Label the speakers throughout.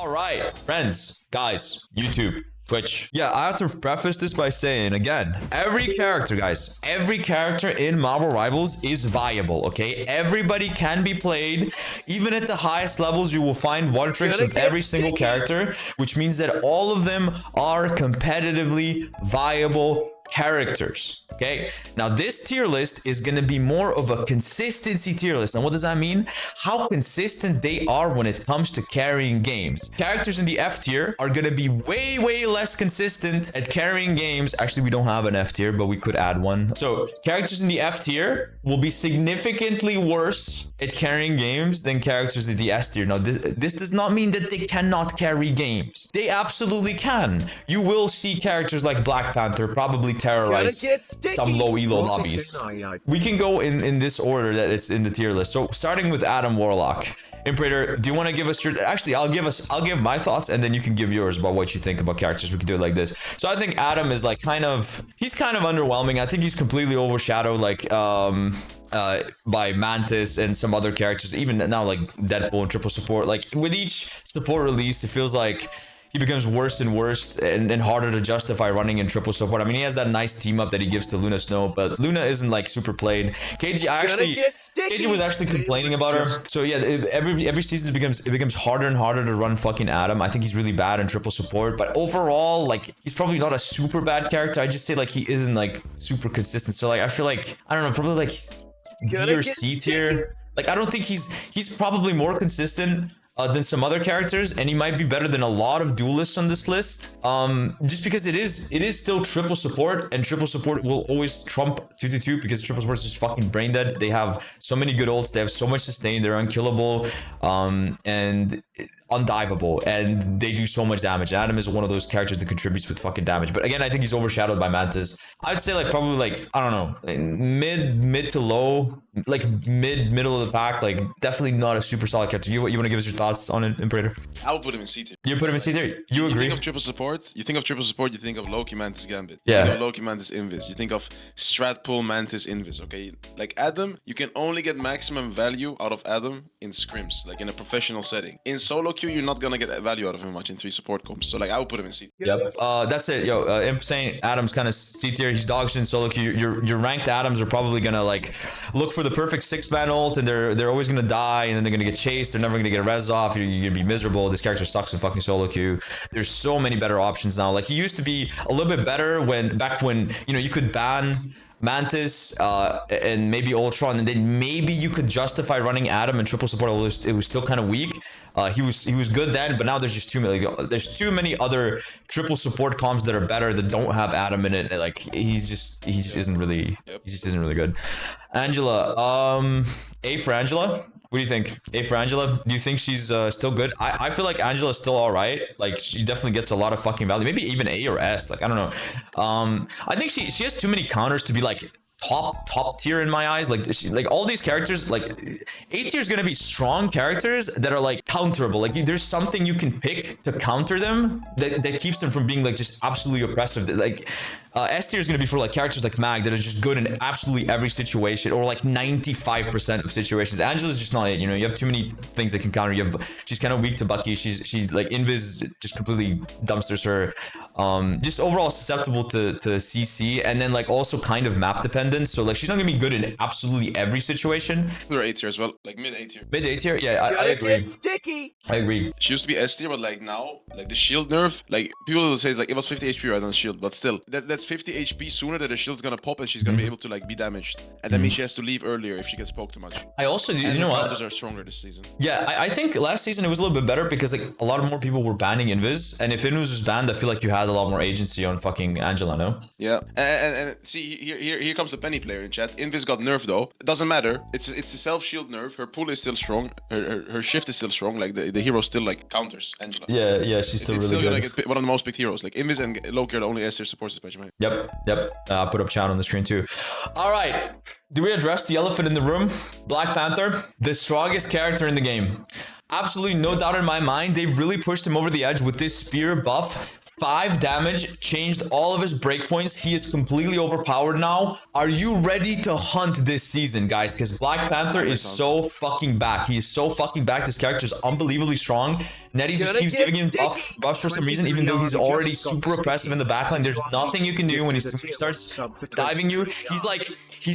Speaker 1: All right, friends, guys, YouTube, Twitch. Yeah, I have to preface this by saying, again, every character, guys, every character in Marvel Rivals is viable, okay? Everybody can be played. Even at the highest levels, you will find one tricks of every single character, which means that all of them are competitively viable characters. Okay, now this tier list is going to be more of a consistency tier list. Now what does that mean? How consistent they are when it comes to carrying games. Characters in the F tier are going to be way less consistent at carrying games. Actually, we don't have an F tier, but we could add one. So characters in the F tier will be significantly worse at carrying games than characters in the S tier. Now this does not mean that they cannot carry games. They absolutely can. You will see characters like Black Panther probably terrorize some low elo lobbies. We can go in this order that it's in the tier list. So starting with Adam Warlock. Imperator, do you want to give us your... Actually, I'll give my thoughts, and then you can give yours about what you think about characters. We can do it like this. So I think Adam is like he's kind of underwhelming. I think he's completely overshadowed like by Mantis and some other characters. Even now, like Deadpool and Triple Support. Like with each support release, it feels like he becomes worse and worse and harder to justify running in triple support. I mean, he has that nice team up that he gives to Luna Snow, but Luna isn't like super played. KG was actually complaining about her. So yeah, every season it becomes harder and harder to run fucking Adam. I think he's really bad in triple support, but overall, like he's probably not a super bad character. I just say like he isn't like super consistent. So like I feel like I don't know, probably like B or C tier. Like I don't think he's probably more consistent than some other characters, and he might be better than a lot of duelists on this list. Just because it is still triple support, and triple support will always trump 222 because triple support is just fucking brain dead. They have so many good ults, they have so much sustain, they're unkillable, and undiveable, and they do so much damage. Adam is one of those characters that contributes with fucking damage, but again, I think he's overshadowed by Mantis. I'd say like probably like I don't know, mid to low, like middle of the pack. Like definitely not a super solid character. You want to give us your thoughts on it, Imperator?
Speaker 2: I would put him in C tier.
Speaker 1: You put him in C tier? You agree?
Speaker 2: You think of triple support, you think of Loki, Mantis, Gambit.
Speaker 1: Yeah.
Speaker 2: You think of Loki, Mantis, Invis. You think of Stratpool, Mantis, Invis, okay? Like Adam, you can only get maximum value out of Adam in scrims, like in a professional setting. In solo queue, you're not gonna get that value out of him much in 3 support comps. So like I would put him in C tier.
Speaker 1: Yep. That's it. Yo, Imp saying Adam's kind of C tier. He's dog shit in solo queue. Your ranked Adams are probably gonna like look for the perfect 6-man ult, and they're always gonna die, and then they're gonna get chased. They're never gonna get a res off. You're gonna be miserable. This character sucks in fucking solo queue. There's so many better options now. Like he used to be a little bit better back when you know you could ban Mantis and maybe Ultron, and then maybe you could justify running Adam and triple support, although it was still kind of weak. He was good then, but now there's just too many other triple support comps that are better that don't have Adam in it. Like he just isn't really good. Angela, A for Angela. What do you think? A for Angela? Do you think she's still good? I feel like Angela's still all right. Like she definitely gets a lot of fucking value. Maybe even A or S. Like I don't know. I think she has too many counters to be like top tier in my eyes. Like all these characters, like A tier is gonna be strong characters that are like counterable. Like there's something you can pick to counter them that keeps them from being like just absolutely oppressive. Like S tier is going to be for like characters like Mag that are just good in absolutely every situation, or like 95% of situations. Angela's just not it. You know, you have too many things that can counter. She's kind of weak to Bucky. She like Invis just completely dumpsters her. Just overall susceptible to CC, and then like also kind of map dependent. So like she's not going to be good in absolutely every situation.
Speaker 2: We're A tier as well, like mid A tier.
Speaker 1: Mid A tier, yeah, I agree.
Speaker 3: Sticky.
Speaker 1: I agree.
Speaker 2: She used to be S tier, but like now, like the shield nerf, like people will say it's like it was 50 HP right on the shield, but still, that's 50 HP sooner that the shield's gonna pop and she's gonna be able to like be damaged, and that means she has to leave earlier if she gets poked too much.
Speaker 1: I also, you know what?
Speaker 2: Counters are stronger this season.
Speaker 1: Yeah, I think last season it was a little bit better because like a lot more people were banning Invis, and if Invis was banned, I feel like you had a lot more agency on fucking Angela, no?
Speaker 2: Yeah, and see here comes the Peni player in chat. Invis got nerfed though. It doesn't matter. It's a self shield nerf. Her pull is still strong. Her shift is still strong. Like the hero still like counters Angela.
Speaker 1: Yeah, she's still really good.
Speaker 2: Like one of the most picked heroes. Like Invis and Loki are the only S tier supports especially.
Speaker 1: Yep. I'll put up chat on the screen too. All right, do we address the elephant in the room? Black Panther, the strongest character in the game. Absolutely no doubt in my mind. They've really pushed him over the edge with this spear buff. 5 damage, changed all of his breakpoints. He is completely overpowered now. Are you ready to hunt this season, guys? Because Black Panther is so fucking back. He is so fucking back. This character is unbelievably strong. Nettie just keeps giving him buffs for some reason, even though he's already super oppressive in the backline. There's nothing you can do when he starts diving you. He's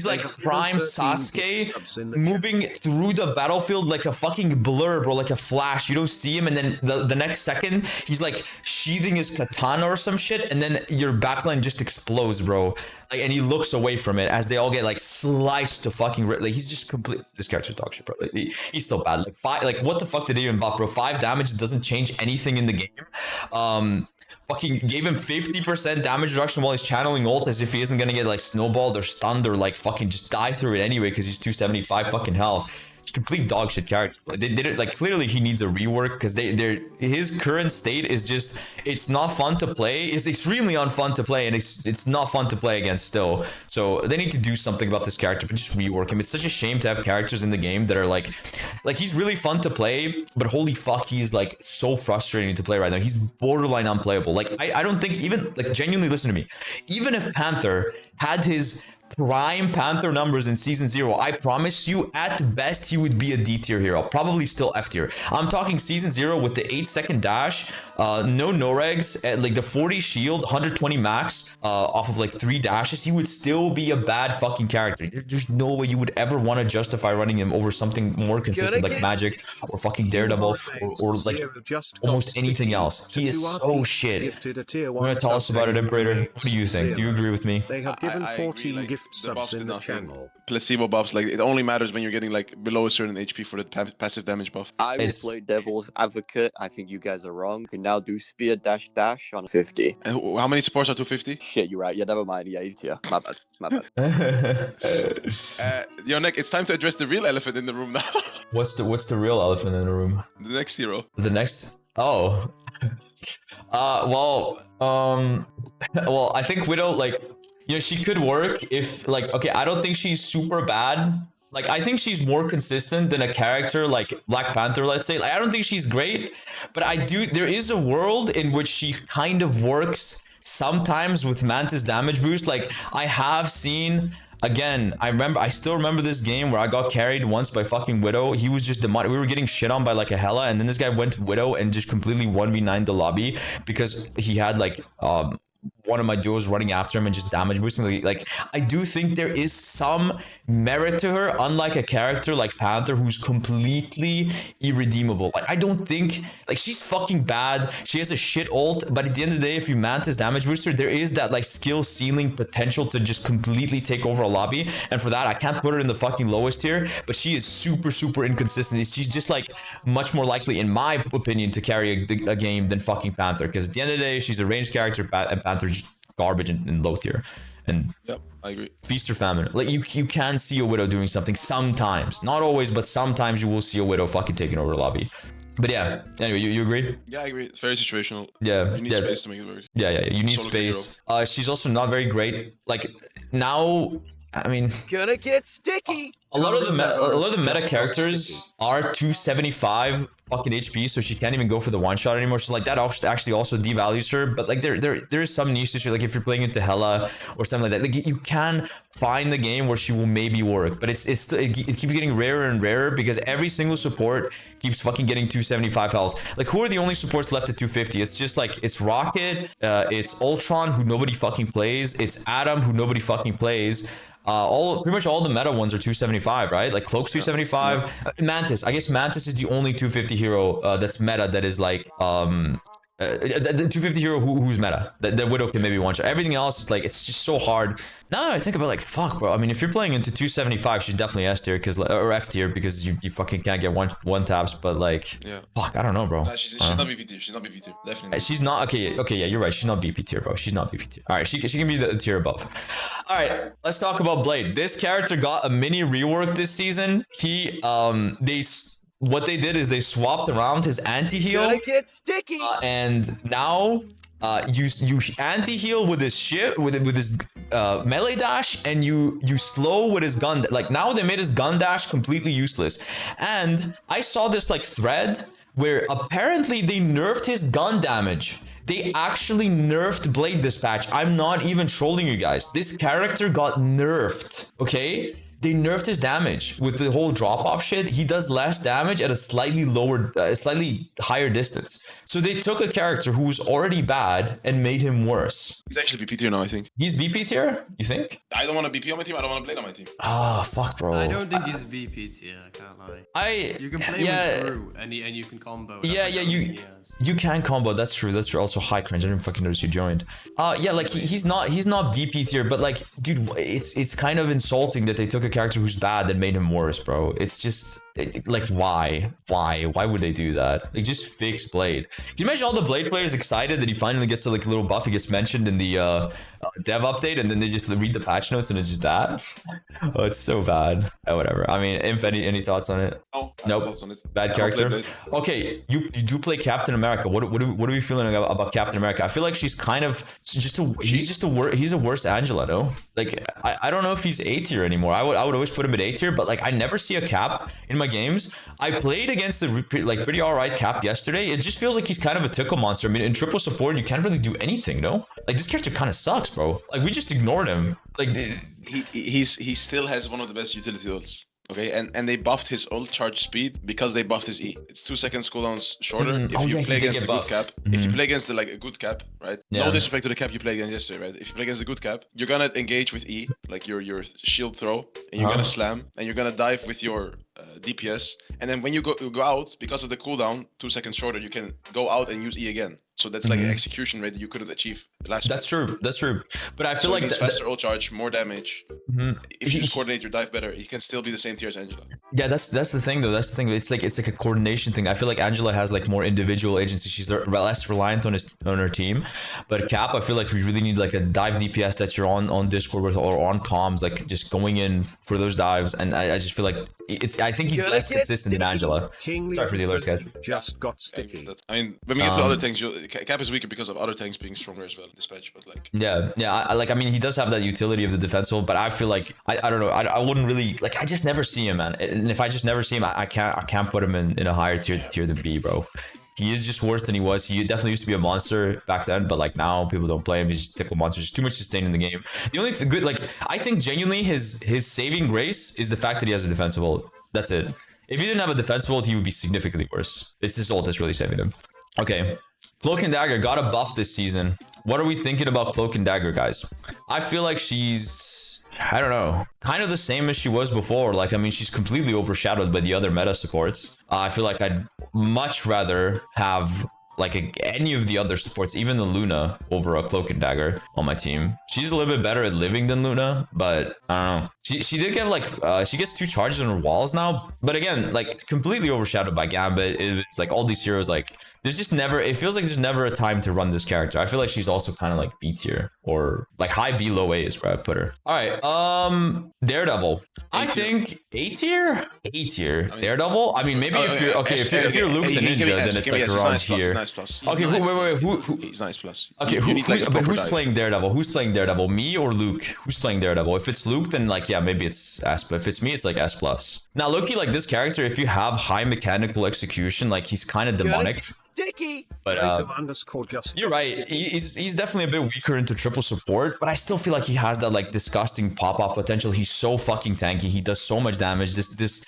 Speaker 1: like prime Sasuke, moving through the battlefield like a fucking blur, bro, like a flash. You don't see him, and then the next second he's like sheathing his katana or some shit, and then your backline just explodes, bro. Like, and he looks away from it as they all get like sliced to fucking like he's just complete. This character's dog shit, bro. Like, he's still bad. Like what the fuck did he even buff, bro? 5 damage doesn't change anything in the game. Fucking gave him 50% damage reduction while he's channeling ult, as if he isn't gonna get like snowballed or stunned or like fucking just die through it anyway because he's 275 fucking health. Complete dog shit character. They did it like clearly he needs a rework because his current state is just, it's not fun to play. It's extremely unfun to play, and it's not fun to play against still. So they need to do something about this character, but just rework him. It's such a shame to have characters in the game that are like he's really fun to play, but holy fuck, he's like so frustrating to play right now. He's borderline unplayable. Like I don't think, even like, genuinely listen to me, even if Panther had his prime Panther numbers in season 0, I promise you at best he would be a D tier hero, probably still F tier. I'm talking season 0 with the 8-second dash, no regs, like the 40 shield, 120 max off of like 3 dashes. He would still be a bad fucking character. There's no way you would ever want to justify running him over something more consistent like Magik or fucking Daredevil or like almost anything else. He is so shit. You want to tell us about it, Imperator? What do you think? Do you agree with me?
Speaker 3: They have given 14
Speaker 2: like,
Speaker 3: gift subs in the channel.
Speaker 2: Placebo buffs, like it only matters when you're getting like below a certain HP for the passive damage buff.
Speaker 4: I will play devil's advocate. I think you guys are wrong. You can now do spear dash on 50.
Speaker 2: And how many supports are 250?
Speaker 4: Shit, you're right. Yeah, never mind. Yeah, he's here. My bad. My bad.
Speaker 2: Yo, Nick, it's time to address the real elephant in the room now.
Speaker 1: What's the real elephant in the room?
Speaker 2: The next hero.
Speaker 1: The next. Oh. Well, I think Widow, like, you know, she could work if, like, okay, I don't think she's super bad. Like, I think she's more consistent than a character like Black Panther, let's say. Like, I don't think she's great, but there is a world in which she kind of works sometimes with Mantis damage boost. Like, I have seen, again, I still remember this game where I got carried once by fucking Widow. He was just we were getting shit on by like a Hela, and then this guy went to Widow and just completely 1v9'd the lobby because he had like one of my duos running after him and just damage boosting. Like, I do think there is some merit to her, unlike a character like Panther who's completely irredeemable. Like, I don't think, like, she's fucking bad, she has a shit ult, but at the end of the day, if you Mantis damage booster, there is that like skill ceiling potential to just completely take over a lobby, and for that I can't put her in the fucking lowest tier, but she is super inconsistent. She's just like much more likely, in my opinion, to carry a game than fucking Panther, because at the end of the day, she's a ranged character and Panther's garbage in low tier. And
Speaker 2: yep, I agree.
Speaker 1: Feast or famine. Like, you can see a Widow doing something sometimes, not always, but sometimes you will see a Widow fucking taking over a lobby. But yeah, anyway, you agree?
Speaker 2: Yeah, I agree. It's very situational.
Speaker 1: Yeah,
Speaker 2: you need space to make it work.
Speaker 1: Yeah, you need space. She's also not very great. Like, now, I mean,
Speaker 5: gonna get sticky.
Speaker 1: A lot of the meta characters are 275 fucking HP, so she can't even go for the one shot anymore. So like that actually also devalues her. But like there is some niche issue. Like if you're playing into Hela or something like that, like you can find the game where she will maybe work. But it keeps getting rarer and rarer because every single support keeps fucking getting 275 health. Like, who are the only supports left at 250? It's just like, it's Rocket, it's Ultron, who nobody fucking plays, it's Adam, who nobody fucking plays. Pretty much all the meta ones are 275, right? Like Cloak's 275. Mantis, I guess Mantis is the only 250 hero that's meta that is like the 250 hero who's meta. The Widow can maybe one shot. Everything else is like, it's just so hard. Now that I think about, like, fuck, bro. I mean, if you're playing into 275, she's definitely S tier or F tier because you fucking can't get one taps. But like,
Speaker 2: yeah,
Speaker 1: fuck, I don't know, bro.
Speaker 2: Nah, she's not BP tier. She's not BP tier. Definitely not.
Speaker 1: She's not. Okay, yeah, you're right. She's not BP tier, bro. She's not BP tier. All right, she can be the tier above. All right, let's talk about Blade. This character got a mini rework this season. What they did is they swapped around his anti-heal.
Speaker 5: Gonna get sticky.
Speaker 1: And now you anti-heal with his shit with his melee dash, and you slow with his gun. Like, now they made his gun dash completely useless. And I saw this like thread where apparently they nerfed his gun damage. They actually nerfed Blade this patch. I'm not even trolling you guys. This character got nerfed, okay? They nerfed his damage with the whole drop-off shit. He does less damage at a slightly higher distance. So they took a character who was already bad and made him worse.
Speaker 2: He's actually BP tier now, I think.
Speaker 1: He's BP tier, you think?
Speaker 2: I don't want to BP on my team. I don't want to Blade on my team.
Speaker 1: Ah, fuck, bro.
Speaker 6: I don't think he's BP tier. I can't lie. You can play with Groot and you can combo.
Speaker 1: You can combo. That's true. That's true. Also, high cringe. I didn't fucking notice you joined. Yeah, like he's not BP tier, but like, dude, it's kind of insulting that they took a character who's bad and made him worse, bro. It's just like, why would they do that? Like, just fix Blade. Can you imagine all the Blade players excited that he finally gets a like little buff? He gets mentioned in the dev update, and then they just read the patch notes and it's just that. Oh, it's so bad. Whatever. I mean, Inf, any thoughts on it?
Speaker 2: No,
Speaker 1: nope.
Speaker 2: Thoughts on it.
Speaker 1: Bad character. Okay, you do play Captain America. What are we feeling about Captain America? I feel like she's kind of he's a worse Angela, no? Like I don't know if he's A tier anymore. I would always put him at A tier, but like I never see a Cap in my games. I played against the like pretty alright Cap yesterday. It just feels like he's kind of a tickle monster. I mean, in triple support, you can't really do anything, no? Like this character kind of sucks, bro. Like we just ignored him. Like
Speaker 2: he still has one of the best utility ults. Okay, and they buffed his ult charge speed because they buffed his E. It's 2 seconds cooldowns shorter if you play against a good Cap. If you play against a good Cap, right?
Speaker 1: Yeah.
Speaker 2: No disrespect to the Cap you played against yesterday, right? If you play against a good Cap, you're gonna engage with E, like your shield throw, and you're gonna slam, and you're gonna dive with your DPS, and then when you go out, because of the cooldown, 2 seconds shorter, you can go out and use E again. So that's like an execution rate that you couldn't achieve last.
Speaker 1: That's true. That's true. But I feel like
Speaker 2: faster ult charge, more damage. If you just coordinate your dive better, he can still be the same tier as Angela.
Speaker 1: Yeah, that's the thing though. That's the thing. It's like a coordination thing. I feel like Angela has like more individual agency. She's less reliant on her team. But Cap, I feel like we really need like a dive DPS that you're on Discord with or on comms, like just going in for those dives. And I just feel like I think he's less consistent than Angela. Sorry for the alerts, guys.
Speaker 3: Just got sticky.
Speaker 2: I mean, when we get to other things, Cap is weaker because of other tanks being stronger as well in this patch. But like,
Speaker 1: I mean, he does have that utility of the defensive, but I feel like I don't know. I wouldn't really like. I just never see him, man. And if I just never see him, I can't put him in a higher tier than B, bro. He is just worse than he was. He definitely used to be a monster back then, but like now people don't play him. He's just a tickle monster. Just too much sustain in the game. The only good, like, I think genuinely his saving grace is the fact that he has a defensive ult. That's it. If he didn't have a defensive ult, he would be significantly worse. It's his ult that's really saving him. Okay. Cloak and Dagger got a buff this season. What are we thinking about Cloak and Dagger, guys? I feel like she's, I don't know, kind of the same as she was before. Like, I mean, she's completely overshadowed by the other meta supports. I feel like I'd much rather have like any of the other supports, even the Luna, over a Cloak and Dagger on my team. She's a little bit better at living than Luna, but I don't know. She did get like, she gets 2 charges on her walls now, but again, like completely overshadowed by Gambit. It's like all these heroes, like there's just never, it feels like there's never a time to run this character. I feel like she's also kind of like B tier or like high B, low A is where I put her. All right, Daredevil. I think A tier? A tier. Daredevil? I mean, maybe if you're, okay, if you're Luke the Ninja, then it's like around here. Okay, who?
Speaker 2: He's nice plus.
Speaker 1: Okay, but who's playing Daredevil? Who's playing Daredevil? Me or Luke? Who's playing Daredevil? If it's Luke, then like, yeah, maybe it's S, but if it's me, it's like S plus. Now, Loki, like this character, if you have high mechanical execution, like he's kind of demonic.
Speaker 5: Sticky.
Speaker 1: But you're right. He's definitely a bit weaker into triple support, but I still feel like he has that like disgusting pop-off potential. He's so fucking tanky. He does so much damage. This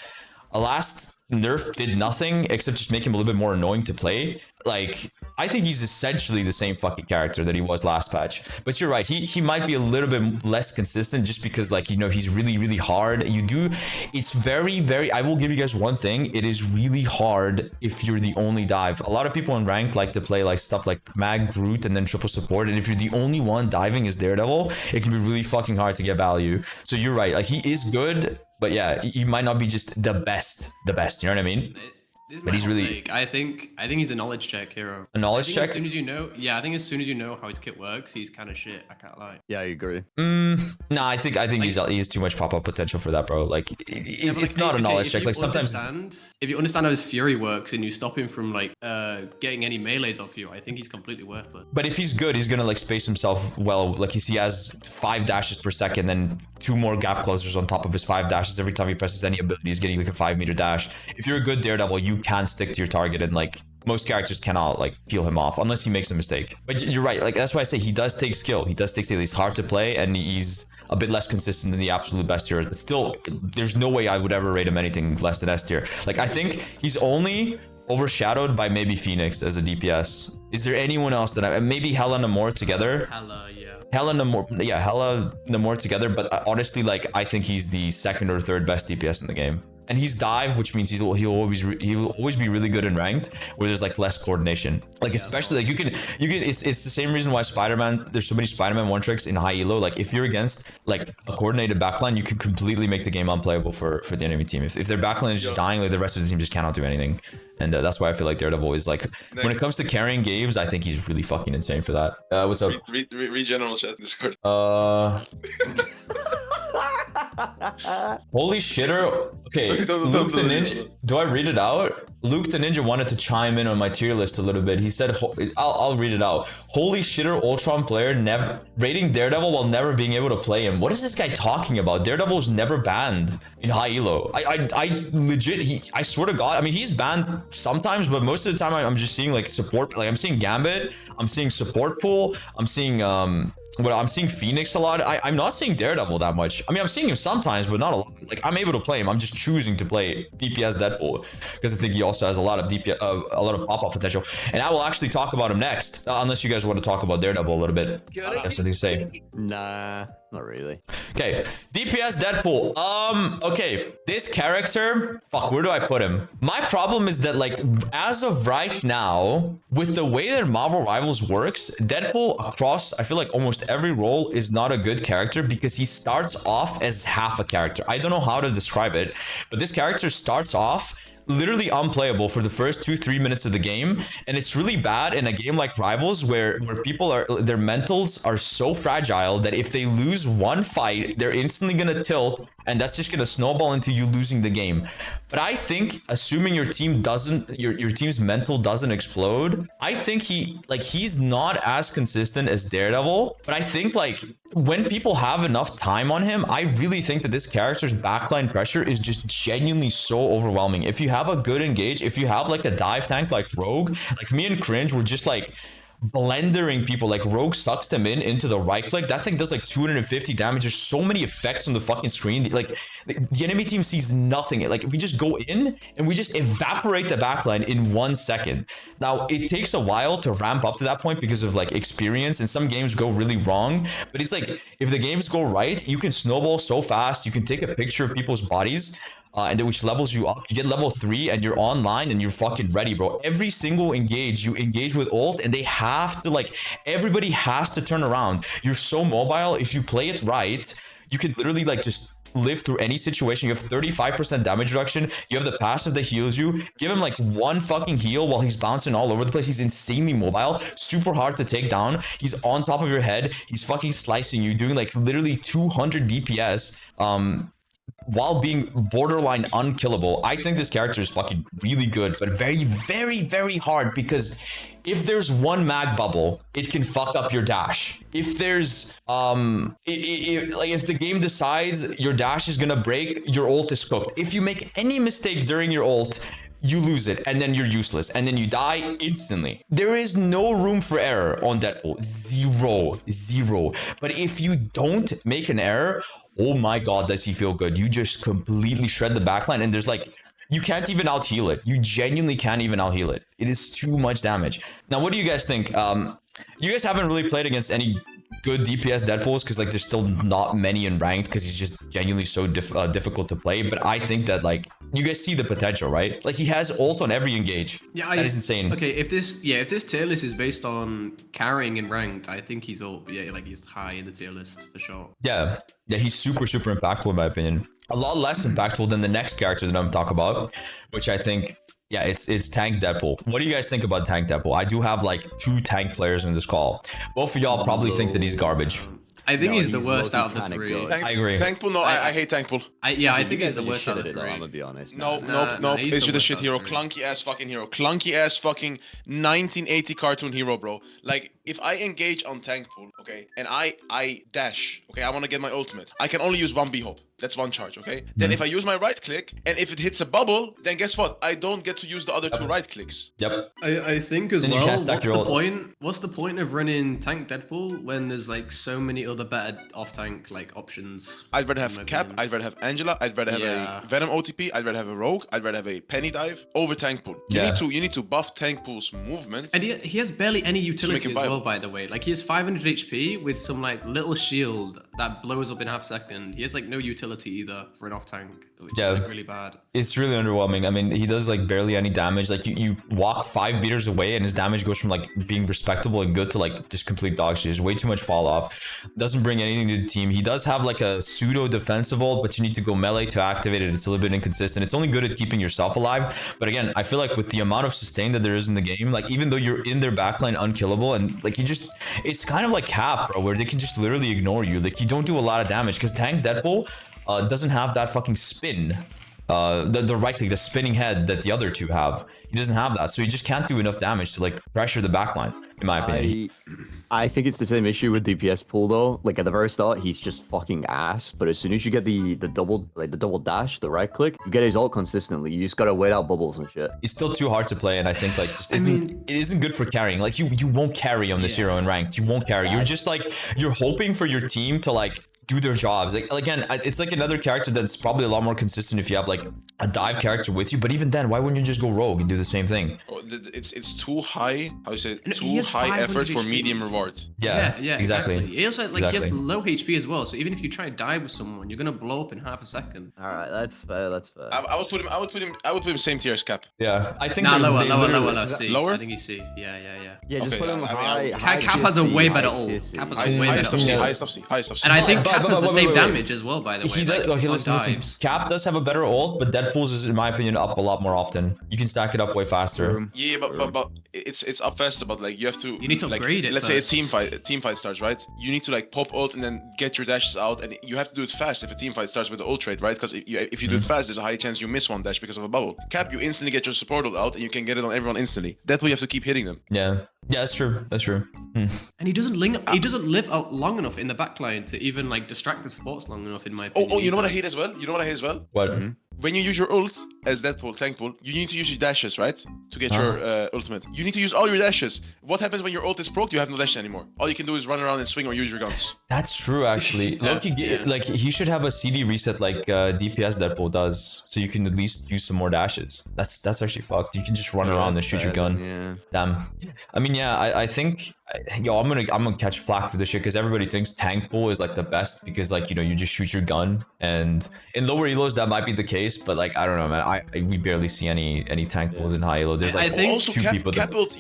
Speaker 1: last nerf did nothing except just make him a little bit more annoying to play. Like, I think he's essentially the same fucking character that he was last patch. But you're right, he might be a little bit less consistent just because, like, you know, he's really hard. It's very, I will give you guys one thing. It is really hard if you're the only dive. A lot of people in ranked like to play like stuff like Mag, Groot, and then triple support. And if you're the only one diving as Daredevil, it can be really fucking hard to get value. So you're right, like he is good, but yeah, he might not be just the best, you know what I mean? But he's really,
Speaker 6: I think he's a knowledge check hero.
Speaker 1: A knowledge check?
Speaker 6: As soon as you know, yeah, I think as soon as you know how his kit works, he's kind of shit. I can't lie.
Speaker 3: Yeah, I agree.
Speaker 1: Nah, I think like, he has too much pop-up potential for that, bro. Like, it's not a knowledge check. Like sometimes,
Speaker 6: if you understand how his fury works and you stop him from like getting any melees off you, I think he's completely worthless.
Speaker 1: But if he's good, he's gonna like space himself well. Like he has 5 dashes per second, then 2 more gap closers on top of his 5 dashes every time he presses any ability. He's getting like a 5-meter dash. If you're a good Daredevil, you can stick to your target, and like most characters cannot like peel him off unless he makes a mistake. But you're right, like that's why I say he does take skill. He does take skill. He's hard to play, and he's a bit less consistent than the absolute best tier. But still, there's no way I would ever rate him anything less than S tier. Like I think he's only overshadowed by maybe Phoenix as a DPS. Is there anyone else that maybe Hela and Namor together?
Speaker 6: Hela, yeah.
Speaker 1: Hela Namor together, but honestly, like I think he's the second or third best DPS in the game. And he's dive, which means he'll always be really good in ranked, where there's like less coordination. Like especially like you can it's the same reason why Spider-Man, there's so many Spider-Man one tricks in high elo. Like if you're against like a coordinated backline, you can completely make the game unplayable for the enemy team. If their backline is just dying, like the rest of the team just cannot do anything. And that's why I feel like Daredevil is like, when it comes to carrying games, I think he's really fucking insane for that. What's up?
Speaker 2: Read general chat in Discord.
Speaker 1: Holy shitter. Okay, Luke the Ninja. Do I read it out? Luke the Ninja wanted to chime in on my tier list a little bit. He said, I'll read it out. Holy shitter, Ultron player never rating Daredevil while never being able to play him. What is this guy talking about? Daredevil was never banned in high elo. I legit, I swear to God, I mean, he's banned sometimes, but most of the time I'm just seeing like support. Like I'm seeing Gambit, I'm seeing support pool, I'm seeing I'm seeing Phoenix a lot. I'm not seeing Daredevil that much. I mean, I'm seeing him sometimes, but not a lot. Like I'm able to play him. I'm just choosing to play DPS Deadpool because I think he also has a lot of DPS, a lot of pop-up potential. And I will actually talk about him next, unless you guys want to talk about Daredevil a little bit. I have something to say.
Speaker 4: Nah, not really.
Speaker 1: Okay, DPS Deadpool. Okay, this character, fuck, where do I put him? My problem is that like, as of right now, with the way that Marvel Rivals works, Deadpool across, I feel like almost every role is not a good character because he starts off as half a character. I don't know how to describe it, but this character starts off literally unplayable for the first 2-3 minutes of the game, and it's really bad in a game like Rivals where people are, their mentals are so fragile that if they lose one fight, they're instantly gonna tilt, and that's just gonna snowball into you losing the game. But I think, assuming your team doesn't, your team's mental doesn't explode, I think he's not as consistent as Daredevil. But I think like when people have enough time on him, I really think that this character's backline pressure is just genuinely so overwhelming. If you have a good engage, if you have like a dive tank like Rogue, like me and Cringe were just like blendering people. Like Rogue sucks them into the right click. That thing does like 250 damage. There's so many effects on the fucking screen. Like the enemy team sees nothing. Like we just go in and we just evaporate the backline in 1 second. Now it takes a while to ramp up to that point because of like experience, and some games go really wrong. But it's like if the games go right, you can snowball so fast. You can take a picture of people's bodies. And then which levels you up. You get level 3 and you're online and you're fucking ready, bro. Every single engage, you engage with ult, and they have to like, everybody has to turn around. You're so mobile. If you play it right, you can literally like just live through any situation. You have 35% damage reduction. You have the passive that heals you. Give him like one fucking heal while he's bouncing all over the place. He's insanely mobile, super hard to take down. He's on top of your head. He's fucking slicing you, doing like literally 200 DPS. While being borderline unkillable. I think this character is fucking really good, but very, very, very hard, because if there's one mag bubble, it can fuck up your dash. If there's if the game decides your dash is gonna break, your ult is cooked. If you make any mistake during your ult, you lose it, and then you're useless, and then you die instantly. There is no room for error on Deadpool. Zero. But if you don't make an error, oh my god, does he feel good. You just completely shred the backline, and there's like, you can't even out heal it. You genuinely can't even out heal it. It is too much damage. Now, what do you guys think? You guys haven't really played against any good DPS Deadpools because like there's still not many in ranked because he's just genuinely so difficult to play. But I think that like you guys see the potential, right? Like he has ult on every engage. Yeah, that is insane.
Speaker 6: Okay, if this tier list is based on carrying in ranked, I think he's he's high in the tier list for sure. Yeah,
Speaker 1: he's super impactful in my opinion. A lot less impactful than the next character that I'm talking about, which I think, yeah, it's Tank Deadpool. What do you guys think about Tank Deadpool? I do have like 2 tank players in this call. Both of y'all probably think that he's garbage.
Speaker 6: I think he's the worst out of the 3.
Speaker 1: I agree.
Speaker 2: Tankpool, no, I hate Tankpool.
Speaker 6: I think he's the worst out of the 3.
Speaker 4: I'm gonna be honest.
Speaker 2: Nope. It's just a shit hero. Clunky ass fucking hero. Clunky ass fucking 1980 cartoon hero, bro. Like, if I engage on tank pool, okay, and I dash, okay, I want to get my ultimate. I can only use one B-hop. That's one charge, okay? Then if I use my right click, and if it hits a bubble, then guess what? I don't get to use the other two right clicks.
Speaker 1: Yep.
Speaker 6: I think as
Speaker 1: Then you
Speaker 6: well,
Speaker 1: can't stack your ult.
Speaker 6: what's the point of running tank Deadpool when there's like so many other better off-tank like options?
Speaker 2: I'd rather have
Speaker 6: in my
Speaker 2: Cap,
Speaker 6: opinion.
Speaker 2: I'd rather have Angela, I'd rather have
Speaker 6: Yeah.
Speaker 2: a Venom OTP, I'd rather have a Rogue, I'd rather have a Penny Dive over tank pool.
Speaker 1: Yeah.
Speaker 2: You need to buff tank pool's movement.
Speaker 6: And he has barely any utility
Speaker 2: him
Speaker 6: as well,
Speaker 2: viable.
Speaker 6: by the way. Like, he has 500 HP with some, like, little shield that blows up in half a second. He has, like, no utility either for an off-tank, which
Speaker 1: Yeah.
Speaker 6: is, like, really bad.
Speaker 1: It's really underwhelming. I mean, he does like barely any damage. Like you walk 5 meters away and his damage goes from like being respectable and good to like just complete dog shit. There's way too much fall off. Doesn't bring anything to the team. He does have like a pseudo defensive ult, but you need to go melee to activate it. It's a little bit inconsistent. It's only good at keeping yourself alive. But again, I feel like with the amount of sustain that there is in the game, like even though you're in their backline unkillable and like it's kind of like Cap, bro, where they can just literally ignore you. Like you don't do a lot of damage because tank Deadpool doesn't have that fucking spin. The right click, the spinning head that the other two have. He doesn't have that, so he just can't do enough damage to like pressure the backline, in my opinion.
Speaker 7: I think it's the same issue with DPS pool though. Like at the very start, he's just fucking ass. But as soon as you get the double dash, the right click, you get his ult consistently. You just gotta wait out bubbles and shit.
Speaker 1: He's still too hard to play, and I think like just it isn't good for carrying. Like you won't carry on this hero in ranked. You won't carry. You're just like you're hoping for your team to like do their jobs. Like again, it's like another character that's probably a lot more consistent if you have like a dive character with you. But even then, why wouldn't you just go rogue and do the same thing?
Speaker 2: It's too high. How you say it?
Speaker 6: He
Speaker 2: Too
Speaker 6: has
Speaker 2: high
Speaker 6: 500
Speaker 2: effort for
Speaker 6: HP.
Speaker 2: medium reward.
Speaker 1: Yeah,
Speaker 6: exactly. He also like he
Speaker 1: Exactly.
Speaker 6: has low HP as well. So even if you try and dive with someone, you're gonna blow up in half a second.
Speaker 7: All right, that's fair. That's fair.
Speaker 2: I would put him same tier as Cap.
Speaker 1: Yeah, I think
Speaker 6: Nah,
Speaker 1: they literally-
Speaker 6: lower. C.
Speaker 2: Lower?
Speaker 6: I think he's C. Yeah.
Speaker 7: Yeah, just
Speaker 2: Okay,
Speaker 7: put him
Speaker 2: I mean,
Speaker 7: high.
Speaker 6: Cap has a way better ult. Cap has a way
Speaker 2: Highest
Speaker 6: better
Speaker 2: of C,
Speaker 6: ult.
Speaker 2: highest of C, highest of C.
Speaker 6: And I think
Speaker 1: But-
Speaker 6: Cap
Speaker 1: but-
Speaker 6: has the
Speaker 1: but-
Speaker 6: same
Speaker 1: wait.
Speaker 6: damage as well, by the way.
Speaker 1: He does.
Speaker 6: like,
Speaker 1: Okay,
Speaker 6: on
Speaker 1: listen.
Speaker 6: dives.
Speaker 1: Cap does have a better ult, but Deadpool's is, in my opinion, up a lot more often. You can stack it up way faster.
Speaker 2: Yeah, but it's up faster. But like you have to.
Speaker 6: You need to
Speaker 2: like,
Speaker 6: upgrade it
Speaker 2: Let's
Speaker 6: first.
Speaker 2: say a team fight starts, right? You need to like pop ult and then get your dashes out, and you have to do it fast if a team fight starts with the ult trade, right? Because if you do it fast, there's a high chance you miss one dash because of a bubble. Cap, you instantly get your support ult out, and you can get it on everyone instantly. Deadpool, you have to keep hitting them.
Speaker 1: Yeah, that's true. That's true.
Speaker 6: And he doesn't live out long enough in the backline to even like distract the supports long enough, in my opinion.
Speaker 2: Oh, you know what I
Speaker 6: either.
Speaker 2: hate as well? You know what I hate as well?
Speaker 1: What?
Speaker 2: When you use your ult as Deadpool, tank pool, you need to use your dashes, right? To get your ultimate. You need to use all your dashes. What happens when your ult is proc? You have no dash anymore. All you can do is run around and swing or use your guns.
Speaker 1: That's true, actually. Loki, like he should have a CD reset like DPS Deadpool does, so you can at least use some more dashes. That's actually fucked. You can just run around and shoot your gun.
Speaker 7: Yeah.
Speaker 1: Damn. I mean, yeah, I think, I'm gonna catch flack for this shit because everybody thinks tank pool is like the best because like you just shoot your gun, and in lower elos that might be the case, but like I don't know, man. We barely see any tank pools in high elo. There's
Speaker 6: I
Speaker 1: like
Speaker 6: think
Speaker 2: Also,
Speaker 1: two people.
Speaker 2: Cap ult,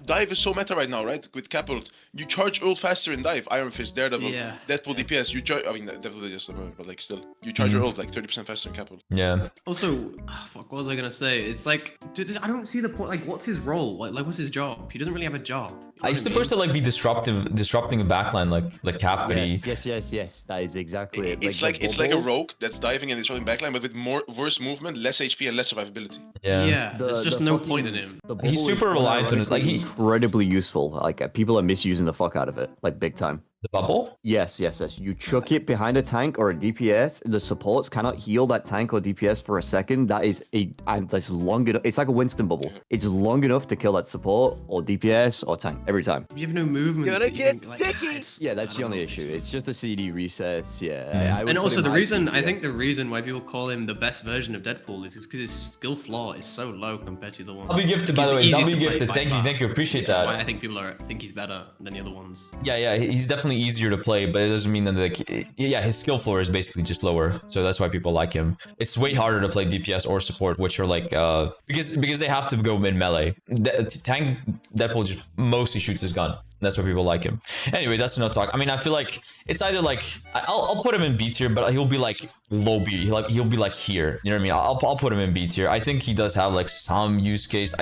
Speaker 2: dive is so meta right now, right? With Cap ult, you charge ult faster in dive. Iron Fist, Daredevil,
Speaker 6: Yeah.
Speaker 2: Deadpool DPS. You charge. I mean, Deadpool is just but like still, you charge your ult like 30% faster in Cap ult.
Speaker 1: Yeah.
Speaker 6: Also, fuck, what was I gonna say? It's like, dude, I don't see the point. Like, what's his role? Like, what's his job? He doesn't really have a job. You know what
Speaker 1: He's supposed to like be disrupting a backline like Cap, but he.
Speaker 7: Yes. That is exactly it.
Speaker 2: It's like a rogue that's diving and disrupting backline, but with worse movement, less HP, and less survivability.
Speaker 1: Yeah.
Speaker 6: Yeah, there's just no
Speaker 7: fucking-
Speaker 6: point in him.
Speaker 7: the
Speaker 1: He's
Speaker 7: bubble is
Speaker 1: super reliant on his- like, he-
Speaker 7: incredibly useful. Like people are misusing the fuck out of it, like big time.
Speaker 1: The bubble.
Speaker 7: Yes. You chuck it behind a tank or a DPS. The supports cannot heal that tank or DPS for a second. That's long enough. It's like a Winston bubble. It's long enough to kill that support or DPS or tank every time.
Speaker 6: You have no movement.
Speaker 5: Gonna
Speaker 6: to
Speaker 5: get
Speaker 6: even, like,
Speaker 5: sticky.
Speaker 6: it's-
Speaker 7: Yeah,
Speaker 6: I
Speaker 7: that's the
Speaker 6: don't
Speaker 7: only
Speaker 6: know,
Speaker 7: issue.
Speaker 6: just-
Speaker 7: It's just the CD resets. Yeah. I would
Speaker 6: And
Speaker 7: put
Speaker 6: also
Speaker 7: him
Speaker 6: the
Speaker 7: high
Speaker 6: reason,
Speaker 7: C
Speaker 6: I
Speaker 7: tier.
Speaker 6: think the reason why people call him the best version of Deadpool is because his skill floor is so low compared to the ones.
Speaker 1: W gifted, by
Speaker 6: He's
Speaker 1: the way.
Speaker 6: easiest
Speaker 1: W
Speaker 6: to play
Speaker 1: gifted.
Speaker 6: by
Speaker 1: Thank
Speaker 6: far.
Speaker 1: you. Appreciate
Speaker 6: That's why I
Speaker 1: that.
Speaker 6: think people think he's better than the other ones.
Speaker 1: Yeah. He's definitely easier to play, but it doesn't mean that like his skill floor is basically just lower. So that's why people like him. It's way harder to play DPS or support, which are like because they have to go mid melee. Tank Deadpool just mostly shoots his gun. That's why people like him. Anyway, that's enough talk. I mean, I feel like it's either like I'll put him in B tier, but he'll be like low B. He'll be like here. You know what I mean? I'll put him in B tier. I think he does have like some use case.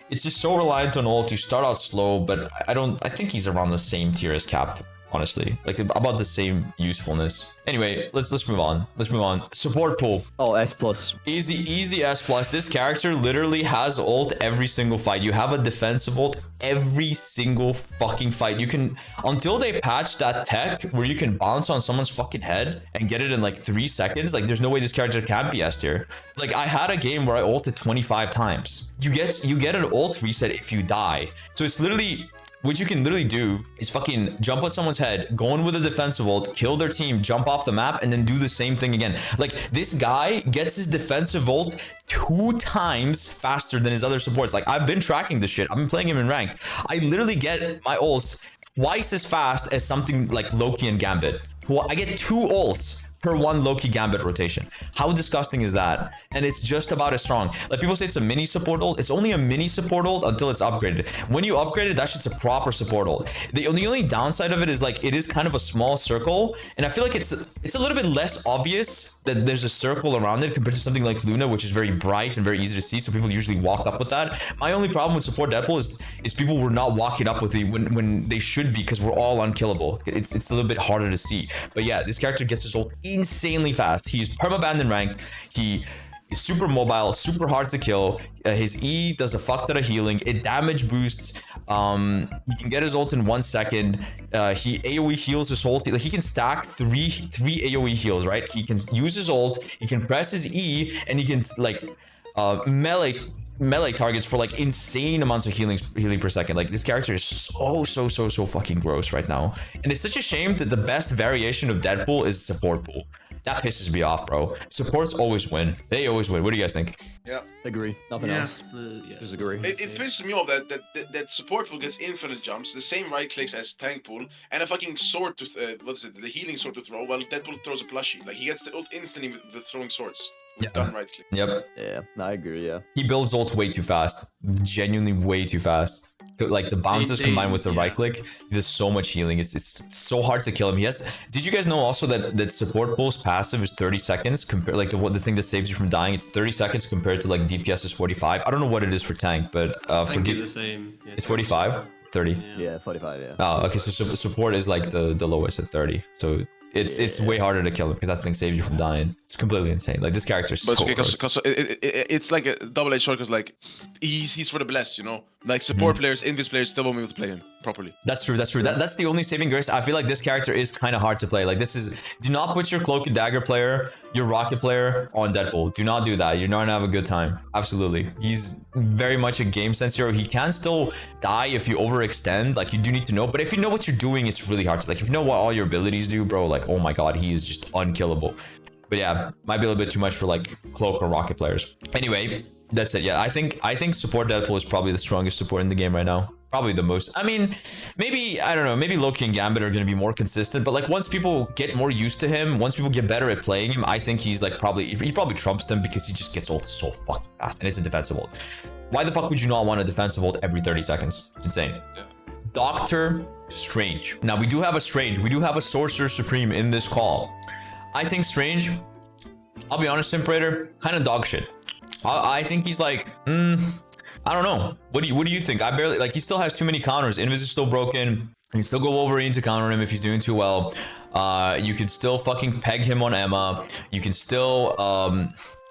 Speaker 1: It's just so reliant on ult to start out slow, but I think he's around the same tier as Cap. honestly. Like about the same usefulness. Anyway, let's move on. Let's move on. Support pool.
Speaker 7: Oh, S plus.
Speaker 1: Easy S plus. This character literally has ult every single fight. You have a defensive ult every single fucking fight. You can, until they patch that tech where you can bounce on someone's fucking head and get it in like 3 seconds. Like there's no way this character can't be S tier. Like I had a game where I ulted 25 times. You get an ult reset if you die. So it's literally, what you can literally do is fucking jump on someone's head, go in with a defensive ult, kill their team, jump off the map, and then do the same thing again. Like, this guy gets his defensive ult 2 times faster than his other supports. Like, I've been tracking this shit. I've been playing him in ranked. I literally get my ults twice as fast as something like Loki and Gambit. Well, I get 2 ults per 1 Loki Gambit rotation. How disgusting is that? And it's just about as strong. Like people say it's a mini support ult. It's only a mini support ult until it's upgraded. When you upgrade it, that shit's a proper support ult. The only downside of it is like it is kind of a small circle, and I feel like it's a little bit less obvious that there's a circle around it compared to something like Luna, which is very bright and very easy to see. So people usually walk up with that. My only problem with support Deadpool is people were not walking up with it when they should be, because we're all unkillable. It's a little bit harder to see. But yeah, this character gets his ult insanely fast. He's perma-banned in ranked. He is super mobile, super hard to kill. His E does a fuck ton of healing. It damage boosts. He can get his ult in 1 second. He AoE heals his ult. Like he can stack three AoE heals, right? He can use his ult. He can press his E, and he can like melee targets for like insane amounts of healing per second. Like this character is so fucking gross right now, and it's such a shame that the best variation of Deadpool is support pool. That pisses me off, bro. Supports always win. They always win. What do you guys think?
Speaker 2: Yeah.
Speaker 7: Agree. Nothing else.
Speaker 6: Yeah.
Speaker 7: Disagree.
Speaker 2: It pisses me off that support pool gets infinite jumps, the same right clicks as tank pool, and a fucking sword to the healing sword to throw, while Deadpool throws a plushie. Like he gets the ult instantly with the throwing swords. With done right click.
Speaker 1: Yep.
Speaker 7: Yeah, I agree. Yeah.
Speaker 1: He builds ult way too fast. Genuinely way too fast. Like the bounces combined with the right click, he does so much healing. It's so hard to kill him. He has. Did you guys know also that support pool's passive is 30 seconds compared, like the thing that saves you from dying? It's 30 seconds compared to like DPS is 45. I don't know what it is for tank, but for
Speaker 6: DPS the same. Yeah,
Speaker 1: it's 45, 30.
Speaker 7: Yeah, 45. Yeah.
Speaker 1: Oh, okay. So support is like the lowest at 30. So it's way harder to kill him because that thing saves you from dying. It's completely insane. Like this character is
Speaker 2: but
Speaker 1: so
Speaker 2: because it's like a double-edged sword, because like he's for the blessed, you know. Like support players, invis players still won't be able to play him properly.
Speaker 1: That's true. That's the only saving grace. I feel like this character is kind of hard to play. Like this is, do not put your Cloak and Dagger player, your Rocket player on Deadpool. Do not do that. You're not gonna have a good time. Absolutely. He's very much a game sense hero. He can still die if you overextend. Like you do need to know, but if you know what you're doing, it's really hard to, like if you know what all your abilities do, bro, like oh my god, he is just unkillable. But yeah, might be a little bit too much for like Cloak or Rocket players. Anyway, that's it. Yeah, I think support Deadpool is probably the strongest support in the game right now. Probably the most. I mean, maybe, I don't know, maybe Loki and Gambit are going to be more consistent, but like once people get more used to him, once people get better at playing him, I think he's like he probably trumps them because he just gets ult so fucking fast, and it's a defensive ult. Why the fuck would you not want a defensive ult every 30 seconds? It's insane.
Speaker 2: Yeah.
Speaker 1: Doctor Strange. Now we do have a Strange. We do have a Sorcerer Supreme in this call. I think Strange, I'll be honest, Simprator, kind of dog shit. I think he's like, I don't know. What do you think? I barely, like, he still has too many counters. Invis is still broken. You can still go Wolverine to counter him if he's doing too well. You can still fucking peg him on Emma. You can still,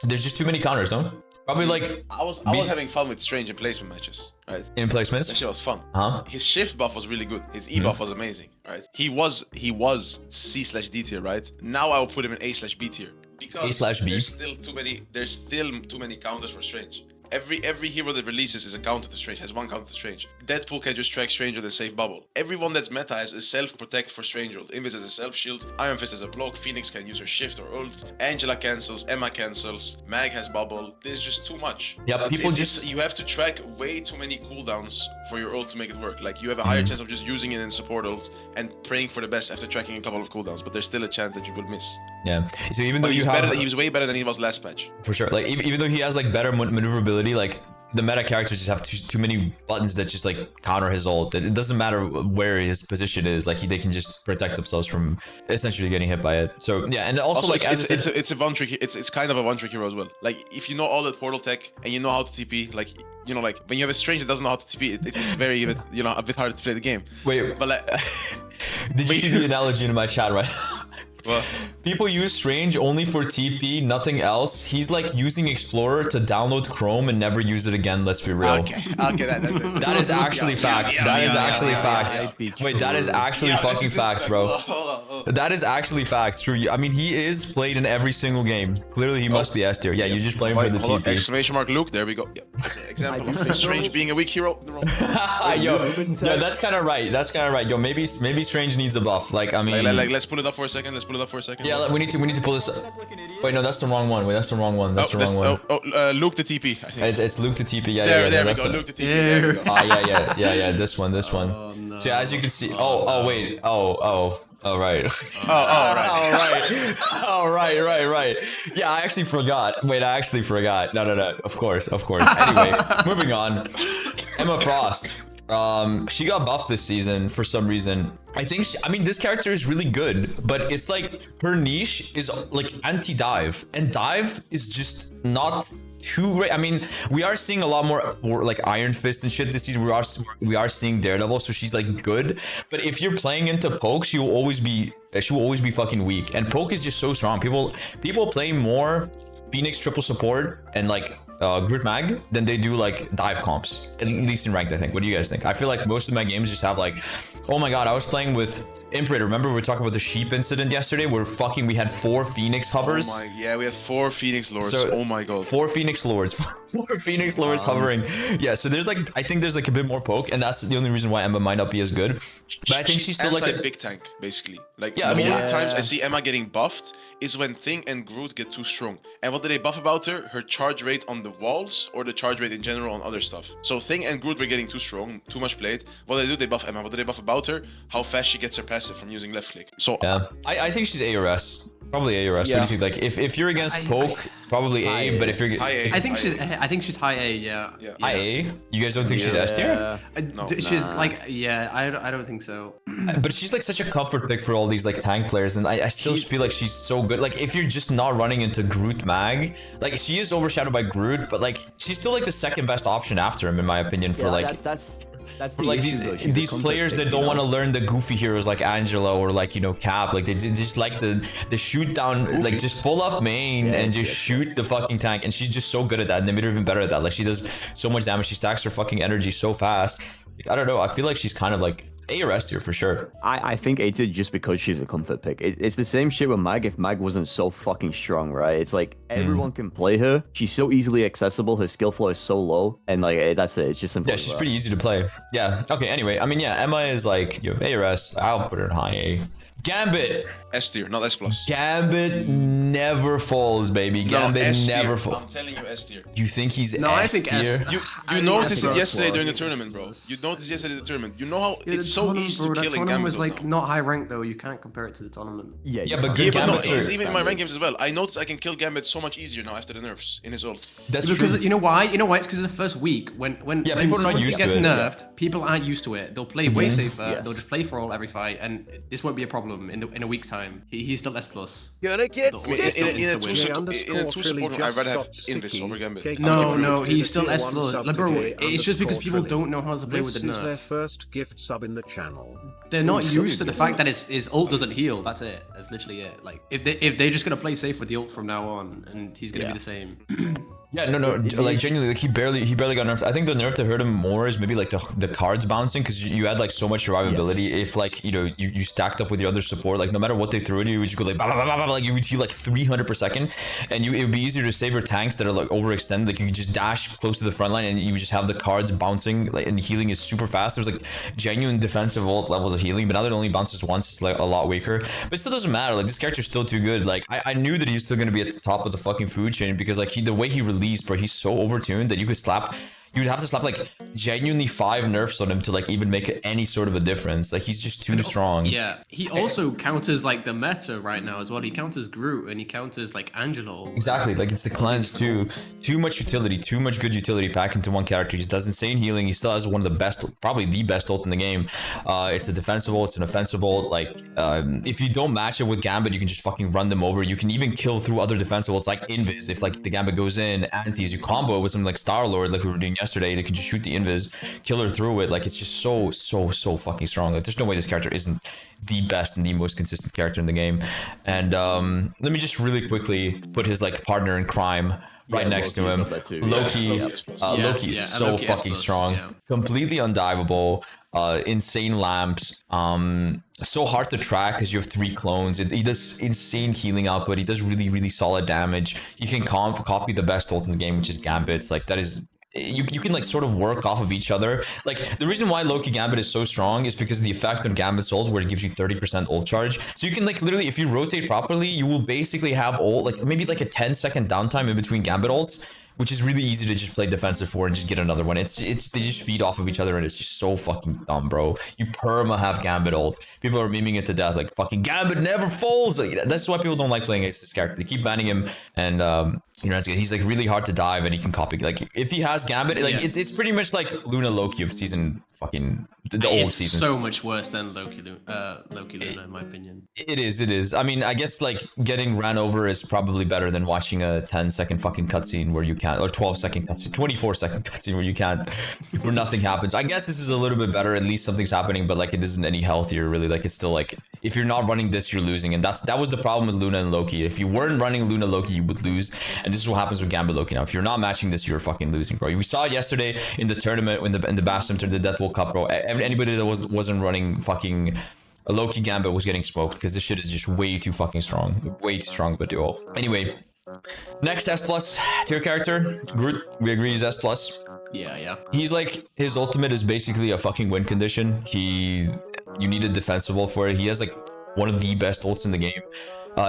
Speaker 1: there's just too many counters, no? Probably like
Speaker 2: I was having fun with Strange in placement matches, right?
Speaker 1: In placements?
Speaker 2: That shit was fun.
Speaker 1: Huh?
Speaker 2: His shift buff was really good. His E buff was amazing, right? He was C/D tier, right? Now I will put him in A/B tier because
Speaker 1: A/B.
Speaker 2: There's still too many counters for Strange. Every hero that releases is a counter to Strange, has one counter to Strange. Deadpool can just track Strange with a safe bubble. Everyone that's meta has a self-protect for Strange ult. Invis has a self-shield, Iron Fist has a block, Phoenix can use her shift or ult, Angela cancels, Emma cancels, Mag has bubble. There's just too much.
Speaker 1: Yeah, people just...
Speaker 2: You have to track way too many cooldowns for your ult to make it work. Like, you have a higher chance of just using it in support ult and praying for the best after tracking a couple of cooldowns, but there's still a chance that you will miss.
Speaker 1: Yeah. So even though
Speaker 2: he was way better than he was last patch.
Speaker 1: For sure. Like even though he has like better maneuverability, like the meta characters just have too many buttons that just like counter his ult. It doesn't matter where his position is. Like they can just protect themselves from essentially getting hit by it. So yeah, and also like
Speaker 2: it's a one trick. It's kind of a one trick hero as well. Like if you know all the portal tech and you know how to TP, like you know, like when you have a Strange that doesn't know how to TP, it's very, you know, a bit harder to play the game.
Speaker 1: Wait,
Speaker 2: but like
Speaker 1: Did you see the analogy in my chat, right?
Speaker 2: Well,
Speaker 1: People use Strange only for TP, nothing else. He's like using Explorer to download Chrome and never use it again, let's be real.
Speaker 2: okay, that.
Speaker 1: That is actually facts. That is actually facts. Wait, that is actually fucking facts, bro. That is actually facts. True. I mean, he is played in every single game. Clearly, he must be S tier. Yeah, you just play him for the
Speaker 2: Hold on,
Speaker 1: TP.
Speaker 2: exclamation mark Luke, there we go. Yeah. That's an example of Strange being a weak hero.
Speaker 1: Yo, that's kind of right. That's kind of right. Yo, maybe Strange needs a buff. Like, I mean,
Speaker 2: Like, let's pull it up for a second.
Speaker 1: yeah, we need to pull this up. Wait, no, that's the wrong one. Wait, that's the wrong one. That's the wrong one.
Speaker 2: Luke the TP. I think.
Speaker 1: It's Luke the TP. Yeah,
Speaker 2: There
Speaker 1: yeah,
Speaker 2: we
Speaker 1: that's
Speaker 2: go.
Speaker 1: the-
Speaker 2: Luke the TP. There we go.
Speaker 1: yeah. This one.
Speaker 6: no.
Speaker 1: So as you can see, wait. Oh, right.
Speaker 2: Right.
Speaker 1: Right. Yeah, I actually forgot. Wait, I actually forgot. No. Of course. Anyway, moving on. Emma Frost. She got buffed this season for some reason. I mean, this character is really good, but it's like her niche is like anti-dive, and dive is just not too great. I mean, we are seeing a lot more like Iron Fist and shit this season. We are seeing Daredevil, so she's like good. But if you're playing into poke, she will always be fucking weak. And poke is just so strong. People play more Phoenix triple support and like Groot Mag than they do like dive comps, at least in ranked. I think. What do you guys think? I feel like most of my games just have like, oh my god, I was playing with Imperator. Remember we were talking about the sheep incident yesterday where we had 4 Phoenix hovers.
Speaker 2: Yeah, we have 4 Phoenix Lords.
Speaker 1: So,
Speaker 2: oh my god.
Speaker 1: 4 Phoenix Lords. 4 Phoenix Lords hovering. Yeah, so there's like, I think there's like a bit more poke, and that's the only reason why Emma might not be as good. But I think she's still like a
Speaker 2: big tank, basically. Like,
Speaker 1: Yeah, I mean,
Speaker 2: the only times I see Emma getting buffed is when Thing and Groot get too strong. And what do they buff about her? Her charge rate on the walls or the charge rate in general on other stuff. So Thing and Groot were getting too strong, too much played. What do? They buff Emma. What do they buff about her? How fast she gets her passive from using left click. So
Speaker 1: Yeah, I think she's ARS. Probably ARS. What do you think? Like, if you're against poke, probably A. But if you're
Speaker 2: high A.
Speaker 6: I think she's high A. Yeah.
Speaker 1: high A, you guys don't think she's S tier?
Speaker 6: She's like, yeah. I don't think so.
Speaker 1: But she's like such a comfort pick for all these like tank players, and I still feel like she's so good. Like, if you're just not running into Groot Mag, like she is overshadowed by Groot, but like she's still like the second best option after him in my opinion for like.
Speaker 7: That's
Speaker 1: For
Speaker 7: the
Speaker 1: like
Speaker 7: issue, though. She's a
Speaker 1: these
Speaker 7: comfort
Speaker 1: players
Speaker 7: pick,
Speaker 1: that
Speaker 7: you
Speaker 1: don't
Speaker 7: know?
Speaker 1: want to learn the goofy heroes like Angela or like, you know, Cap, like they just like the shoot down, like just pull up main and just shoot the fucking tank, and she's just so good at that, and they made her even better at that. Like she does so much damage, she stacks her fucking energy so fast. Like, I don't know, I feel like she's kind of like ARS here for sure.
Speaker 7: I think A tier just because she's a comfort pick. It's the same shit with Mag. If Mag wasn't so fucking strong, right? It's like everyone can play her. She's so easily accessible. Her skill floor is so low, and like that's it. It's just simple.
Speaker 1: Yeah, she's pretty easy to play. Yeah. Okay. Anyway, I mean, yeah, Emma is like, you know, ARS. I'll put her in high A. Gambit.
Speaker 2: S tier, not S plus.
Speaker 1: Gambit never falls, baby. Gambit
Speaker 2: S tier.
Speaker 1: never falls.
Speaker 2: I'm telling you, S tier.
Speaker 1: You think he's
Speaker 6: No, I
Speaker 1: S
Speaker 6: think S.
Speaker 1: tier?
Speaker 2: You
Speaker 6: I think
Speaker 2: noticed
Speaker 6: S
Speaker 2: it yesterday
Speaker 6: plus.
Speaker 2: during the tournament, bro. You noticed yesterday in the tournament. You know how
Speaker 6: Yeah,
Speaker 2: it's
Speaker 6: the
Speaker 2: so
Speaker 6: tournament,
Speaker 2: easy
Speaker 6: bro,
Speaker 2: to
Speaker 6: that
Speaker 2: kill in
Speaker 6: tournament
Speaker 2: Gambit.
Speaker 6: was like
Speaker 2: though.
Speaker 6: not high rank though. You can't compare it to the tournament.
Speaker 1: Yeah, but
Speaker 2: Yeah,
Speaker 1: good
Speaker 2: but no,
Speaker 1: Gambits
Speaker 2: it's
Speaker 1: are...
Speaker 2: even in my rank games as well. I noticed I can kill Gambit so much easier now after the nerfs in his ult.
Speaker 1: That's
Speaker 6: Because
Speaker 1: true.
Speaker 6: you know why? You know why? It's because of the first week when
Speaker 1: Yeah, people are not
Speaker 6: someone
Speaker 1: used
Speaker 6: gets
Speaker 1: to it.
Speaker 6: nerfed, people aren't used to it. They'll play way safer.
Speaker 7: Yes.
Speaker 6: They'll just play for all every fight, and this won't be a problem in a week's time. He's still S plus.
Speaker 5: Gonna get
Speaker 6: The-
Speaker 5: sticky.
Speaker 6: in a
Speaker 2: In a two
Speaker 6: Insta-win.
Speaker 2: support, I'd rather have Invis over Gambit.
Speaker 6: No, he's still S plus. Like, bro, it's just because people don't know how to play with
Speaker 3: This
Speaker 6: the
Speaker 3: is their
Speaker 6: nerf.
Speaker 3: first gift sub in the channel.
Speaker 6: They're not used to the fact that his ult doesn't heal. That's it. That's literally it. Like if they're just gonna play safe with the ult from now on, and he's gonna be the same.
Speaker 1: Yeah, no, like genuinely, like he barely got nerfed. I think the nerf that hurt him more is maybe like the cards bouncing, because you had like so much survivability. If like, you know, you stacked up with your other support, like no matter what they threw at you, you would just go like blah, blah, blah, blah, blah, like you would heal like 300 per second, and it would be easier to save your tanks that are like overextended. Like you could just dash close to the front line and you would just have the cards bouncing, like, and healing is super fast. There's like genuine defensive ult levels of healing, but now that it only bounces once, it's like a lot weaker. But it still doesn't matter. Like this character's still too good. Like I knew that he was still gonna be at the top of the fucking food chain, because like the way he released, bro, he's so overtuned that you would have to slap like genuinely 5 nerfs on him to like even make any sort of a difference. Like he's just too strong.
Speaker 6: Yeah, he also counters like the meta right now as well. He counters Groot and he counters like Angela.
Speaker 1: Exactly, like it's the cleanse too. Too much utility, too much good utility packed into one character. He does insane healing. He still has one of the best, probably the best ult in the game. It's a defensive ult, it's an offensive ult. Like if you don't match it with Gambit, you can just fucking run them over. You can even kill through other defensive ults like Invis. If like the Gambit goes in, antis, you combo it with something like Star-Lord, like we were doing yesterday. They could just shoot the invis, kill her through it. Like, it's just so fucking strong. Like, there's no way this character isn't the best and the most consistent character in the game. And let me just really quickly put his like partner in crime right next to him. Loki. Loki is so
Speaker 6: Loki
Speaker 1: fucking
Speaker 6: S+,
Speaker 1: strong.
Speaker 6: yeah.
Speaker 1: Completely undieable. Insane lamps. So hard to track because you have 3 clones. He does insane healing output. He does really solid damage. He can copy the best ult in the game, which is Gambit's. Like, that is... You can like sort of work off of each other. Like, the reason why Loki Gambit is so strong is because of the effect on Gambit's ult, where it gives you 30% ult charge. So you can like literally, if you rotate properly, you will basically have ult, like maybe like a 10-second downtime in between Gambit ults, which is really easy to just play defensive for and just get another one. It's they just feed off of each other, and it's just so fucking dumb, bro. You perma have Gambit ult. People are memeing it to death, like fucking Gambit never folds. Like, that's why people don't like playing against this character. They keep banning him, and you know, he's like really hard to dive, and he can copy. Like, if he has Gambit, like it's pretty much like Luna Loki of season fucking the old seasons.
Speaker 6: So much worse than Loki Luna, in my opinion.
Speaker 1: It is. I mean, I guess like getting ran over is probably better than watching a 10-second fucking cutscene where you can't, or 12-second cutscene, 24-second cutscene where you can't, where nothing happens. I guess this is a little bit better. At least something's happening, but like it isn't any healthier really. Like, it's still like, if you're not running this, you're losing, and that was the problem with Luna and Loki. If you weren't running Luna Loki, you would lose, and this is what happens with Gambit Loki now. If you're not matching this, you're fucking losing, bro. We saw it yesterday in the tournament, in the Bash Center, the Deadpool Cup, bro. Anybody that wasn't running fucking a Loki Gambit was getting smoked, because this shit is just way too fucking strong. Way too strong, but duo. Anyway, next S+ tier character, Groot. We agree he's S+.
Speaker 6: Yeah.
Speaker 1: He's like, his ultimate is basically a fucking win condition. You need a defensive ult for it. He has like one of the best ults in the game.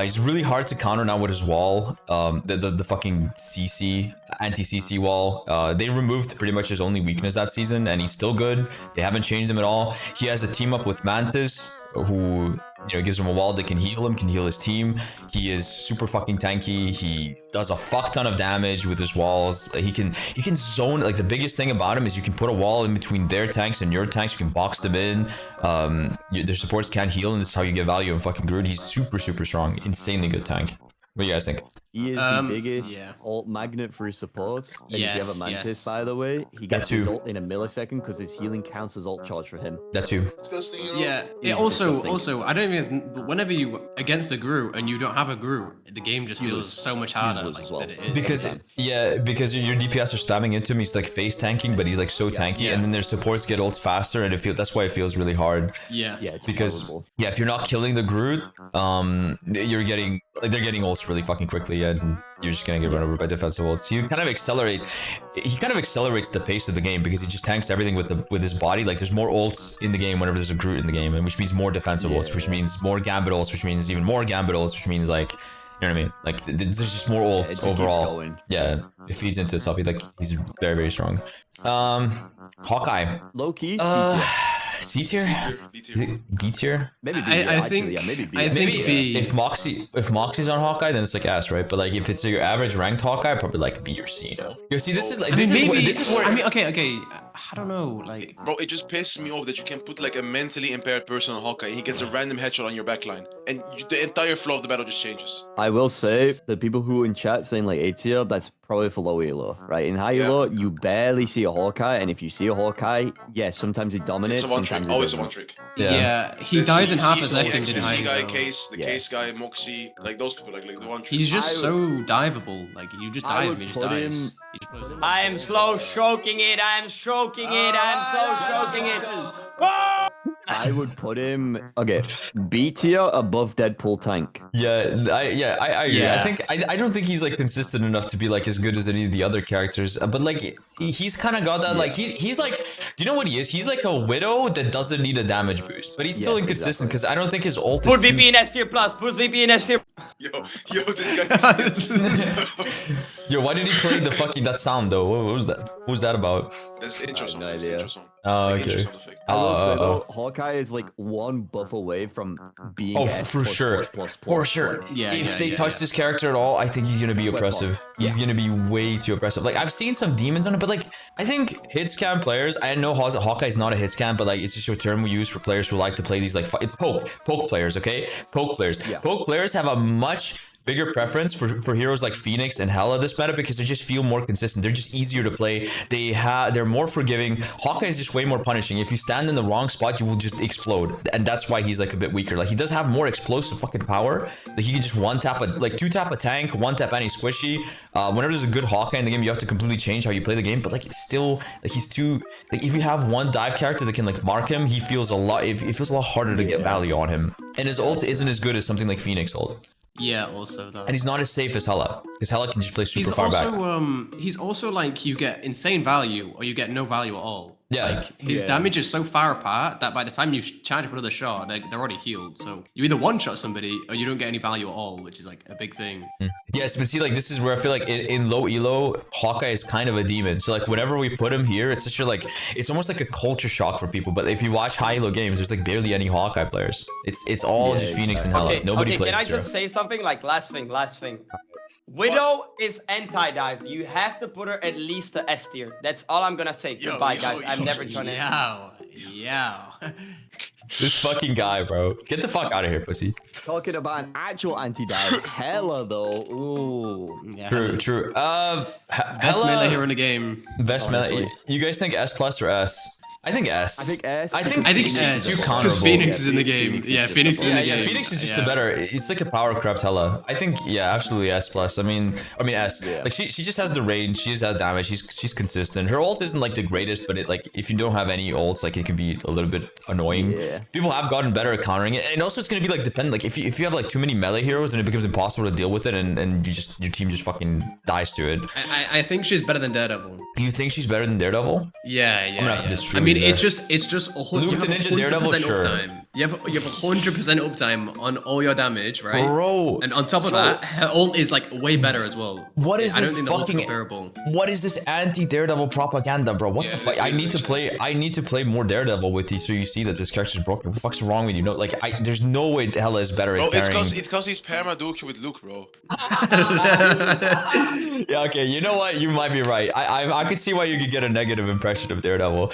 Speaker 1: He's really hard to counter now with his wall, the fucking CC, anti-CC wall. They removed pretty much his only weakness that season, and he's still good. They haven't changed him at all. He has a team up with Mantis, who, you know, gives him a wall that can heal him, can heal his team. He is super fucking tanky. He does a fuck ton of damage with his walls. He can zone. Like, the biggest thing about him is you can put a wall in between their tanks and your tanks. You can box them in. Their supports can't heal, and this is how you get value in fucking Groot. He's super strong, insanely good tank. What do you guys think?
Speaker 7: He is the biggest ult magnet for his supports. And if you have a Mantis, by the way, he gets his ult in a millisecond because his healing counts as ult charge for him.
Speaker 1: That too.
Speaker 6: Yeah. It also, I don't even. Whenever you against a Groot and you don't have a Groot, the game just feels so much harder. Like, than it is.
Speaker 1: Because your DPS are spamming into him. He's like face tanking, but he's like so tanky, and then their supports get ults faster, and that's why it feels really hard.
Speaker 6: Yeah.
Speaker 7: It's
Speaker 1: because
Speaker 7: horrible.
Speaker 1: if you're not killing the Groot, you're getting they're getting ults really fucking quickly, and you're just gonna get run over by defensive ults. He kind of accelerates the pace of the game, because he just tanks everything with his body. Like, there's more ults in the game whenever there's a Groot in the game, and which means more defensive ults, which means more Gambit ults, which means even more Gambit ults, which means like, you know what I mean? Like, there's just more ults overall. Yeah, it feeds into itself. He's very strong. Hawkeye.
Speaker 7: Loki.
Speaker 1: C tier? B tier?
Speaker 7: Maybe B.
Speaker 6: I think B.
Speaker 1: If Moxie's on Hawkeye, then it's like S, right? But like, if it's your average ranked Hawkeye, probably like B or C. You know? Yo, see, this is like this is where
Speaker 6: I mean, okay. I don't know, like,
Speaker 2: bro, it just pisses me off that you can put like a mentally impaired person on Hawkeye. He gets a random headshot on your backline, and the entire flow of the battle just changes.
Speaker 7: I will say, the people who in chat saying like A tier, that's probably for low elo, right? In high elo, you barely see a Hawkeye, and if you see a Hawkeye, yes, sometimes he dominates, sometimes
Speaker 2: always a one trick.
Speaker 6: Yeah, he dies in half a second in high
Speaker 2: guy,
Speaker 6: elo.
Speaker 2: Case guy, Moxie, like those people, like the one trick.
Speaker 6: He's just so diveable. Like, you just dive him, he just dies.
Speaker 8: I am slow stroking it. I am stroking it. I am slow stroking it.
Speaker 7: I would put him B tier above Deadpool tank.
Speaker 1: I agree.
Speaker 6: Yeah.
Speaker 1: I don't think he's like consistent enough to be like as good as any of the other characters. But like, he's kind of got that like he's like, do you know what he is? He's like a widow that doesn't need a damage boost, but he's still inconsistent because I don't think his ult is
Speaker 8: Put VP in S tier plus. Put VP in S tier.
Speaker 2: Yo, this guy.
Speaker 1: Yo, why did he play the fucking that sound though? What was that? What was that about?
Speaker 2: That's the intro song.
Speaker 7: no
Speaker 2: That's the
Speaker 7: idea.
Speaker 2: intro song.
Speaker 1: Oh,
Speaker 2: Like,
Speaker 1: okay.
Speaker 2: intro sound effect.
Speaker 7: I will say though, Hawkeye is like one buff away from being S
Speaker 1: for sure. For sure.
Speaker 6: Yeah,
Speaker 1: if they touch this character at all, I think he's gonna be oppressive. He's gonna be way too oppressive. Like, I've seen some demons on it, but like, I think hit scam players, I know Hawkeye's not a hit scam, but like, it's just a term we use for players who like to play these like poke players, okay? Poke players. Poke players have a much bigger preference for heroes like Phoenix and Hela this meta because they just feel more consistent. They're just easier to play. They're more forgiving. Hawkeye is just way more punishing. If you stand in the wrong spot, you will just explode, and that's why he's like a bit weaker. Like he does have more explosive fucking power. Like he can just one tap two tap a tank, one tap any squishy. Whenever there's a good Hawkeye in the game, you have to completely change how you play the game. But like it's still like he's too like if you have one dive character that can like mark him, he feels a lot. It feels a lot harder to get value on him, and his ult isn't as good as something like Phoenix ult.
Speaker 6: Yeah, also that.
Speaker 1: And he's not as safe as Hela, because Hela can just play super
Speaker 6: He's
Speaker 1: far
Speaker 6: also,
Speaker 1: back.
Speaker 6: He's also like you get insane value or you get no value at all.
Speaker 1: Yeah.
Speaker 6: Like his damage is so far apart that by the time you charge up another shot, they're already healed. So you either one shot somebody or you don't get any value at all, which is like a big thing.
Speaker 1: Yes, but see, like this is where I feel like in low elo, Hawkeye is kind of a demon. So like whenever we put him here, it's such a like it's almost like a culture shock for people. But if you watch high elo games, there's like barely any Hawkeye players. It's all just Phoenix and Hela. Nobody plays.
Speaker 8: Can I
Speaker 1: this hero.
Speaker 8: just say something? Like last thing. Widow is anti-dive. You have to put her at least to S tier. That's all I'm gonna say. Goodbye, guys. I'm never joining.
Speaker 6: Yeah.
Speaker 1: This fucking guy, bro. Get the fuck out of here, pussy.
Speaker 7: Talking about an actual anti-dive. Hela, though. Ooh.
Speaker 6: Yeah.
Speaker 1: True.
Speaker 6: Best melee hero in the game.
Speaker 1: Best melee.
Speaker 7: honestly.
Speaker 1: You guys think S plus or S? I think S.
Speaker 7: I think S.
Speaker 1: I think
Speaker 6: S.
Speaker 1: she's too counterable.
Speaker 6: Because Phoenix is in the game.
Speaker 7: Phoenix is
Speaker 6: Yeah,
Speaker 7: just
Speaker 6: Phoenix is in the
Speaker 1: Yeah,
Speaker 6: game.
Speaker 1: Phoenix is just a better. It's like a power corrupt Hela. I think, yeah, absolutely S plus. I mean S.
Speaker 7: Yeah.
Speaker 1: Like she just has the range. She just has damage. She's consistent. Her ult isn't like the greatest, but it like if you don't have any ults, like it can be a little bit annoying.
Speaker 7: Yeah.
Speaker 1: People have gotten better at countering it, and also it's gonna be like dependent. Like if you have like too many melee heroes, then it becomes impossible to deal with it, and your team just fucking dies to it.
Speaker 6: I think she's better than Daredevil.
Speaker 1: You think she's better than Daredevil?
Speaker 6: Yeah.
Speaker 1: gonna have to disagree
Speaker 6: I mean,
Speaker 1: with
Speaker 6: it's
Speaker 1: that.
Speaker 6: just a whole.
Speaker 1: Luke the Ninja Daredevil, sure.
Speaker 6: Uptime. You have 100% uptime on all your damage, right?
Speaker 1: Bro,
Speaker 6: And on top of
Speaker 1: so-
Speaker 6: that, her ult is like way better as well.
Speaker 1: What is
Speaker 6: I don't
Speaker 1: this
Speaker 6: think the ult's
Speaker 1: fucking
Speaker 6: comparable.
Speaker 1: What is this anti-Daredevil propaganda, bro? What the fuck? I need to play more Daredevil with you so you see that this character's broken. What the fuck's wrong with you? No, like there's no way Hela is better
Speaker 2: Bro,
Speaker 1: at
Speaker 2: it's
Speaker 1: carrying.
Speaker 2: because he's perma-duke with Luke, bro.
Speaker 1: Yeah, okay, you know what? You might be right. I could see why you could get a negative impression of Daredevil.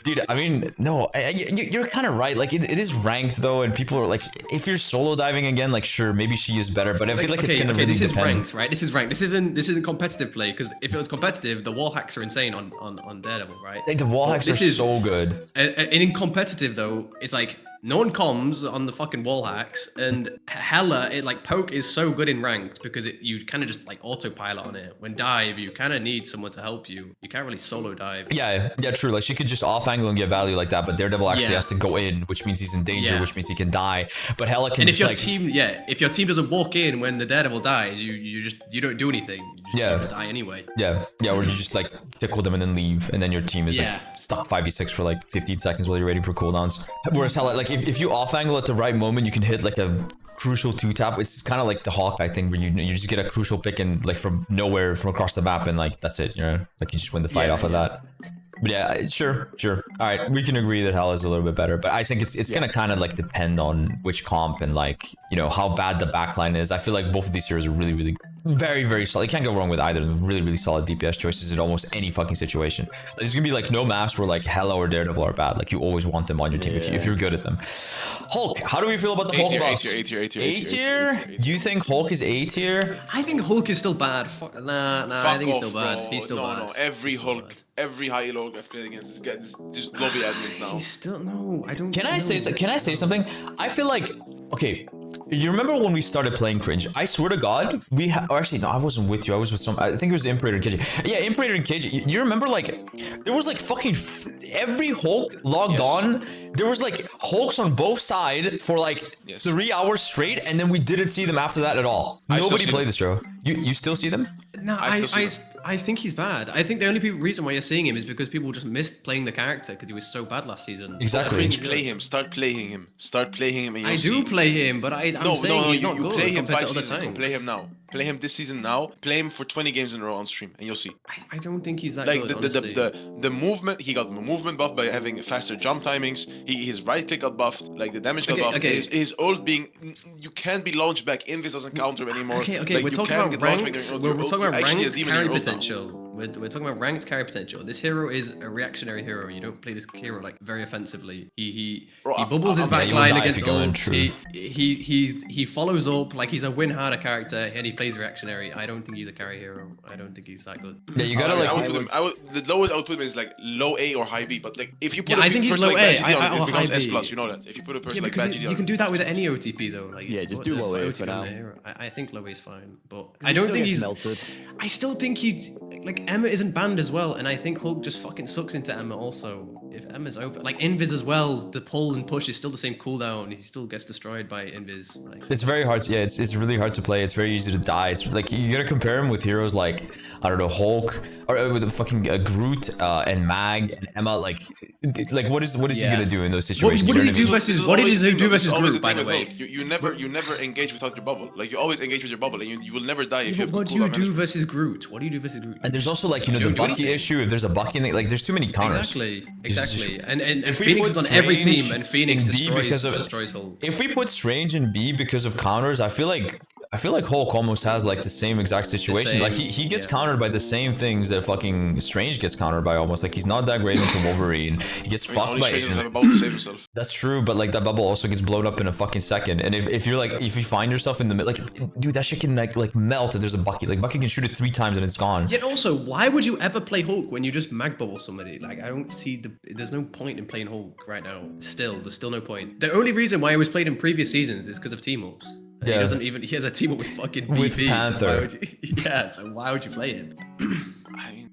Speaker 1: Dude, I mean, no, you're kind of right. Like, it is ranked, though, and people are like, if you're solo diving again, like, sure, maybe she is better, but I feel like it's gonna really
Speaker 6: this is
Speaker 1: depend.
Speaker 6: ranked, right? This is ranked. This isn't competitive play, because if it was competitive, the wall hacks are insane on Daredevil, right?
Speaker 1: Like, the wall hacks are so good.
Speaker 6: And in competitive, though, it's like, no one comms on the fucking wall hacks, and Hela, poke is so good in ranked because you kind of just like autopilot on it. When dive, you kind of need someone to help you. You can't really solo dive.
Speaker 1: Yeah, true. Like she could just off angle and get value like that, but Daredevil actually has to go in, which means he's in danger, which means he can die. But Hela can.
Speaker 6: And
Speaker 1: just,
Speaker 6: if your team doesn't walk in when the Daredevil dies, you don't do anything. You just die anyway.
Speaker 1: Yeah, or you just like tickle them and then leave, and then your team is like stuck 5v6 for like 15 seconds while you're waiting for cooldowns. Whereas Hela, like if you off angle at the right moment, you can hit like a crucial 2-tap. It's kind of like the Hawkeye thing where you just get a crucial pick and like from nowhere from across the map, and like that's it. You know, like you just win the fight off of that. But yeah, sure. All right, we can agree that Hela is a little bit better, but I think it's gonna kind of like depend on which comp and like how bad the backline is. I feel like both of these heroes are really very, very solid. You can't go wrong with either of them. Really solid DPS choices in almost any fucking situation. Like, there's gonna be like no maps where like Hela or Daredevil are bad. Like you always want them on your team if you're good at them. Hulk, how do we feel about the Hulk box?
Speaker 2: A tier.
Speaker 1: A tier? Do you think Hulk is A tier?
Speaker 6: I think Hulk is still bad. Nah, I think he's still bad.
Speaker 2: Bro.
Speaker 6: He's still bad.
Speaker 2: No, every
Speaker 6: He's still
Speaker 2: Hulk,
Speaker 6: bad.
Speaker 2: every high elo I've played against, just lobby admins now.
Speaker 6: He's still no. I don't.
Speaker 1: Can I say something? I feel like, okay, you remember when we started playing Cringe? I swear to God, actually no, I wasn't with you. I was with some. I think it was Imperator and KJ. Yeah, Imperator and KJ. You remember like there was like fucking every Hulk logged on. There was like Hulks on both sides for like 3 hours straight, and then we didn't see them after that at all. Nobody played this show. You still see them?
Speaker 6: No, I think he's bad. I think the only reason why you're seeing him is because people just missed playing the character because he was so bad last season.
Speaker 1: Exactly.
Speaker 2: Play him. Start playing him. And you'll
Speaker 6: I do play him, but I'm saying he's not good
Speaker 2: play him
Speaker 6: compared to
Speaker 2: 5
Speaker 6: other
Speaker 2: seasons ago.
Speaker 6: times.
Speaker 2: Play him now. Play him this season now. Play him for 20 games in a row on stream, and you'll see.
Speaker 6: I don't think he's that
Speaker 2: Like
Speaker 6: good, honestly.
Speaker 2: the movement, he got the movement buff by having faster jump timings. His right click got buffed. Like the damage got buffed.
Speaker 6: Okay.
Speaker 2: His ult being, you can't be launched back. Invis doesn't counter him anymore.
Speaker 6: Okay.
Speaker 2: Like,
Speaker 6: we're
Speaker 2: you
Speaker 6: talking
Speaker 2: can't
Speaker 6: about
Speaker 2: get launched back
Speaker 6: ranked.
Speaker 2: during
Speaker 6: We're
Speaker 2: ult.
Speaker 6: talking about
Speaker 2: You're actually a
Speaker 6: ranked
Speaker 2: demon in
Speaker 6: carry
Speaker 2: your ult now.
Speaker 6: potential. We're talking about ranked carry potential. This hero is a reactionary hero. You don't play this hero like very offensively. He bubbles his back line against ult. He follows up like he's a win harder character, and he plays reactionary. I don't think he's a carry hero. I don't think he's that good.
Speaker 1: Yeah, you gotta like.
Speaker 2: The lowest I would put him is like low A or high B. But like if you put
Speaker 6: I think he's low A.
Speaker 2: it becomes S plus. You know that. If you put a person like bad
Speaker 6: you can do that with any OTP though. Like
Speaker 7: just do low A for now.
Speaker 6: I think low A is fine, but I don't think he's
Speaker 7: melted.
Speaker 6: I still think like Emma isn't banned as well, and I think Hulk just fucking sucks into Emma also. If Emma's open, like Invis as well, the pull and push is still the same cooldown. He still gets destroyed by Invis. Like,
Speaker 1: it's very hard. It's really hard to play. It's very easy to die. It's like you gotta compare him with heroes like I don't know Hulk or with fucking Groot and Mag and Emma. Like what is he gonna do in those situations?
Speaker 6: What did he do versus Groot? By the way,
Speaker 2: you never engage without your bubble. Like you always engage with your bubble, and you will never die if you have
Speaker 6: what do you do versus Groot? What do you do versus Groot?
Speaker 1: And there's also like the Bucky issue. If there's a Bucky, like there's too many counters.
Speaker 6: Exactly. And Phoenix is on every team, and Phoenix destroys Hulk.
Speaker 1: If we put Strange in B because of counters, I feel like Hulk almost has like the same exact situation. Like he gets countered by the same things that fucking Strange gets countered by almost. Like he's not that great into Wolverine. He gets fucked by it. That's true, but like that bubble also gets blown up in a fucking second. And if you find yourself in the middle, like dude, that shit can like melt if there's a Bucky. Like Bucky can shoot it 3 times and it's gone.
Speaker 6: Yet also, why would you ever play Hulk when you just mag bubble somebody? Like I don't see there's no point in playing Hulk right now. There's still no point. The only reason why he was played in previous seasons is because of team ups. Yeah. He has a team up with fucking BP.
Speaker 1: With Panther.
Speaker 6: So why would you play it?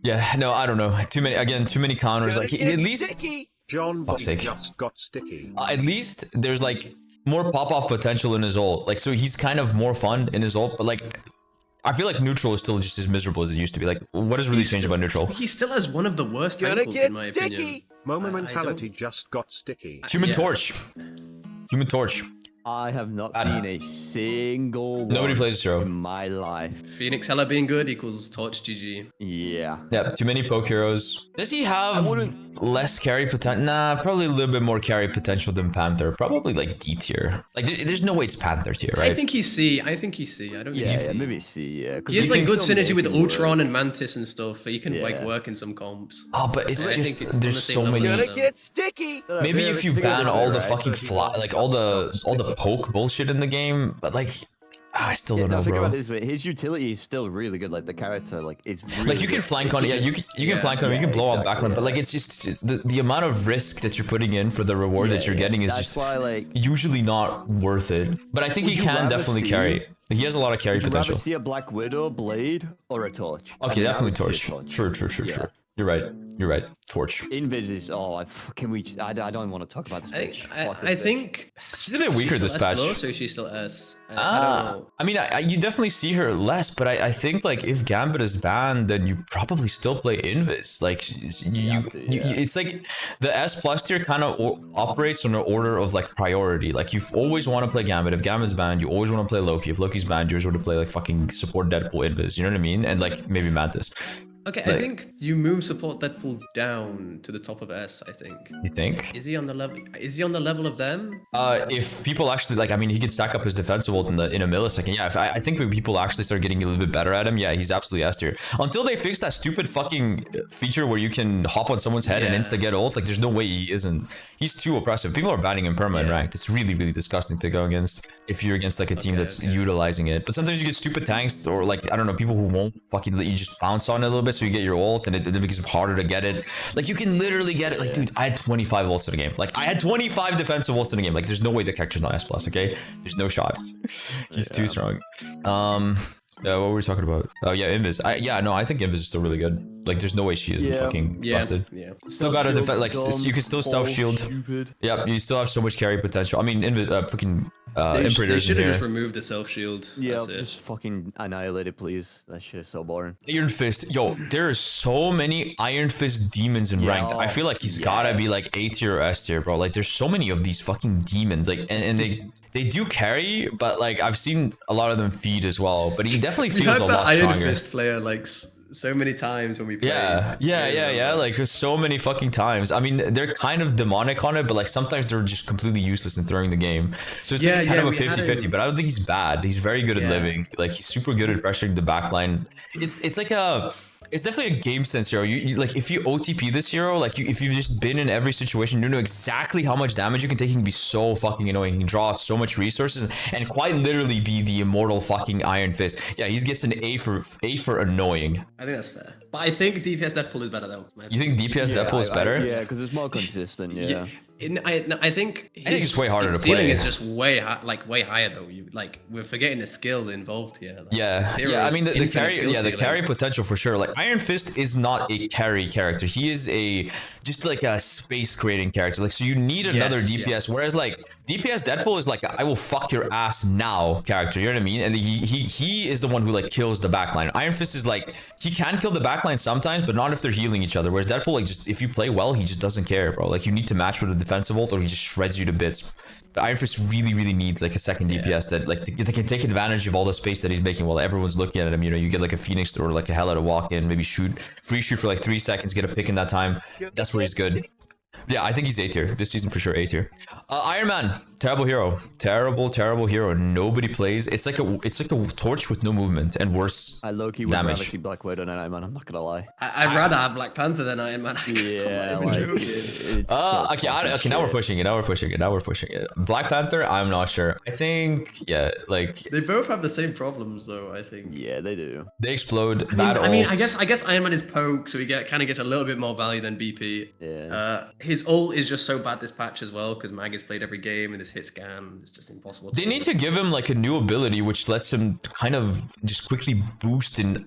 Speaker 1: Yeah, no, I don't know. Too many counters. Like at least
Speaker 5: Sticky.
Speaker 3: John just got sticky.
Speaker 1: at least there's like more pop-off potential in his ult. Like so he's kind of more fun in his ult, but like I feel like neutral is still just as miserable as it used to be. Like what has really changed about neutral?
Speaker 6: He still has one of the worst ankles in my opinion.
Speaker 3: Momentality just got sticky.
Speaker 1: Human Torch.
Speaker 7: I have not seen a single
Speaker 1: Nobody plays this hero
Speaker 7: in my life.
Speaker 6: Phoenix Hela being good equals Torch GG.
Speaker 7: Yeah.
Speaker 1: Yeah, too many poke heroes. Does he have less carry potential? Nah, probably a little bit more carry potential than Panther. Probably like D tier. Like there's no way it's Panther tier, right?
Speaker 6: I think he's C. I don't
Speaker 7: Yeah, maybe C, yeah.
Speaker 6: He has like good synergy with Ultron and Mantis and stuff. He can like work in some comps.
Speaker 1: Oh, but it's just there's so many.
Speaker 5: Gonna get sticky.
Speaker 1: Maybe if you ban all the fucking all the poke bullshit in the game, but like I still don't know,
Speaker 7: think
Speaker 1: bro.
Speaker 7: about it this way. His utility is still really good. Like the character, like is really
Speaker 1: like you can flank on it. Yeah, you can flank on it. You can blow up backline, but like it's just the amount of risk that you're putting in for the reward that you're getting is just
Speaker 7: why, like,
Speaker 1: usually not worth it. But I think he can definitely carry. He has a lot of carry potential.
Speaker 7: Would you rather see a Black Widow, Blade, or a Torch?
Speaker 1: Okay, definitely Torch. True. You're right. Torch.
Speaker 7: Invis is can we? I don't want to talk about this patch.
Speaker 6: I think
Speaker 1: she's a bit weaker this patch.
Speaker 6: Plus, or she's still S. I don't know.
Speaker 1: I mean, you definitely see her less, but I think like if Gambit is banned, then you probably still play Invis. Like it's like the S plus tier kind of operates on an order of like priority. Like you always want to play Gambit. If Gambit's banned, you always want to play Loki. If Loki's banned, you always want to play like fucking support Deadpool Invis. You know what I mean? And like maybe Mantis.
Speaker 6: Okay, I think you move support Deadpool down to the top of S, I think.
Speaker 1: You think?
Speaker 6: Is he on the level of them?
Speaker 1: If people actually like, I mean, he could stack up his defensive ult in a millisecond. Yeah, I think when people actually start getting a little bit better at him, yeah, he's absolutely S tier. Until they fix that stupid fucking feature where you can hop on someone's head and insta get ult, like there's no way he isn't. He's too oppressive. People are banning him perma in ranked. It's really, really disgusting to go against if you're against like a team that's utilizing it. But sometimes you get stupid tanks or like, I don't know, people who won't fucking let you just bounce on it a little bit so you get your ult and it makes it harder to get it. Like you can literally get it. Like, dude, I had 25 ults in a game. Like I had 25 defensive ults in a game. Like there's no way the character's not S+, okay? There's no shot. He's too strong. What were we talking about? Oh yeah, Invis. I think Invis is still really good. Like there's no way she isn't fucking busted. Yeah. Still got to defend. Like you can still self shield. Yeah, you still have so much carry potential. I mean, fucking
Speaker 6: They should have just removed the self shield.
Speaker 7: Yeah, just fucking annihilate it, please. That shit is so boring.
Speaker 1: Iron Fist, yo, there are so many Iron Fist demons in ranked. I feel like he's gotta be like A tier or S tier, bro. Like there's so many of these fucking demons. Like and they do carry, but like I've seen a lot of them feed as well. But he definitely feels a lot stronger.
Speaker 6: Iron Fist player like so many times when we played.
Speaker 1: Yeah. Like there's so many fucking times. I mean, they're kind of demonic on it, but like sometimes they're just completely useless in throwing the game. So it's like kind of a 50-50, but I don't think he's bad. He's very good at living. Like he's super good at pressuring the backline. It's like It's definitely a game sense hero. You like if you OTP this hero, like if you've just been in every situation, you know exactly how much damage you can take. He can be so fucking annoying. He can draw so much resources and quite literally be the immortal fucking Iron Fist. Yeah, he gets an A for annoying.
Speaker 6: I think that's fair. But I think DPS Deadpool is better though.
Speaker 1: You think DPS Deadpool is better?
Speaker 7: Yeah, because it's more consistent. Yeah.
Speaker 6: I think
Speaker 1: it's way harder to
Speaker 6: ceiling
Speaker 1: play.
Speaker 6: is just way higher though. We're forgetting the skill involved here. Like,
Speaker 1: yeah. I mean the carry potential for sure. Like Iron Fist is not a carry character. He is just like a space creating character. Like so you need another DPS. Yes. Whereas like DPS Deadpool is like I will fuck your ass now character. You know what I mean? And he is the one who like kills the backline. Iron Fist is like he can kill the backline sometimes, but not if they're healing each other. Whereas Deadpool like just if you play well, he just doesn't care, bro. Like you need to match with a defensive ult or he just shreds you to bits. But Iron Fist really needs like a second DPS that like they can take advantage of all the space that he's making while everyone's looking at him. You know, you get like a Phoenix or like a Hela to walk in, maybe free shoot for like 3 seconds, get a pick in that time. That's where he's good. Yeah, I think he's A tier this season for sure. A tier. Iron Man, terrible hero, terrible hero. Nobody plays. It's like a torch with no movement and worse.
Speaker 7: I low-key would rather see Black Widow than Iron Man. I'm not gonna lie.
Speaker 6: I'd rather have Black Panther than Iron Man.
Speaker 7: Yeah, like
Speaker 1: okay. Now we're pushing it. Black Panther, I'm not sure. I think like
Speaker 6: they both have the same problems though. I think.
Speaker 7: Yeah, they do.
Speaker 1: They explode.
Speaker 6: I mean, I guess Iron Man is poke, so he kind of gets a little bit more value than BP.
Speaker 7: Yeah.
Speaker 6: His ult is just so bad this patch as well because Mag has played every game and his hit scan is just impossible.
Speaker 1: They need to give him like a new ability which lets him kind of just quickly boost in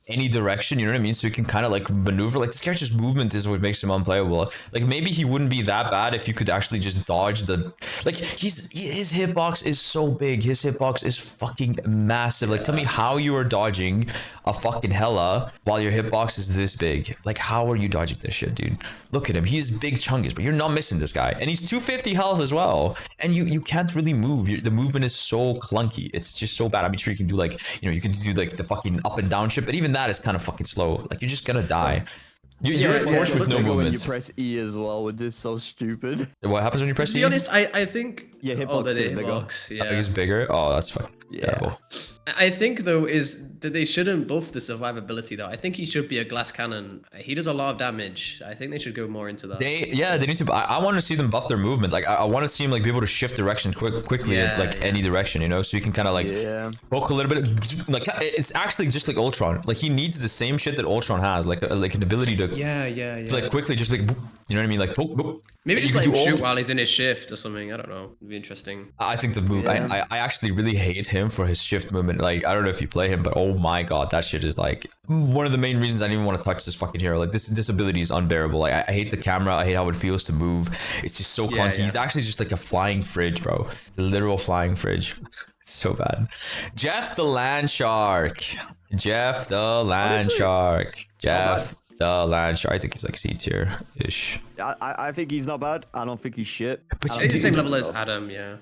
Speaker 1: any direction, you know what I mean? So you can kind of like maneuver. Like this character's movement is what makes him unplayable. Like maybe he wouldn't be that bad if you could actually just dodge the like his hitbox is so big. His hitbox is fucking massive. Like tell me how you are dodging a fucking Hela while your hitbox is this big. Like how are you dodging this shit, dude? Look at him. He's big chungus, but you're not missing this guy. And he's 250 health as well. And you can't really move. The movement is so clunky. It's just so bad. I'm sure you can do like, you know, you can do like the fucking up and down shit, but even that is kind of fucking slow. Like you're just gonna die. You're a torch with no movement.
Speaker 7: When you press E as well, which is so stupid.
Speaker 1: What happens when you press E?
Speaker 6: To be honest, I think
Speaker 7: hitbox is bigger.
Speaker 6: Yeah.
Speaker 1: I think it's bigger. Oh, that's fucking terrible.
Speaker 6: I think though is that they shouldn't buff the survivability though. I think he should be a glass cannon. He does a lot of damage. I think they should go more into that.
Speaker 1: They need to. I want to see them buff their movement. Like I want to see him like be able to shift direction quickly, any direction, you know. So you can kind of like poke a little bit. Like it's actually just like Ultron. Like he needs the same shit that Ultron has, like an ability to like quickly just like you know what I mean, like poke. Boop.
Speaker 6: Maybe just let him shoot while he's in his shift or something. I don't know. It'd be interesting.
Speaker 1: I think the move. I actually really hate him for his shift movement. Like I don't know if you play him, but oh my god, that shit is like one of the main reasons I didn't even want to touch this fucking hero. Like this ability is unbearable. Like I hate the camera. I hate how it feels to move. It's just so clunky. He's actually just like a flying fridge, bro. The literal flying fridge. It's so bad. Jeff the Land Shark. Jeff the Land Shark. The Land Shark. I think he's like C tier ish.
Speaker 7: I think he's not bad. I don't think he's shit.
Speaker 1: But
Speaker 6: he's the same level as Adam. Yeah.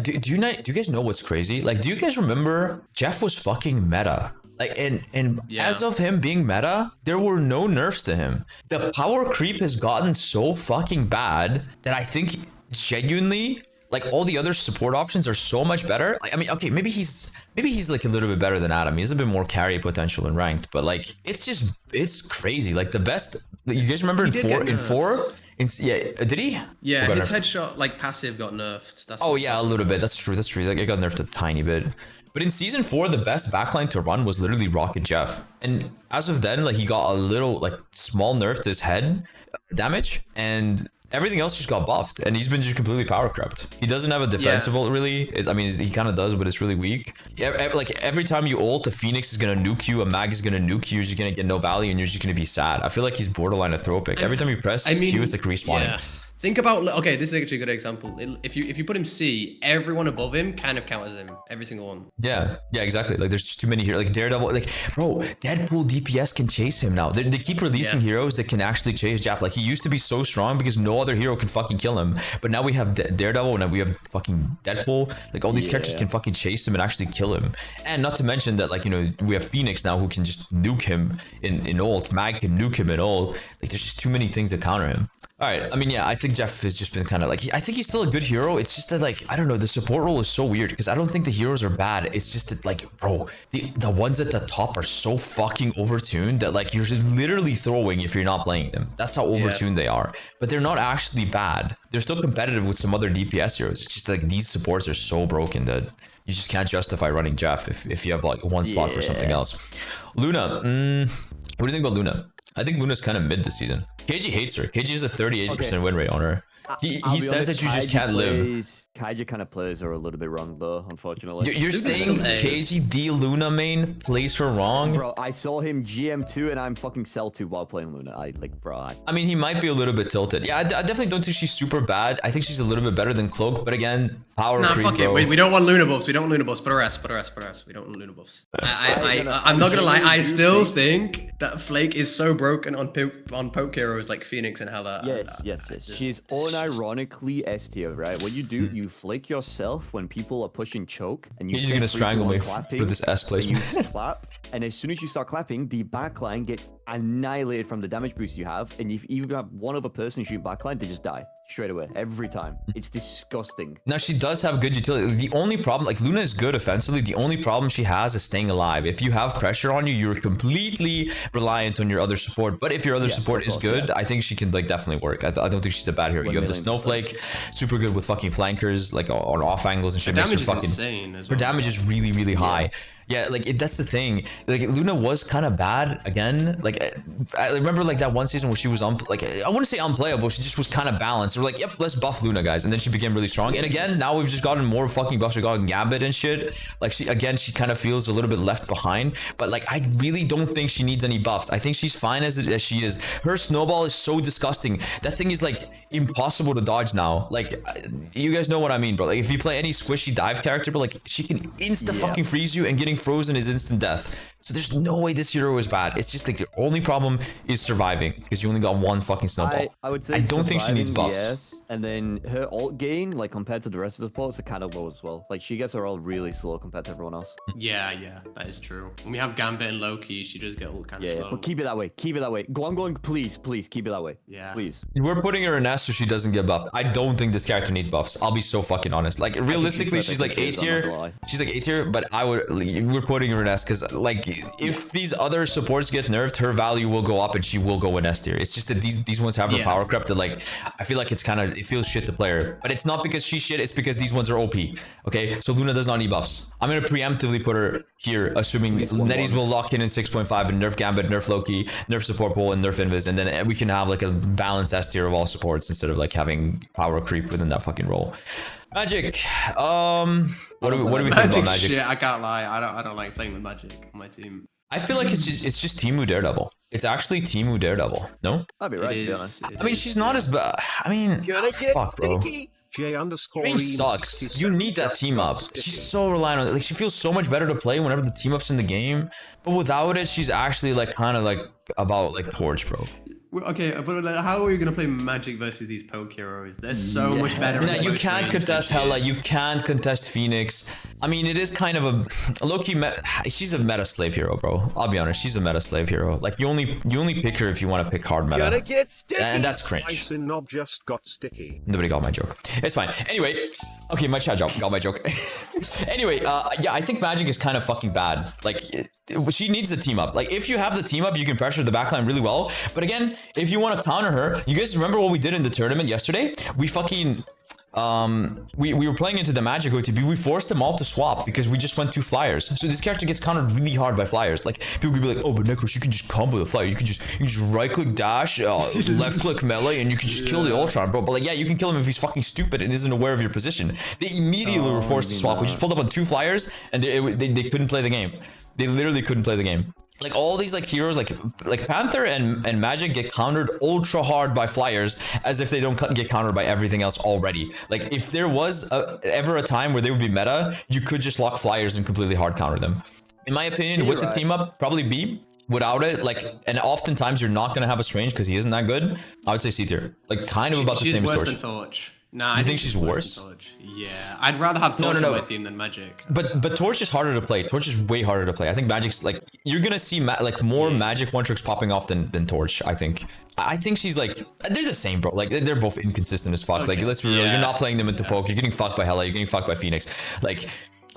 Speaker 1: Do you guys know what's crazy? Like, do you guys remember Jeff was fucking meta? Like, and as of him being meta, there were no nerfs to him. The power creep has gotten so fucking bad that I think genuinely, like all the other support options are so much better. Like, I mean, okay, maybe he's like a little bit better than Adam. He has a bit more carry potential in ranked, but like it's crazy. Like the best. You guys remember in four? Did he?
Speaker 6: Yeah, his headshot like passive got nerfed. That's
Speaker 1: a little bit. That's true. Like it got nerfed a tiny bit. But in season 4, the best backline to run was literally Rocket Jeff. And as of then, like he got a little like small nerf to his head damage, and everything else just got buffed, and he's been just completely power crept. He doesn't have a defensive ult really. I mean, he kind of does, but it's really weak. Like every time you ult, a Phoenix is gonna nuke you, a Mag is gonna nuke you, you're just gonna get no value, and you're just gonna be sad. I feel like he's borderline a throw pick. Every time you press Q, it's like respawning.
Speaker 6: Yeah. Think about, okay, this is actually a good example. If you put him C, everyone above him kind of counters him. Every single one.
Speaker 1: Yeah, exactly. Like there's just too many here. Like Daredevil, like bro, Deadpool DPS can chase him now. They keep releasing heroes that can actually chase Jeff. Like he used to be so strong because no other hero can fucking kill him. But now we have Daredevil, and now we have fucking Deadpool. Like all these characters can fucking chase him and actually kill him. And not to mention that, like, you know, we have Phoenix now who can just nuke him in ult. Mag can nuke him in ult. Like there's just too many things that counter him. All right. I mean, yeah, I think Jeff has just been kind of like, I think he's still a good hero. It's just that, like, I don't know, the support role is so weird because I don't think the heroes are bad. It's just that, like, bro, the ones at the top are so fucking overtuned that, like, you're literally throwing if you're not playing them. That's how overtuned they are. But they're not actually bad. They're still competitive with some other DPS heroes. It's just like these supports are so broken that you just can't justify running Jeff if you have like one slot for something else. Luna, what do you think about Luna? I think Luna's kind of mid this season. KG hates her. KG has a 38% win rate on her. He says that you just can't live.
Speaker 7: Kaija kind of plays her a little bit wrong though, unfortunately.
Speaker 1: You're saying KG the Luna main plays her wrong?
Speaker 7: Bro, I saw him GM2 and I'm fucking Cell 2 while playing Luna.
Speaker 1: I mean, he might be a little bit tilted. Yeah, I definitely don't think she's super bad. I think she's a little bit better than Cloak, but again, power creep,
Speaker 6: fuck
Speaker 1: bro.
Speaker 6: it. We don't want Luna buffs. We don't want Luna buffs. Put our ass. We don't want Luna buffs. I'm not gonna lie. I still think that Flake is so broken on poke heroes like Phoenix and Hela.
Speaker 7: Yes. She's unironically S tier, right? What you do, you flake yourself when people are pushing choke, and
Speaker 1: He's just gonna strangle me for this S placement.
Speaker 7: You clap, and as soon as you start clapping, the backline gets annihilated from the damage boost you have, and if you have one other person shooting backline, they just die straight away every time. It's disgusting.
Speaker 1: Now she does have good utility. The only problem, like Luna is good offensively. The only problem she has is staying alive. If you have pressure on you, you're completely reliant on your other support. But if your other support is good, I think she can like definitely work. I don't think she's a bad hero. You have the Snowflake, super good with fucking flankers, like on off angles and shit.
Speaker 6: Her damage is insane as well.
Speaker 1: Her damage is really high. Yeah, like that's the thing. Like Luna was kind of bad again. Like I remember like that one season where she was like I wouldn't say unplayable. She just was kind of balanced. We're like, yep, let's buff Luna, guys, and then she became really strong. And again, now we've just gotten more fucking buffs. We've gotten Gambit and shit. Like she kind of feels a little bit left behind. But like I really don't think she needs any buffs. I think she's fine as she is. Her snowball is so disgusting. That thing is like impossible to dodge now. Like you guys know what I mean, bro. Like if you play any squishy dive character, but like she can insta fucking freeze you, and getting frozen is instant death. So there's no way this hero is bad. It's just like the only problem is surviving because you only got one fucking snowball.
Speaker 7: I would say
Speaker 1: I don't think she needs buffs.
Speaker 7: Yes, and then her ult gain, like compared to the rest of the supports, are kind of low as well. Like she gets her ult really slow compared to everyone else.
Speaker 6: Yeah, that is true. When we have Gambit and Loki, she does get ult kind of slow.
Speaker 7: But keep it that way. Keep it that way. I'm going. Please, keep it that way.
Speaker 6: Yeah.
Speaker 7: Please.
Speaker 1: We're putting her in S so she doesn't get buffed. I don't think this character needs buffs. I'll be so fucking honest. Like realistically, she's like A tier. She's like A tier, but we're putting her in S because like if these other supports get nerfed, her value will go up and she will go in S tier. It's just that these ones have her power creep that like I feel like it feels shit to play her. But it's not because she's shit, it's because these ones are OP. Okay, so Luna does not need buffs. I'm gonna preemptively put her here, assuming Netties will lock in 6.5 and nerf Gambit, nerf Loki, nerf support pool, and nerf Invis, and then we can have like a balanced S tier of all supports instead of like having power creep within that fucking role. Magik, what do we think about Magik?
Speaker 6: Shit, I can't lie. I don't like playing with Magik on my team.
Speaker 1: I feel like it's just Teemu Daredevil. It's actually Teemu Daredevil. No?
Speaker 7: I'd be right, to be honest.
Speaker 1: I mean, she's not as bad. I mean, fuck, bro. Range sucks. You need that team up. She's so reliant on it. Like, she feels so much better to play whenever the team up's in the game. But without it, she's actually like kind of like about like Torch, bro.
Speaker 6: Okay, but like, how are we gonna play Magik versus these poke heroes? They're so much better.
Speaker 1: Yeah, you can't contest Hela. You can't contest Phoenix. I mean, it is kind of a Loki. She's a meta slave hero, bro. I'll be honest. She's a meta slave hero. Like you only pick her if you want to pick hard meta.
Speaker 5: Gonna get sticky.
Speaker 1: And that's cringe.
Speaker 3: Knob just got sticky.
Speaker 1: Nobody got my joke. It's fine. Anyway, okay, my chat got my joke. Anyway, yeah, I think Magik is kind of fucking bad. Like, she needs the team up. Like, if you have the team up, you can pressure the backline really well. But again, if you want to counter her, you guys remember what we did in the tournament yesterday? We fucking we were playing into the Magik OTP. We forced them all to swap because we just went 2 flyers. So this character gets countered really hard by flyers. Like people could be like, oh, but Necros, you can just combo the flyer. You can just right click dash, left click melee, and you can just kill the Ultron, bro. But like, yeah, you can kill him if he's fucking stupid and isn't aware of your position. They immediately were forced to swap. We just pulled up on 2 flyers and they couldn't play the game. They literally couldn't play the game. Like all these like heroes like Panther and Magik get countered ultra hard by flyers as if they don't get countered by everything else already. Like if there was ever a time where they would be meta, you could just lock flyers and completely hard counter them. In my opinion, with the team up, probably B. Without it, like, and oftentimes you're not gonna have a Strange because he isn't that good. I would say C tier. Like kind of about the same as Torch.
Speaker 6: She's worse than Torch. Nah,
Speaker 1: You
Speaker 6: I
Speaker 1: think she's worse?
Speaker 6: than Torch. Yeah, I'd rather have Torch on my team than Magik.
Speaker 1: But Torch is harder to play. Torch is way harder to play. I think Magic's like you're gonna see like more Magic one tricks popping off than Torch. I think she's like they're the same, bro. Like they're both inconsistent as fuck. Like let's be real. You're not playing them into poke. You're getting fucked by Hela. You're getting fucked by Phoenix. Like.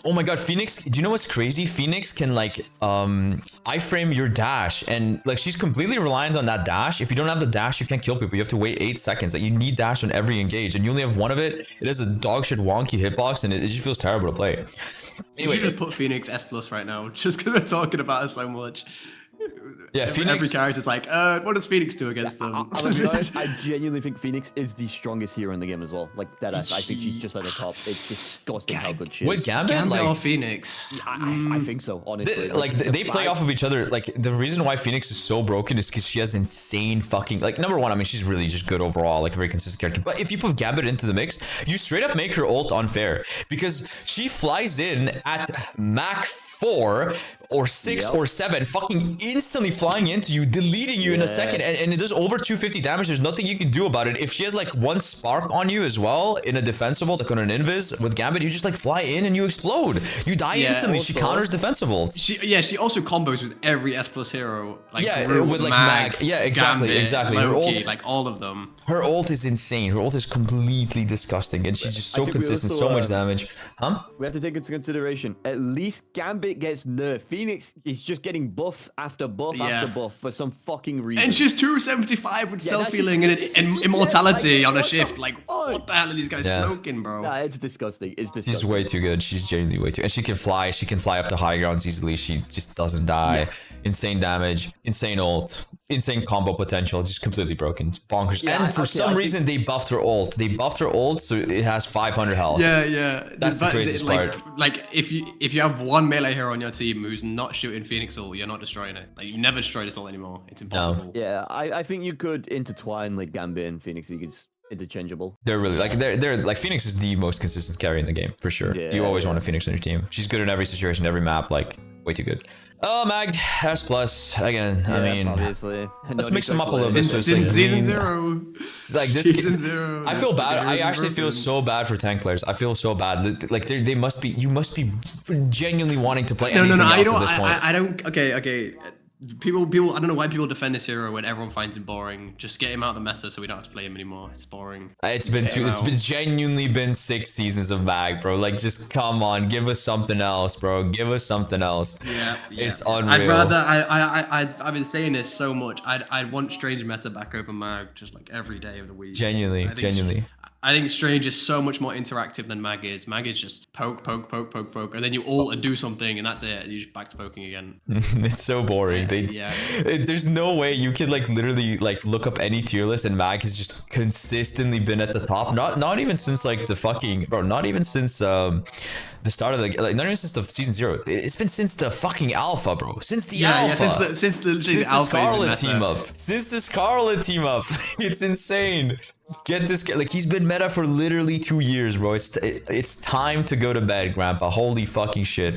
Speaker 1: Oh my god, Phoenix, do you know what's crazy? Phoenix can like iframe your dash, and like she's completely reliant on that dash. If you don't have the dash, you can't kill people. You have to wait 8 seconds. Like you need dash on every engage, and you only have one of it. It has a dog shit wonky hitbox, and it just feels terrible to play.
Speaker 6: Anyway, you should just put Phoenix S+ right now, just because they're talking about her so much.
Speaker 1: Yeah, Phoenix.
Speaker 6: Every character's like, what does Phoenix do against them?
Speaker 7: I'll be honest, I genuinely think Phoenix is the strongest hero in the game as well. Like that, I think she's just at the top. It's disgusting how good she is.
Speaker 1: Wait, Gambit? Like,
Speaker 6: or Phoenix?
Speaker 7: I think so, honestly.
Speaker 1: They play off of each other. Like the reason why Phoenix is so broken is because she has insane fucking like number one. I mean, she's really just good overall, like a very consistent character. But if you put Gambit into the mix, you straight up make her ult unfair because she flies in at Mach 4 or 6 or 7, fucking instantly flying into you, deleting you in a second, and it does over 250 damage. There's nothing you can do about it. If she has like one spark on you as well in a defensible, like on an invis with Gambit, you just like fly in and you explode. You die instantly.
Speaker 7: Also,
Speaker 1: she counters defensible.
Speaker 6: She also combos with every S+ hero. Like Groot,
Speaker 1: with like
Speaker 6: Mag.
Speaker 1: Yeah, exactly,
Speaker 6: Gambit,
Speaker 1: exactly.
Speaker 6: Loki,
Speaker 1: Her ult,
Speaker 6: like all of them.
Speaker 1: her ult is insane. Her ult is completely disgusting, and she's just so consistent,
Speaker 7: also,
Speaker 1: so much damage.
Speaker 7: We have to take into consideration, at least Gambit gets nerfed. Phoenix is just getting buff after buff after buff for some fucking reason.
Speaker 6: And she's 275 with self-healing
Speaker 7: just-
Speaker 6: and immortality
Speaker 7: like,
Speaker 6: on a
Speaker 7: what
Speaker 6: shift.
Speaker 7: the
Speaker 6: Like,
Speaker 7: fuck?
Speaker 6: what the hell are these guys smoking, bro?
Speaker 7: Nah, it's disgusting. It's disgusting.
Speaker 1: She's way too good. She's genuinely way too. And she can fly. She can fly up to high grounds easily. She just doesn't die. Insane damage. Insane ult. Insane combo potential. Just completely broken. Bonkers.
Speaker 7: Yeah,
Speaker 1: and for some reason, they buffed her ult. They buffed her ult, so it has 500 health.
Speaker 6: Yeah.
Speaker 1: That's the craziest part.
Speaker 6: Like, if you have one melee hero on your team who's not shooting Phoenix ult, you're not destroying it. Like, you never destroy this ult anymore. It's impossible.
Speaker 7: Yeah, I think you could intertwine like Gambit and Phoenix. You could interchangeable.
Speaker 1: They're really like they're like Phoenix is the most consistent carry in the game for sure. You always want a Phoenix on your team. She's good in every situation, every map. Like way too good. Oh, Mag S+ again. I mean,
Speaker 7: obviously.
Speaker 1: let's mix them up a little bit.
Speaker 6: Since
Speaker 1: So it's like,
Speaker 6: season 0.
Speaker 1: It's like this.
Speaker 6: Season 0.
Speaker 1: I feel bad. I actually feel so bad for tank players. I feel so bad. Like they must be. You must be genuinely wanting to play anything else at this point.
Speaker 6: I don't. Okay. People. I don't know why people defend this hero when everyone finds him boring. Just get him out of the meta so we don't have to play him anymore. It's boring.
Speaker 1: It's been genuinely been 6 seasons of Mag, bro. Like just come on, give us something else, bro. Give us something else.
Speaker 6: Yeah.
Speaker 1: It's unreal.
Speaker 6: I'd rather. I've been saying this so much. I'd want Strange meta back over Mag, just like every day of the week.
Speaker 1: Genuinely.
Speaker 6: I think Strange is so much more interactive than Mag is. Mag is just poke, and then you ult and do something, and that's it. You're just back to poking again.
Speaker 1: It's so boring. There's no way you can like literally like look up any tier list, and Mag has just consistently been at the top. Not even since like the fucking bro. Not even since the start of the like. Not even since the season 0. It's been since the fucking alpha, bro. Since the alpha.
Speaker 6: Yeah, since the alpha
Speaker 1: Scarlet team up. Since the Scarlet team up. It's insane. Get this guy. Like he's been meta for literally 2 years, bro. It's time to go to bed, Grandpa. Holy fucking shit.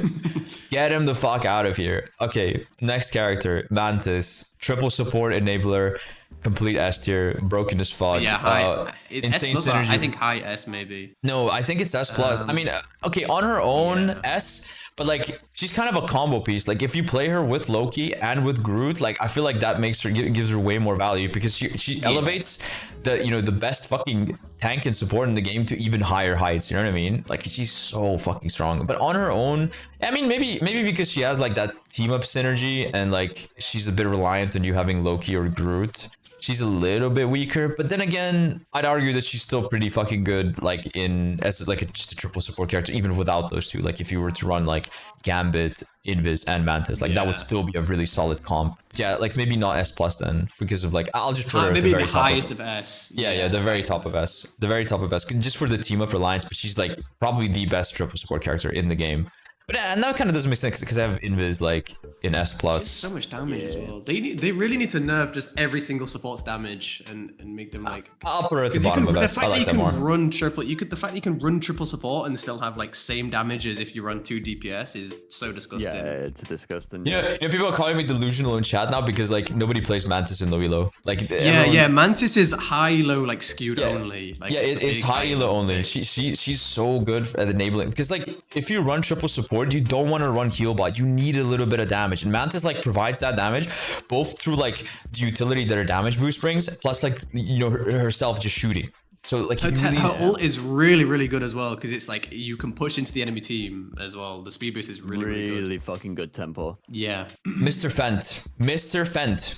Speaker 1: Get him the fuck out of here. Okay, next character, Mantis, triple support enabler, complete S tier, broken as fuck.
Speaker 6: Yeah, high.
Speaker 1: Insane
Speaker 6: S+,
Speaker 1: synergy.
Speaker 6: I think high S maybe.
Speaker 1: No, I think it's S+. I mean, okay, on her own S. But like she's kind of a combo piece. Like if you play her with Loki and with Groot, like I feel like that makes her gives her way more value because she elevates the best fucking tank and support in the game to even higher heights. You know what I mean? Like she's so fucking strong. But on her own, I mean maybe because she has like that team up synergy and like she's a bit reliant on you having Loki or Groot. She's a little bit weaker, but then again, I'd argue that she's still pretty fucking good, like as like just a triple support character, even without those two. Like if you were to run like Gambit, Invis, and Mantis, like that would still be a really solid comp. Yeah, like maybe not S+ then, because of like I'll just put her at the very top.
Speaker 6: Highest of S.
Speaker 1: Yeah, the very top of S. The very top of S, just for the team up reliance, but she's like probably the best triple support character in the game. But and that kind of doesn't make sense because I have Invis like in S plus.
Speaker 6: So much damage as well. They really need to nerf just every single support's damage and make them like.
Speaker 1: I'll put her at the
Speaker 6: 'Cause you
Speaker 1: bottom
Speaker 6: can-
Speaker 1: of
Speaker 6: the
Speaker 1: S.
Speaker 6: fact
Speaker 1: I
Speaker 6: that
Speaker 1: like
Speaker 6: you
Speaker 1: that
Speaker 6: can
Speaker 1: more.
Speaker 6: run triple, the fact that you can run triple support and still have like same damage as if you run 2 DPS is so disgusting.
Speaker 7: Yeah, it's disgusting.
Speaker 1: You know, people are calling me delusional in chat now because like nobody plays Mantis in low elo. Like
Speaker 6: Yeah, Mantis is high-low like skewed
Speaker 1: Yeah.
Speaker 6: only. Like,
Speaker 1: yeah,
Speaker 6: a
Speaker 1: it's
Speaker 6: big
Speaker 1: high elo only.
Speaker 6: thing.
Speaker 1: She's so good at enabling because like if you run triple support, you don't want to run heal bot. You need a little bit of damage, and Mantis like provides that damage both through like the utility that her damage boost brings, plus like you know herself just shooting. So like you really,
Speaker 6: Her ult is really good as well because it's like you can push into the enemy team as well. The speed boost is really good.
Speaker 7: Really fucking good tempo.
Speaker 6: Yeah.
Speaker 1: Mr. Fent.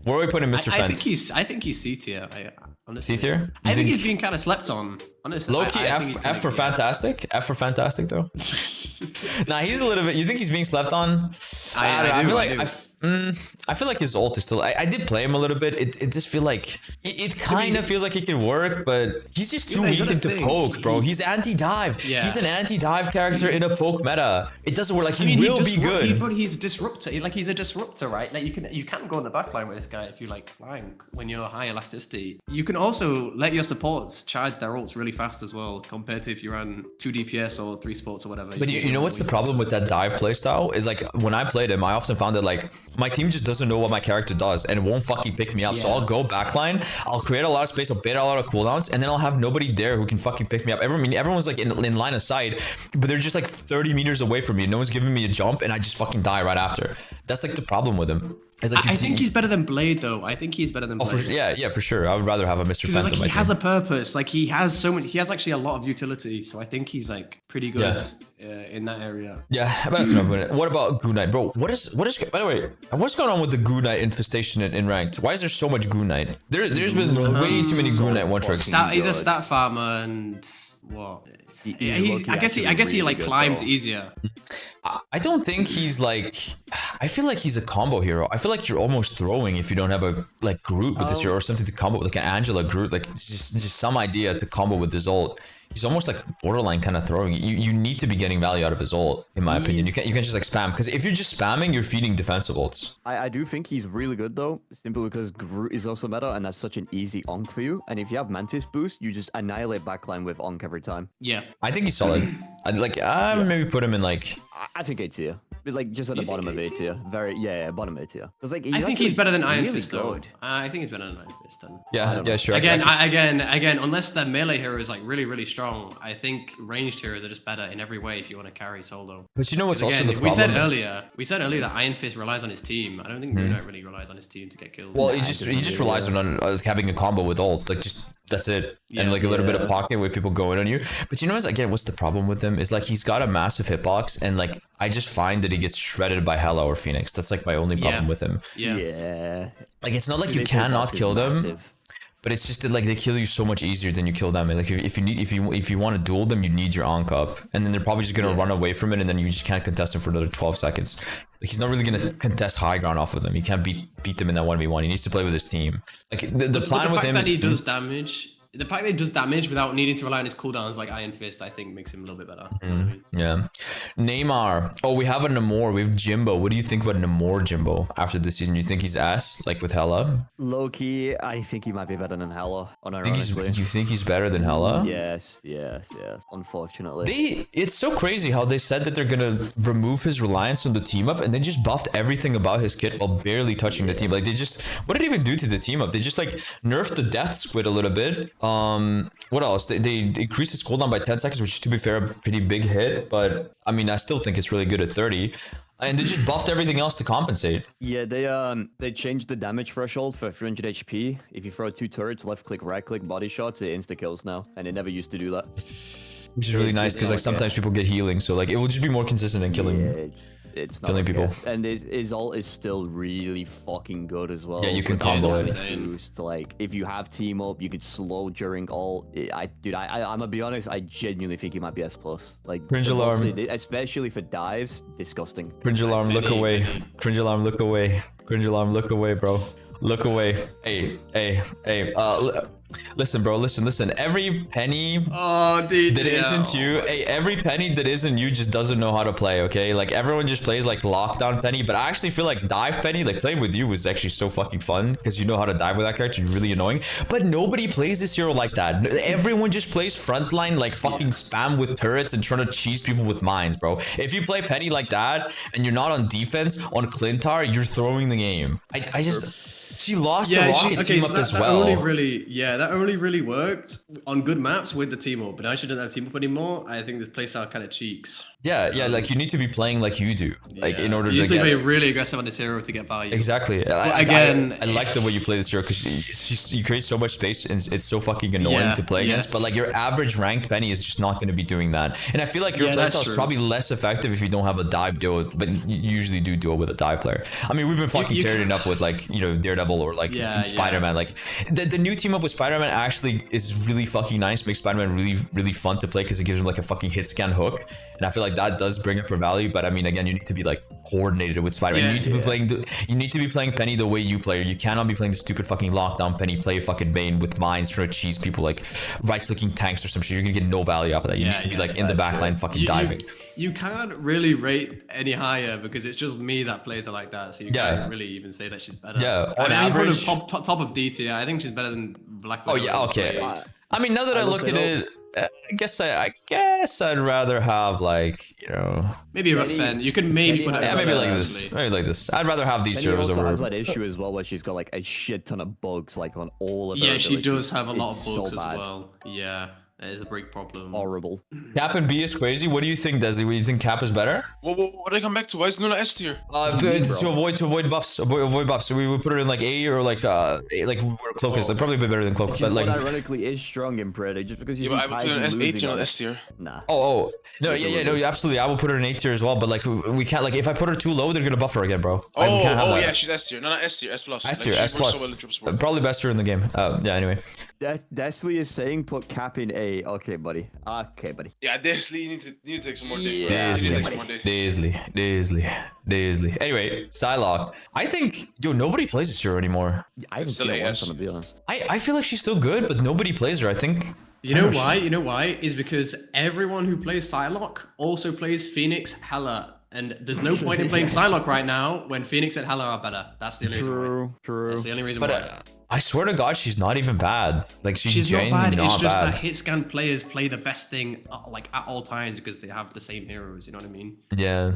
Speaker 1: Where are we putting Mr.
Speaker 6: I
Speaker 1: Fent?
Speaker 6: think he's C tier. Honestly.
Speaker 1: C tier?
Speaker 6: I
Speaker 1: You
Speaker 6: think he's being kind of slept on. Honestly.
Speaker 1: Loki
Speaker 6: I think he's
Speaker 1: F
Speaker 6: kinda
Speaker 1: for
Speaker 6: good.
Speaker 1: fantastic. F for fantastic though. Nah, he's a little bit. You think he's being slept on? I feel like I feel like his ult is still. I did play him a little bit. It just feel like it kind of feels like it can work, but he's just too
Speaker 6: You
Speaker 1: weak
Speaker 6: gotta
Speaker 1: into
Speaker 6: think,
Speaker 1: poke, bro. He's anti-dive.
Speaker 6: Yeah.
Speaker 1: He's an anti-dive character in a poke meta. It doesn't work. Like he will be good.
Speaker 6: But he's a disruptor. Like he's a disruptor, right? Like you can go on the backline with this guy if you like flank when you're high elasticity. You can also let your supports charge their ults really fast as well, compared to if you ran 2 DPS or 3 supports or whatever.
Speaker 1: But you know what's the problem with that dive playstyle is like when I played him, I often found that like my team just doesn't know what my character does and it won't fucking pick me up. So
Speaker 6: Yeah.
Speaker 1: I'll go backline, I'll create a lot of space, I'll bait a lot of cooldowns, and then I'll have nobody there who can fucking pick me up. Everyone's like in line of sight, but they're just like 30 meters away from me. No one's giving me a jump, and I just fucking die right after. That's like the problem with him. It's like
Speaker 6: I think he's better than Blade though. I think he's better than Blade.
Speaker 1: yeah, for sure. I would rather have a Mr.
Speaker 6: Because
Speaker 1: Phantom.
Speaker 6: like
Speaker 1: on my
Speaker 6: he has
Speaker 1: team.
Speaker 6: a purpose. Like he has so much. He has actually a lot of utility. So I think he's like pretty good in that area.
Speaker 1: Yeah, but that's not good. What about Goo Knight, bro? What is? By the way, what's going on with the Goo Knight infestation in ranked? Why is there so much Goo Knight? There's been way too many Goo Knight one tricks.
Speaker 6: He's a stat farmer and what? I guess he like climbs easier.
Speaker 1: I don't think he's like. I feel like he's a combo hero. I feel like you're almost throwing if you don't have a like Groot with this hero or something to combo with, like an Angela Groot, like just some idea to combo with his ult. He's almost like borderline kind of throwing. You need to be getting value out of his ult, in my opinion. You can't just like spam, because if you're just spamming, you're feeding defensive ults.
Speaker 7: I do think he's really good though, simply because Groot is also meta and that's such an easy onk for you. And if you have Mantis boost, you just annihilate backline with onk every time.
Speaker 6: Yeah.
Speaker 1: I think he's solid. I'd like maybe put him in like.
Speaker 7: I think A tier. But like just at the bottom of A tier. Bottom A tier. Because like
Speaker 6: I think he's better than Iron Fist though.
Speaker 7: good.
Speaker 6: I think he's better than Iron Fist. Then.
Speaker 1: Yeah, sure.
Speaker 6: Again, unless the melee hero is like really strong, I think ranged heroes are just better in every way if you want to carry solo.
Speaker 1: But you know what's also
Speaker 6: Again,
Speaker 1: the problem?
Speaker 6: we said earlier that Iron Fist relies on his team. I don't think Goo Knight really relies on his team to get killed.
Speaker 1: Well, he just relies on having a combo with ult, like just that's it, and like a little bit of pocket with people going on you. But you know what's the problem with him is like he's got a massive hitbox, and like I just find that he gets shredded by Hela or Phoenix. That's like my only problem with him.
Speaker 7: Yeah.
Speaker 1: Like it's not like you cannot kill them. But it's just that like they kill you so much easier than you kill them. And like if you want to duel them, you need your onk up, and then they're probably just gonna run away from it, and then you just can't contest them for another 12 seconds. Like he's not really gonna contest high ground off of them. He can't beat them in that 1v1. He needs to play with his team. Like the plan with him.
Speaker 6: That he does damage. The fact that he does damage without needing to rely on his cooldowns like Iron Fist, I think makes him a little bit better.
Speaker 1: Yeah. Neymar. Oh, we have a Namor. We have Jimbo. What do you think about Namor Jimbo after this season? You think he's ass like with Hela?
Speaker 7: Loki, I think he might be better than Hela, unironically.
Speaker 1: You think he's better than Hela?
Speaker 7: Yes. Unfortunately.
Speaker 1: It's so crazy how they said that they're gonna remove his reliance on the team up, and they just buffed everything about his kit while barely touching the team. Like what did they even do to the team up? They just like nerfed the death squid a little bit. What else? They increased his cooldown by 10 seconds, which is, to be fair, a pretty big hit, but I mean I still think it's really good at 30. And they just buffed everything else to compensate.
Speaker 7: Yeah, they changed the damage threshold for 300 HP. If you throw 2 turrets, left click, right click, body shots, it insta kills now, and it never used to do that.
Speaker 1: Which is really nice because like sometimes people get healing, so like it will just be more consistent in killing.
Speaker 7: It's not
Speaker 1: killing people.
Speaker 7: And his ult is still really fucking good as well.
Speaker 1: Yeah, you can
Speaker 7: With
Speaker 1: combo
Speaker 7: the
Speaker 1: it.
Speaker 7: boost, like if you have team up, you could slow during ult. I'm gonna be honest, I genuinely think he might be S+. Like
Speaker 1: Cringe alarm.
Speaker 7: honestly, especially for dives, disgusting.
Speaker 1: Cringe alarm, look away. Cringe alarm, look away. Cringe alarm, look away, bro. Look away. Hey. Listen, bro. Listen. Every penny
Speaker 6: Oh, dude.
Speaker 1: that isn't you, hey, every penny that isn't you just doesn't know how to play, okay? Like, everyone just plays, like, lockdown penny, but I actually feel like dive penny, like, playing with you was actually so fucking fun, because you know how to dive with that character, you're really annoying, but nobody plays this hero like that. Everyone just plays frontline, like, fucking spam with turrets and trying to cheese people with mines, bro. If you play penny like that, and you're not on defense, on Clintar, you're throwing the game. I just... She lost the Rocket team up as well.
Speaker 6: That only really worked on good maps with the team up, but now she doesn't have team up anymore. I think this playstyle kind of cheeks.
Speaker 1: Yeah, like you need to be playing like you do, like in order to
Speaker 6: usually
Speaker 1: get...
Speaker 6: be really aggressive on this hero to get value.
Speaker 1: Exactly. I like the way you play this hero because you create so much space and it's so fucking annoying to play against. But like your average ranked penny is just not going to be doing that. And I feel like your playstyle is probably less effective if you don't have a dive duo, but you usually do duo with a dive player. I mean, we've been fucking tearing it up with like Daredevil or like Spiderman. Like the new team up with Spiderman actually is really fucking nice. Makes Spiderman really fun to play because it gives him like a fucking hit scan hook. And I feel like that does bring up her value, but I mean, again, you need to be like coordinated with Spider-Man. You need to be playing you need to be playing Penny the way you play. You cannot be playing the stupid fucking lockdown Penny, play fucking Bane with mines, trying to cheese people, like right-clicking tanks or some shit. You're gonna get no value off of that. You need to be like in the backline fucking diving.
Speaker 6: You can't really rate any higher because it's just me that plays her like that, so you can't really even say that she's better.
Speaker 1: Yeah, on
Speaker 6: average, top of D tier. I think she's better than Black Widow.
Speaker 1: Oh yeah, okay. I mean, now that I look at it, I guess I'd rather have like
Speaker 6: maybe a Fen. You could maybe put
Speaker 1: maybe like this. Maybe like this. I'd rather have these heroes over.
Speaker 7: Has that issue as well where she's got like a shit ton of bugs like on all of her
Speaker 6: she does have a lot of
Speaker 7: so
Speaker 6: bugs as
Speaker 7: bad.
Speaker 6: well. Yeah. That is a big problem.
Speaker 7: Horrible.
Speaker 1: Cap and B is crazy. What do you think, Desley? What do you think Cap is better?
Speaker 2: What did I come back to? Why is Nuna S tier?
Speaker 1: To avoid buffs. Avoid buffs. So we would put her in like A or like where Cloak is. Like, probably a bit better than Cloak. But like
Speaker 7: ironically is strong in Predator just because you
Speaker 2: I would put her in S tier, not S tier.
Speaker 7: Nah.
Speaker 1: No, absolutely. I will put her in A tier as well. But like we can't, like if I put her too low, they're gonna buff her again, bro.
Speaker 2: Yeah, she's S tier. No, S tier, S plus.
Speaker 1: S plus. Probably best her in the game. Yeah. Anyway.
Speaker 7: Desley is saying put Cap in A. Okay, buddy.
Speaker 2: Yeah, Desley, you need to take some more day.
Speaker 1: Daisy. Anyway, Psylocke. I think nobody plays this hero anymore.
Speaker 7: I haven't seen her once, to be honest.
Speaker 1: I feel like she's still good, but nobody plays her. I think.
Speaker 6: You know why? You know why? Is because everyone who plays Psylocke also plays Phoenix, Hela. And there's no point in playing Psylocke right now when Phoenix and Hela are better. That's the only reason. True. That's the only reason why.
Speaker 1: I swear to God, she's not even bad. Like she's
Speaker 6: not
Speaker 1: genuinely
Speaker 6: bad. It's just
Speaker 1: bad.
Speaker 6: that hit scan players play the best thing like at all times because they have the same heroes. You know what I mean?
Speaker 1: Yeah.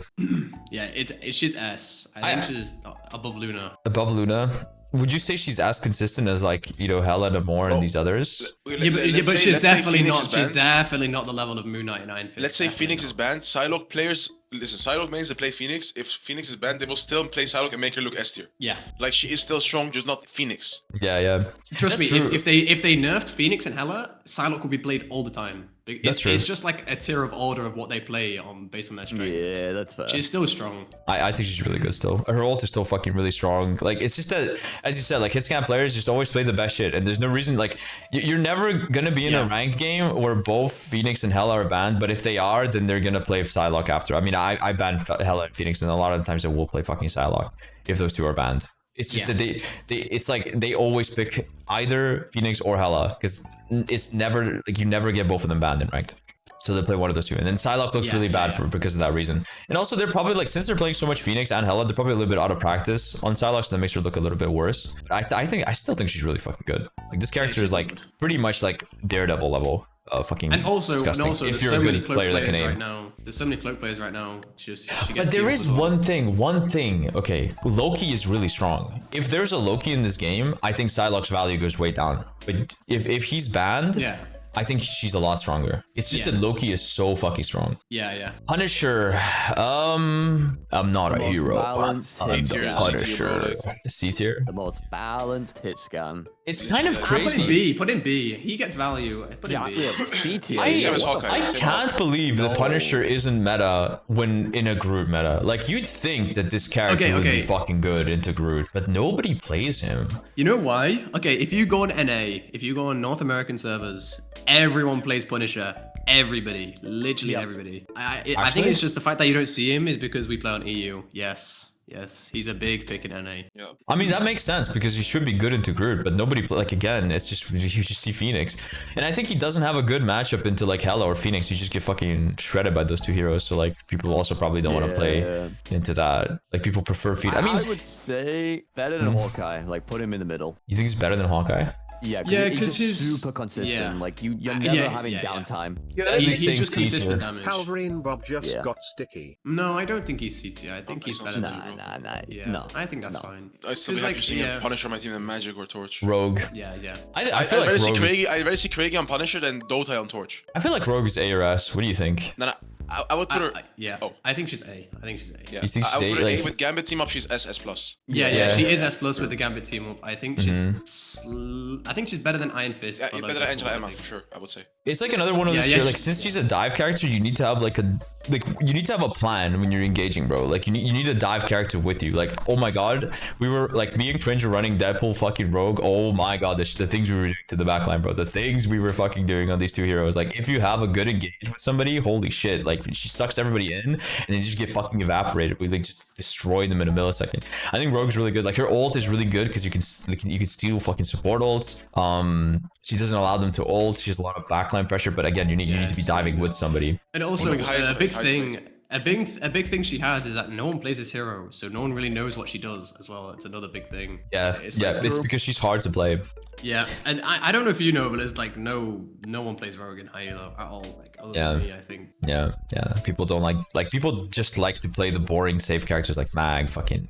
Speaker 6: Yeah. She's S. I think she's above Luna.
Speaker 1: Above Luna. Would you say she's as consistent as like Hela, Namor, and these others?
Speaker 6: But she's definitely not. She's definitely not the level of Moon Knight and Ironfist.
Speaker 2: Let's say Phoenix is banned. Psylocke players. Listen, Psylocke mains that play Phoenix. If Phoenix is banned, they will still play Psylocke and make her look S tier.
Speaker 6: Yeah.
Speaker 2: Like she is still strong, just not Phoenix.
Speaker 1: Yeah.
Speaker 6: Trust me, if they nerfed Phoenix and Hela, Psylocke would be played all the time. It's just like a tier of order of what they play based on their strength.
Speaker 7: Yeah, that's fair.
Speaker 6: She's still strong.
Speaker 1: I think she's really good still. Her ult is still fucking really strong. Like it's just that, as you said, like hitscan players just always play the best shit, and there's no reason like you're never gonna be in a ranked game where both Phoenix and Hela are banned. But if they are, then they're gonna play Psylocke after. I mean, I banned Hela and Phoenix, and a lot of the times they will play fucking Psylocke if those two are banned. It's just that it's like they always pick either Phoenix or Hela because it's never like you never get both of them banned in ranked. So they play one of those two, and then Psylocke looks really bad because of that reason. And also, they're probably like since they're playing so much Phoenix and Hela, they're probably a little bit out of practice on Psylocke, so that makes her look a little bit worse. But I still think she's really fucking good. Like this character is like pretty much like Daredevil level. Fucking disgusting. If you're a good player that can aim.
Speaker 6: Right now. There's so many cloak players right now.
Speaker 1: But there is one thing. Okay, Loki is really strong. If there's a Loki in this game, I think Psylocke's value goes way down. But if he's banned, I think she's a lot stronger. It's just that Loki is so fucking strong.
Speaker 6: Yeah.
Speaker 1: Punisher. I'm not a hero.
Speaker 7: Punisher.
Speaker 1: C tier.
Speaker 7: The most balanced hit scan.
Speaker 1: It's kind of crazy.
Speaker 6: Put in B. He gets value. Put in B.
Speaker 7: Yeah, C tier.
Speaker 1: I can't believe the Punisher isn't meta when in a Groot meta. Like you'd think that this character would be fucking good into Groot, but nobody plays him.
Speaker 6: You know why? Okay, if you go on NA, if you go on North American servers, everyone plays Punisher. Everybody, literally everybody. I think it's just the fact that you don't see him is because we play on EU. Yes. Yes, he's a big pick in NA.
Speaker 2: Yeah.
Speaker 1: I mean, that makes sense because he should be good into Groot, but nobody, like, again, it's just, you just see Phoenix. And I think he doesn't have a good matchup into, like, Hela or Phoenix. You just get fucking shredded by those two heroes. So, like, people also probably don't want to play into that. Like, people prefer Phoenix. I mean,
Speaker 7: I would say better than Hawkeye. Like, put him in the middle.
Speaker 1: you think he's better than Hawkeye?
Speaker 7: Yeah,
Speaker 6: Yeah,
Speaker 7: he's
Speaker 6: 'cause
Speaker 7: just
Speaker 6: he's-
Speaker 7: super consistent.
Speaker 6: yeah.
Speaker 7: Like, you're
Speaker 6: Yeah,
Speaker 7: never having
Speaker 6: yeah.
Speaker 7: downtime.
Speaker 6: He's
Speaker 1: saying
Speaker 6: just
Speaker 1: C tier.
Speaker 6: consistent damage.
Speaker 3: Palverine Bob just
Speaker 7: Yeah.
Speaker 3: got sticky.
Speaker 6: No, I don't think he's CT. I think he's better than
Speaker 7: Nah,
Speaker 6: Groot.
Speaker 7: nah, nah.
Speaker 6: Yeah,
Speaker 7: No.
Speaker 6: I think that's fine.
Speaker 2: I still be
Speaker 6: 'Cause,
Speaker 2: happy seeing
Speaker 6: yeah.
Speaker 2: a Punisher on my team than Magik or Torch.
Speaker 1: Rogue.
Speaker 6: Yeah, yeah.
Speaker 1: I feel like
Speaker 2: I'd
Speaker 1: Rogue
Speaker 2: rather see Craigie on Punisher than Dota on Torch.
Speaker 1: I feel like Rogue is A or S. What do you think?
Speaker 2: No, I would put her.
Speaker 6: Yeah,
Speaker 2: Oh.
Speaker 6: I think she's A. I think she's A.
Speaker 2: Yeah.
Speaker 1: You think
Speaker 2: I would
Speaker 1: she's
Speaker 2: put her
Speaker 1: like-
Speaker 2: A with Gambit team up. She's S+.
Speaker 6: Yeah,
Speaker 1: Yeah.
Speaker 6: she is S+ with the Gambit team up. I think she's I think she's better than Iron Fist.
Speaker 2: Yeah,
Speaker 6: for,
Speaker 2: you're
Speaker 6: like,
Speaker 2: better than
Speaker 6: Deadpool,
Speaker 2: Angela
Speaker 6: I
Speaker 2: Emma
Speaker 6: think.
Speaker 2: for sure. I would say.
Speaker 1: It's like another one of those,
Speaker 6: Yeah,
Speaker 1: like, since she's a dive character, you need to have like you need to have a plan when you're engaging, bro. Like, you need a dive character with you. Like, oh my god, we were like, me and Cringe were running Deadpool fucking Rogue. Oh my god, the things we were doing to the backline, bro. The things we were fucking doing on these two heroes. Like, if you have a good engage with somebody, holy shit, like, she sucks everybody in and they just get fucking evaporated. We like just destroy them in a millisecond. I think Rogue's really good. Like, her ult is really good because you can steal fucking support ults. She doesn't allow them to ult. She has a lot of backline pressure, but again, you need to be diving with somebody.
Speaker 6: And also,
Speaker 2: Like highest
Speaker 6: a big
Speaker 2: highest
Speaker 6: thing,
Speaker 2: rate.
Speaker 6: a big thing she has is that no one plays this hero, so no one really knows what she does as well. It's another big thing.
Speaker 1: Yeah,
Speaker 6: It's
Speaker 1: yeah,
Speaker 6: like-
Speaker 1: it's because she's hard to play.
Speaker 6: Yeah, and I don't know if you know, but it's like no one plays Rogue in high elo at all. Like other
Speaker 1: Yeah.
Speaker 6: than me, I think.
Speaker 1: Yeah, people don't like people just like to play the boring safe characters like Mag, fucking,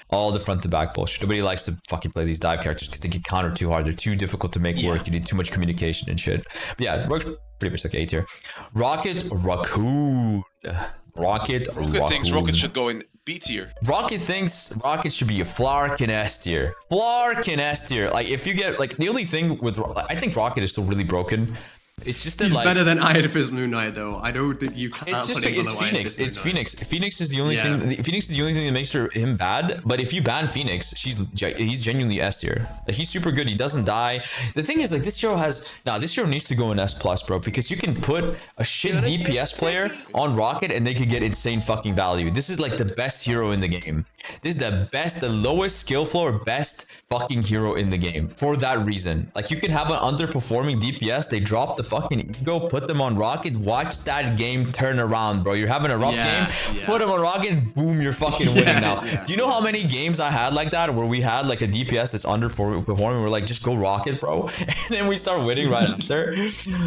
Speaker 1: all the front to back bullshit. Nobody likes to fucking play these dive characters because they get countered too hard. They're too difficult to make work. You need too much communication and shit. But yeah, Rogue's pretty much like A tier. Rocket, Raccoon. Rocket
Speaker 2: thinks Rocket should go in B tier.
Speaker 1: Rocket thinks Rocket should be a Flark and S tier. Flark and S tier. Like, if you get, like, the only thing with, I think Rocket is still really broken. It's just that,
Speaker 6: He's
Speaker 1: like,
Speaker 6: better than Iron Fist Moon Knight, though. I don't think you can.
Speaker 1: it's just
Speaker 6: put him
Speaker 1: it's
Speaker 6: below Iron
Speaker 1: Phoenix.
Speaker 6: Fist Moon
Speaker 1: It's
Speaker 6: Knight.
Speaker 1: Phoenix. Phoenix is the only
Speaker 6: Yeah.
Speaker 1: thing. Phoenix is the only thing that makes him bad. But if you ban Phoenix, he's genuinely S tier. Like, he's super good. He doesn't die. The thing is, like, this hero needs to go in S+, bro, because you can put a shit DPS player on Rocket and they could get insane fucking value. This is like the best hero in the game. This is the lowest skill floor, best fucking hero in the game for that reason. Like, you can have an underperforming DPS. They drop the fucking ego, put them on Rocket, watch that game turn around, bro. You're having a rough game, put them on Rocket, boom, you're fucking winning now. Do you know how many games I had like that where we had like a DPS that's underperforming? We're like, just go Rocket, bro. And then we start winning right after.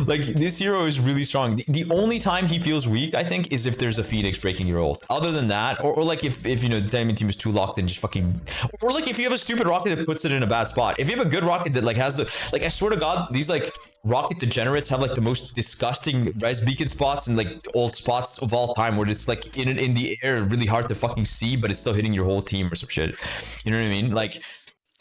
Speaker 1: Like, this hero is really strong. The only time he feels weak, I think, is if there's a Phoenix breaking your ult. Other than that, or like if you know, the enemy team is too locked in, just fucking, or like if you have a stupid Rocket that puts it in a bad spot. If you have a good Rocket that like has the, like, I swear to God, these like Rocket degenerates have like the most disgusting res beacon spots and like old spots of all time, where it's like in the air, really hard to fucking see, but it's still hitting your whole team or some shit. You know what I mean? Like,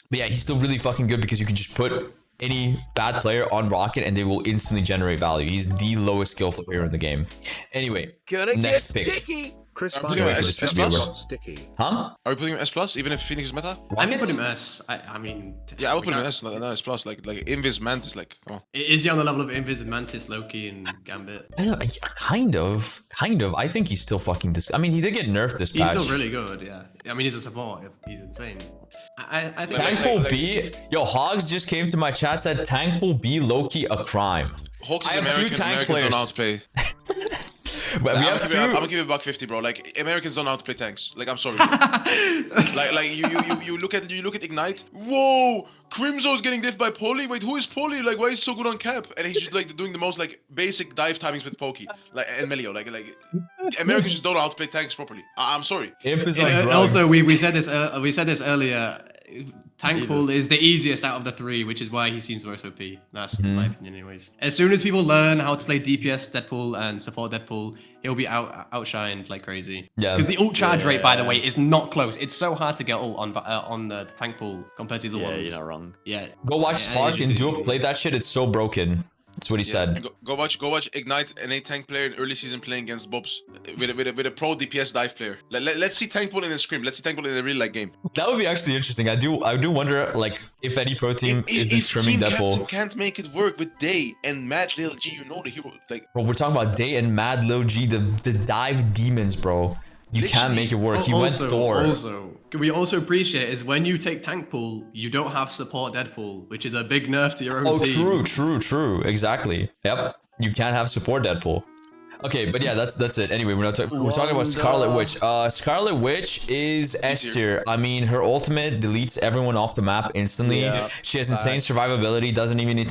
Speaker 1: but yeah, he's still really fucking good because you can just put any bad player on Rocket and they will instantly generate value. He's the lowest skill player in the game. Anyway,
Speaker 5: Gonna
Speaker 1: next
Speaker 5: get
Speaker 1: pick.
Speaker 5: sticky.
Speaker 3: Chris
Speaker 2: I'm
Speaker 3: Barnes
Speaker 2: putting him
Speaker 3: just
Speaker 2: S+.
Speaker 3: got sticky.
Speaker 1: Huh?
Speaker 2: Are we putting him S+, even if Phoenix is meta?
Speaker 6: I would put him S. I mean,
Speaker 2: Yeah, I would
Speaker 6: we
Speaker 2: put him
Speaker 6: can't-
Speaker 2: S. No, S+. Like Invis Mantis. Like, come on.
Speaker 6: Is he on the level of Invis, Mantis, Loki, and Gambit?
Speaker 1: Kind of. I think he's still fucking I mean, he did get nerfed this
Speaker 6: He's
Speaker 1: patch.
Speaker 6: still really good, yeah. I mean, he's a support. He's insane. I think.
Speaker 2: Like-
Speaker 1: Tankpool B. Yo, Hogs just came to my chat, said Tankpool B Loki a crime.
Speaker 2: Hawks is
Speaker 1: I have two
Speaker 2: American.
Speaker 1: tank
Speaker 2: Americans don't
Speaker 1: players.
Speaker 2: know how to play.
Speaker 1: But we
Speaker 2: I'm
Speaker 1: have
Speaker 2: gonna
Speaker 1: two.
Speaker 2: give it $150, bro. Like, Americans don't know how to play tanks. Like, I'm sorry. like you look at Ignite. Whoa, Crimzo's getting diffed by Poli. Wait, who is Poli? Like, why is he so good on cap? And he's just like doing the most like basic dive timings with Pokey, like, and Melio. Like Americans just don't know how to play tanks properly. I'm sorry.
Speaker 1: Imp is on
Speaker 6: And
Speaker 1: drugs.
Speaker 6: also, we said this earlier. Tankpool is the easiest out of the three, which is why he seems most OP. That's my opinion, anyways. As soon as people learn how to play DPS Deadpool and support Deadpool, he'll be outshined like crazy.
Speaker 1: Yeah.
Speaker 6: Because the ult charge rate, by the way, is not close. It's so hard to get ult on the Tankpool compared to the
Speaker 7: Yeah,
Speaker 6: ones.
Speaker 7: you're not wrong.
Speaker 6: Yeah.
Speaker 1: Go watch
Speaker 6: Yeah,
Speaker 1: Spark
Speaker 6: you
Speaker 1: and
Speaker 6: do.
Speaker 1: Duke play that shit. It's so broken. That's what he said.
Speaker 2: Go watch Ignite, an A tank player in early season playing against Bobs with a pro DPS dive player. Let's see Tankpool in a scrim. Let's see Tankpool in a real like game.
Speaker 1: That would be actually interesting. I do wonder, like, if any pro team is
Speaker 2: If
Speaker 1: scrimming
Speaker 2: team captain
Speaker 1: Deadpool.
Speaker 2: can't make it work with Day and Mad Lil G, you know the hero. Like,
Speaker 1: Bro, we're talking about Day and Mad Low G, the dive demons, bro. You can't make it work. He went Thor.
Speaker 6: Also, we also appreciate is when you take tank pool, you don't have support Deadpool, which is a big nerf to your own team.
Speaker 1: Oh, true. Exactly. Yep. You can't have support Deadpool. Okay, but yeah, that's it. Anyway, we're talking about Scarlet Witch. Scarlet Witch is S tier. I mean, her ultimate deletes everyone off the map instantly.
Speaker 7: Yeah,
Speaker 1: she has insane survivability. Doesn't even need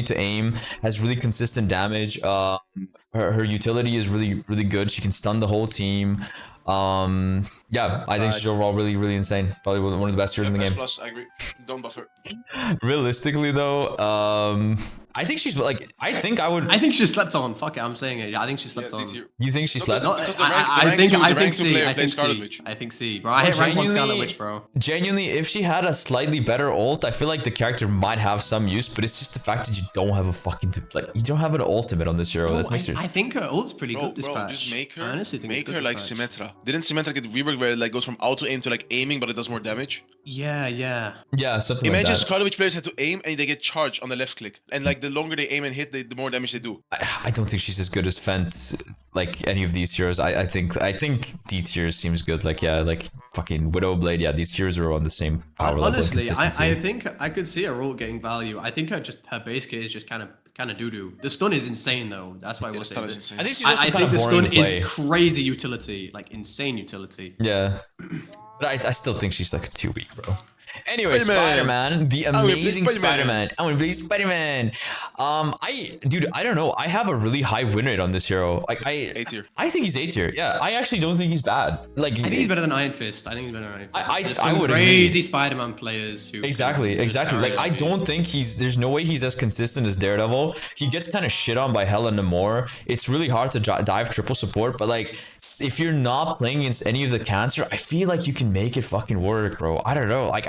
Speaker 1: to aim. Has really consistent damage. Her utility is really good. She can stun the whole team. Yeah, I think she's overall really insane. Probably one of the best heroes in the game.
Speaker 2: Plus, I agree. Don't buff her.
Speaker 1: Realistically though, I think she's like, I think
Speaker 6: she slept on. Fuck it, I'm saying it. I think she slept on.
Speaker 1: You think she slept?
Speaker 6: I think C. Bro, I hit rank 1 Scarlet Witch, bro.
Speaker 1: Genuinely, if she had a slightly better ult, I feel like the character might have some use, but it's just the fact that you don't have a fucking you don't have an ultimate on this hero.
Speaker 6: Bro,
Speaker 1: that makes her...
Speaker 6: I think her ult's pretty good this patch.
Speaker 2: Just make her.
Speaker 6: I honestly think
Speaker 2: make her like Symmetra. Didn't Symmetra get reworked where it like goes from auto aim to like aiming, but it does more damage?
Speaker 6: Yeah,
Speaker 1: something
Speaker 2: Imagine
Speaker 1: like that.
Speaker 2: Scarlet Witch players had to aim and they get charged on the left click, and like the longer they aim and hit, the more damage they do.
Speaker 1: I don't think she's as good as Fent, like any of these heroes. I think D tier seems good. Like yeah, like fucking Widowblade. Yeah, these heroes are on the same power level.
Speaker 6: Honestly, I think I could see her ult getting value. I think her base kit is just kind of doo-doo. The stun is insane though. That's why we're saying this.
Speaker 1: I think she's also
Speaker 6: I think the stun is crazy utility, like insane utility.
Speaker 1: Yeah, but I still think she's like too weak, bro. Anyway, Spider-Man, the amazing Spider-Man. I want to play Spider-Man. Dude, I don't know. I have a really high win rate on this hero. Like
Speaker 2: A tier.
Speaker 1: I think he's A tier. Yeah, I actually don't think he's bad. Like
Speaker 6: I think he's better than Iron Fist.
Speaker 1: I would
Speaker 6: crazy
Speaker 1: agree.
Speaker 6: Spider-Man players who
Speaker 1: Exactly. Like I don't think there's no way he's as consistent as Daredevil. He gets kind of shit on by Hela and Namor. It's really hard to dive triple support, but like if you're not playing against any of the cancer, I feel like you can make it fucking work, bro. I don't know. Like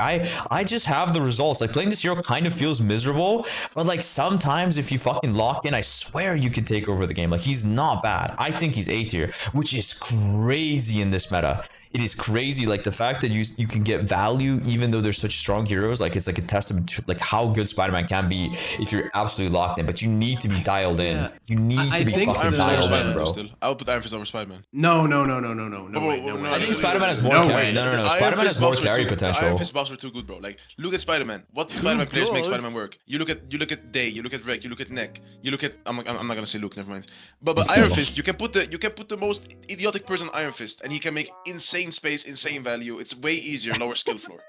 Speaker 1: I just have the results. Like playing this hero kind of feels miserable, but like sometimes if you fucking lock in, I swear you can take over the game. Like he's not bad. I think he's A tier, which is crazy in this meta. It is crazy, like the fact that you can get value even though there's such strong heroes. Like it's like a testament to like how good Spider-Man can be if you're absolutely locked in. But you need to be dialed in.
Speaker 6: Yeah.
Speaker 1: You need to be fucking dialed in, bro.
Speaker 2: I would put Iron Fist over Spider-Man.
Speaker 6: No.
Speaker 1: I think Spider-Man has more carry. No. Spider-Man has more carry potential.
Speaker 2: Iron Fist buffs are too good, bro. Like look at Spider-Man. What Spider-Man players make Spider-Man work? You look at Day. You look at Rek. You look at Neck. You look at I'm not gonna say Luke. Never mind. But Iron Fist, you can put the most idiotic person on Iron Fist, and he can make insane space, insane value. It's way easier, lower skill floor.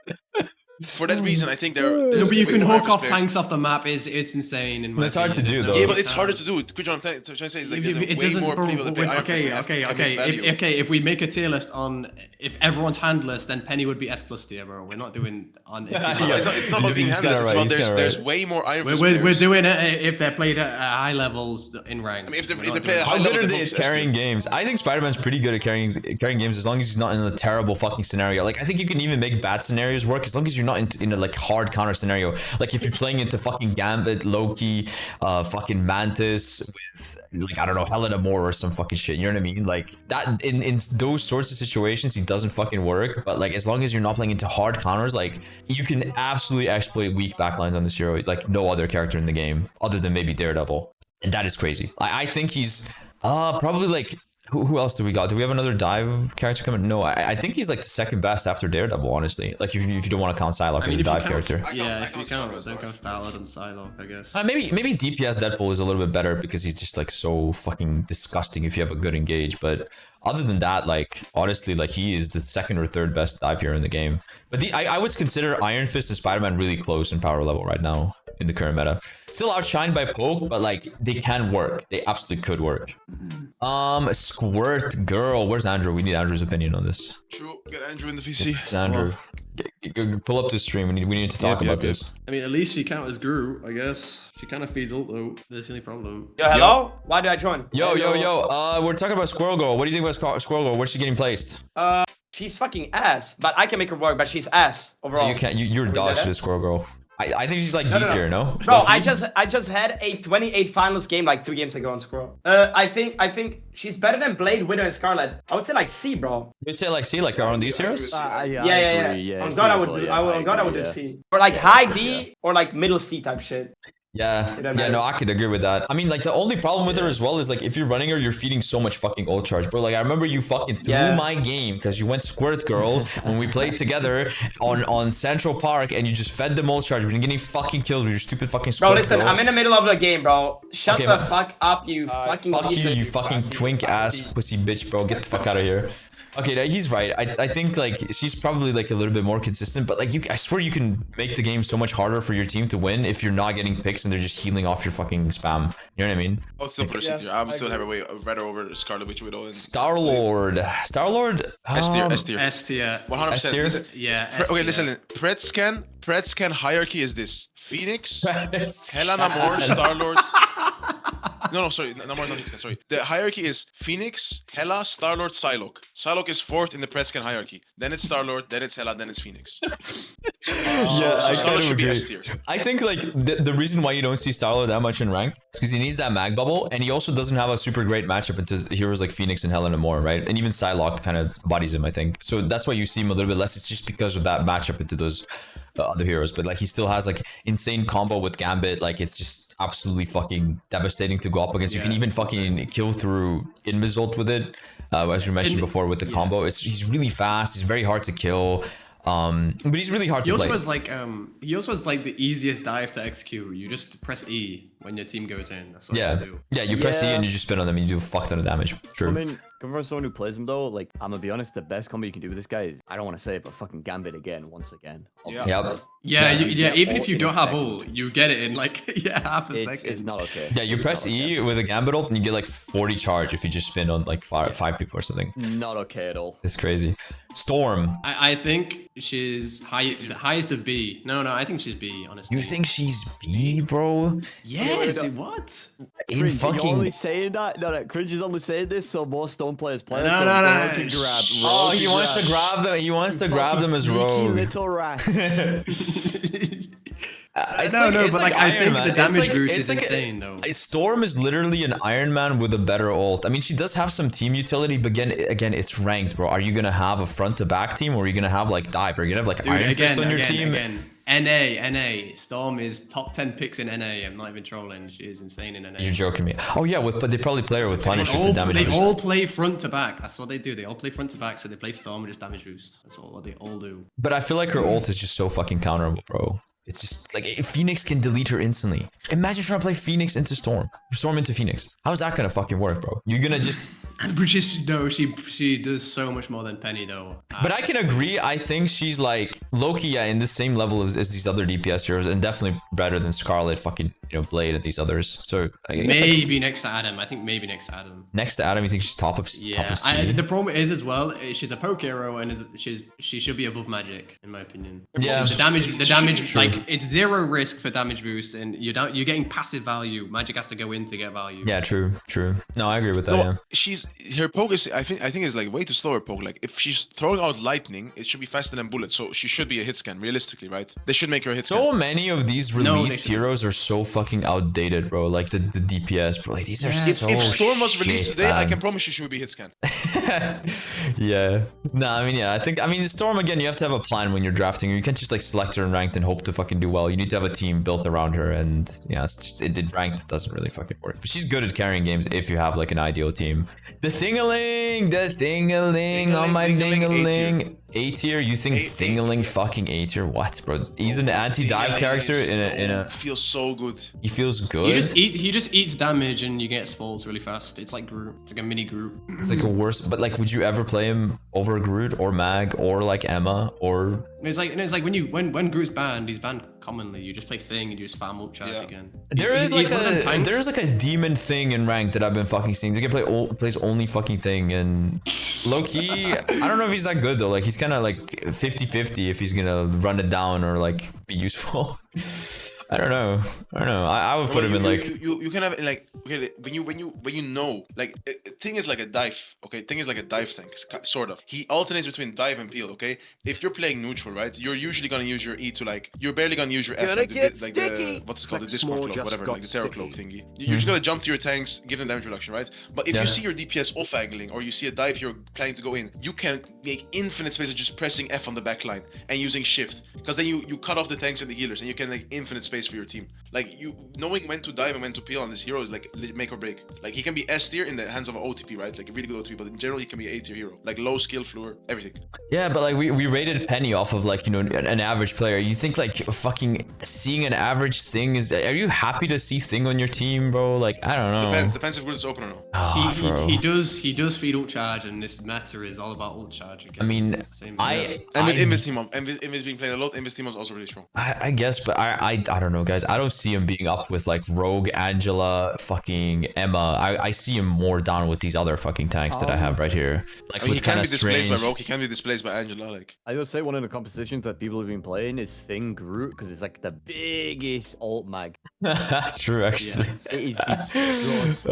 Speaker 2: For that reason, I think
Speaker 6: no, but you can hook off tanks off the map. It's insane. In my
Speaker 1: That's hard to do, though.
Speaker 2: Yeah, but it's harder to do. What I'm trying to say is like
Speaker 6: it doesn't. Okay. If we make a tier list on if everyone's handless, then Penny would be S+ tier, bro. We're not doing on.
Speaker 2: It's not about being handless. It's about there's way more Iron Fist.
Speaker 6: We're doing it if they're played at high levels in rank.
Speaker 2: I mean, if they play at high
Speaker 1: how
Speaker 2: levels,
Speaker 1: good are they at carrying games? I think Spider-Man's pretty good at carrying games as long as he's not in a terrible fucking scenario. Like I think you can even make bad scenarios work as long as you're not in a like hard counter scenario. Like if you're playing into fucking Gambit, Loki, fucking Mantis with like I don't know, Hela and Namor or some fucking shit. You know what I mean? Like that in those sorts of situations, he doesn't fucking work. But like as long as you're not playing into hard counters, like you can absolutely exploit weak backlines on this hero like no other character in the game other than maybe Daredevil, and that is crazy. I think he's probably like. Who else do we got? Do we have another dive character coming? No, I think he's like the second best after Daredevil, honestly. Like if you don't want to count Psylocke as a dive character.
Speaker 6: Yeah, if you count Starlord and Psylocke, I guess.
Speaker 1: Maybe DPS Deadpool is a little bit better because he's just like so fucking disgusting if you have a good engage. But other than that, like honestly, like he is the second or third best dive hero in the game. But I would consider Iron Fist and Spider-Man really close in power level right now in the current meta. Still outshined by Poke, but like they can work. They absolutely could work. Squirt Girl. Where's Andrew? We need Andrew's opinion on this.
Speaker 2: True. Get Andrew in the VC.
Speaker 1: It's Andrew. Pull up the stream. We need to talk about this.
Speaker 6: I mean, at least she counts as Groot, I guess. She kind of feeds ult though. That's the only problem.
Speaker 8: Yo, hello? Why did I join?
Speaker 1: Yo. We're talking about Squirrel Girl. What do you think about Squirrel Girl? Where's she getting placed?
Speaker 8: She's fucking ass. But I can make her work, but she's ass overall.
Speaker 1: You can't. You're dog shit, Squirrel Girl. I think she's like D tier, no?
Speaker 8: Bro, I just had a 28 finals game like 2 games ago on Squirrel. I think she's better than Blade, Widow, and Scarlet. I would say like C, bro.
Speaker 1: You'd say like C, like around these heroes?
Speaker 8: Yeah. On God, I would do C. Or like high D or like middle C type shit.
Speaker 1: Yeah,
Speaker 8: It doesn't
Speaker 1: yeah, no,
Speaker 8: matter.
Speaker 1: I could agree with that. I mean, like, the only problem with her as well is, like, if you're running her, you're feeding so much fucking ult charge, bro. Like, I remember you fucking threw
Speaker 8: Yeah.
Speaker 1: my game because you went Squirt Girl when we played together on Central Park, and you just fed them ult charge. We didn't get any fucking kills with your stupid fucking
Speaker 8: Bro,
Speaker 1: Squirt
Speaker 8: listen,
Speaker 1: Girl.
Speaker 8: I'm in the middle of the game, bro. Shut
Speaker 1: Okay,
Speaker 8: the
Speaker 1: man.
Speaker 8: fuck up, you fucking
Speaker 1: Fuck
Speaker 8: piece
Speaker 1: you,
Speaker 8: of-
Speaker 1: you fucking twink ass pussy bitch, bro. Get the fuck out of here. Okay, no, he's right. I think like she's probably like a little bit more consistent, but like I swear you can make the game so much harder for your team to win if you're not getting picks and they're just healing off your fucking spam. You know what I mean?
Speaker 2: I'll still put her tier. I'm still have a way better over Scarlet Witch Widow. And
Speaker 1: Star-Lord. Star-Lord.
Speaker 2: S tier, S tier.
Speaker 6: S tier.
Speaker 2: 100%.
Speaker 1: S tier?
Speaker 2: Listen,
Speaker 6: Yeah.
Speaker 2: Okay,
Speaker 6: S tier.
Speaker 2: listen. Pred scan hierarchy is this: Phoenix, Hela,
Speaker 1: Hela
Speaker 2: Namor, Star-Lord. No, sorry. Namor's not Phoenix. Sorry. The hierarchy is Phoenix, Hela, Star-Lord, Psylocke. Psylocke is fourth in the Pred scan hierarchy. Then it's Star-Lord, then it's Hela, then it's Phoenix.
Speaker 1: Yeah, I
Speaker 2: Star-Lord
Speaker 1: kind of
Speaker 2: should be
Speaker 1: agree.
Speaker 2: S tier.
Speaker 1: I think like the reason why you don't see Star-Lord that much in rank is because he needs that mag bubble, and he also doesn't have a super great matchup into heroes like Phoenix and Helen and more, right? And even Psylocke kind of bodies him, I think. So that's why you see him a little bit less. It's just because of that matchup into those other heroes. But like he still has like insane combo with Gambit. Like it's just absolutely fucking devastating to go up against. You can even fucking kill through Invis ult with it, as we mentioned before with the combo. He's really fast. He's very hard to kill. But he's really hard
Speaker 6: He
Speaker 1: to
Speaker 6: also
Speaker 1: play.
Speaker 6: has like the easiest dive to execute. You just press E when your team goes in. That's what
Speaker 1: Yeah,
Speaker 6: you do.
Speaker 1: yeah. You press E
Speaker 7: Yeah.
Speaker 1: and you just spin on them and you do a fuck ton of damage. True.
Speaker 7: I mean, coming from someone who plays him though, like I'm gonna be honest, the best combo you can do with this guy is I don't want to say it, but fucking Gambit again, once again.
Speaker 2: Yeah.
Speaker 7: Obviously.
Speaker 1: Yep.
Speaker 6: Yeah, even if you
Speaker 7: in a
Speaker 6: don't have
Speaker 7: second.
Speaker 6: ult, you get it in like half a
Speaker 7: It's
Speaker 6: second.
Speaker 7: not okay.
Speaker 1: Yeah, you
Speaker 7: It's
Speaker 1: press
Speaker 7: not okay.
Speaker 1: E with a Gambit ult and you get like 40 charge if you just spin on like five people or something.
Speaker 7: Not okay at all.
Speaker 1: It's crazy. Storm.
Speaker 6: I think she's the highest of B. No, I think she's B, honestly.
Speaker 1: You think she's B, bro?
Speaker 6: Yes, what?
Speaker 1: In
Speaker 7: Cringe, you're
Speaker 1: fucking.
Speaker 7: only saying that? No, Cringe is only saying this so more Stone players play.
Speaker 6: No,
Speaker 7: so
Speaker 6: no,
Speaker 7: Rogue
Speaker 6: no.
Speaker 7: can grab.
Speaker 1: Oh,
Speaker 7: Rogue
Speaker 1: he
Speaker 7: can
Speaker 1: wants to grab them. He wants to grab them as
Speaker 7: Sneaky
Speaker 1: rogue.
Speaker 7: little rat.
Speaker 1: It's
Speaker 6: but like I
Speaker 1: Iron
Speaker 6: think
Speaker 1: Man.
Speaker 6: the
Speaker 1: It's
Speaker 6: damage
Speaker 1: like-
Speaker 6: boost
Speaker 1: it's
Speaker 6: is
Speaker 1: like
Speaker 6: insane though.
Speaker 1: Storm is literally an Iron Man with a better ult. I mean, she does have some team utility, but again, it's ranked, bro. Are you gonna have a front to back team, or are you gonna have like dive? Are you gonna have like
Speaker 6: Dude,
Speaker 1: Iron Fist on your team?
Speaker 6: NA. Storm is top 10 picks in NA. I'm not even trolling. She is insane in NA.
Speaker 1: You're joking me. Oh yeah, but they probably play her with Punisher to damage
Speaker 6: They
Speaker 1: boost.
Speaker 6: all play front to back. That's what they do. They all play front to back, so they play Storm and just damage boost. That's all they all do.
Speaker 1: But I feel like her ult is just so fucking counterable, bro. It's just like Phoenix can delete her instantly. Imagine trying to play Phoenix into Storm, Storm into Phoenix. How's that gonna fucking work, bro? You're gonna just.
Speaker 6: And British, no, she does so much more than Penny though.
Speaker 1: But I can agree. I think she's like Loki, yeah, in the same level as these other DPS heroes, and definitely better than Scarlet, fucking Blade, and these others. So I guess, like,
Speaker 6: maybe next to Adam. I think maybe next to Adam.
Speaker 1: next to Adam, you think she's top of
Speaker 6: Yeah,
Speaker 1: C?
Speaker 6: the problem is as well. She's a poke hero, and she should be above Magik, in my opinion.
Speaker 1: Yeah.
Speaker 6: the damage,
Speaker 1: True.
Speaker 6: like it's zero risk for damage boost, and you're getting passive value. Magik has to go in to get value.
Speaker 1: Yeah, true. No, I agree with that.
Speaker 2: No,
Speaker 1: Yeah.
Speaker 2: her poke is I think is like way too slow. Her poke, like if she's throwing out lightning, it should be faster than bullets. So she should be a hit scan, realistically, right? They should make her a hit scan.
Speaker 1: So many of these
Speaker 6: No, they
Speaker 1: released
Speaker 6: shouldn't.
Speaker 1: heroes are so fucking outdated, bro. Like the DPS, bro. Like these are so.
Speaker 2: If Storm was released
Speaker 1: shit,
Speaker 2: today, I
Speaker 1: man.
Speaker 2: can promise you she would be hit scan.
Speaker 1: Yeah. No, I mean, yeah. I mean, Storm again. You have to have a plan when you're drafting her. You can't just like select her in ranked and hope to fucking do well. You need to have a team built around her, and yeah, it's just it ranked doesn't really fucking work. But she's good at carrying games if you have like an ideal team. The Thingaling on my
Speaker 2: Thingaling,
Speaker 1: dingaling. A tier? You think Thingaling fucking A tier? What, bro? He's an anti-dive character in a.
Speaker 2: Feels so good.
Speaker 1: He feels good.
Speaker 6: He just eats damage, and you get spawns really fast. It's like Groot. It's like a mini Groot.
Speaker 1: It's like a worse. But like, would you ever play him over Groot or Mag or like Emma or?
Speaker 6: It's like when Groot's banned, he's banned commonly. You just play Thing and you just farm up charge
Speaker 2: Yeah.
Speaker 6: again.
Speaker 1: There's like
Speaker 6: one of them tanks.
Speaker 1: there's like a demon thing in rank that I've been fucking seeing. They can plays only fucking thing, and Loki. I don't know if he's that good though. Like he's kind of like 50-50 if he's gonna run it down or like be useful. I don't know. I would put him in like.
Speaker 2: You can have like okay when you know like Thing is like a dive, okay? Thing is like a dive tank, sort of. He alternates between dive and peel, okay? If you're playing neutral, right, you're usually gonna use your E to like you're barely gonna use your F,
Speaker 5: Gonna
Speaker 2: like,
Speaker 5: get
Speaker 2: like
Speaker 5: sticky.
Speaker 2: the what's it called, the
Speaker 3: Like
Speaker 2: Discord
Speaker 3: small
Speaker 2: cloak,
Speaker 3: just
Speaker 2: whatever,
Speaker 3: got
Speaker 2: like the Terror cloak
Speaker 3: sticky.
Speaker 2: thingy. You're just gonna jump to your tanks, give them damage reduction, right? But if
Speaker 1: Yeah.
Speaker 2: you see your DPS off angling or you see a dive here planning to go in, you can make infinite space of just pressing F on the back line and using shift, because then you cut off the tanks and the healers and you can make infinite space plays for your team. Like you knowing when to dive and when to peel on this hero is like make or break. Like he can be S tier in the hands of an OTP, right? Like a really good OTP, but in general he can be A tier hero. Like low skill, fluor, everything.
Speaker 1: Yeah, but like we rated Peni off of like, you know, an average player. You think like fucking seeing an average Thing is, are you happy to see Thing on your team, bro? Like I don't know.
Speaker 2: Depends if Groot's open or not.
Speaker 1: Oh,
Speaker 6: he does feed ult charge, and this meta is all about ult charge again.
Speaker 1: I mean,
Speaker 6: It's the same
Speaker 2: And with Invis team up, Invis being played a lot, Invis team is also really strong.
Speaker 1: I guess, but I don't know, guys. I don't see him being up with like Rogue, Angela, fucking Emma. I see him more down with these other fucking tanks that I have right here. Like
Speaker 2: I mean,
Speaker 1: with
Speaker 2: he can
Speaker 1: kind
Speaker 2: be
Speaker 1: of
Speaker 2: displaced
Speaker 1: strange.
Speaker 2: by Rogue, he can be displaced by Angela. Like
Speaker 7: I will say one of the compositions that people have been playing is Thing Groot because it's like the biggest alt mag.
Speaker 1: True, actually.
Speaker 7: It is disgusting.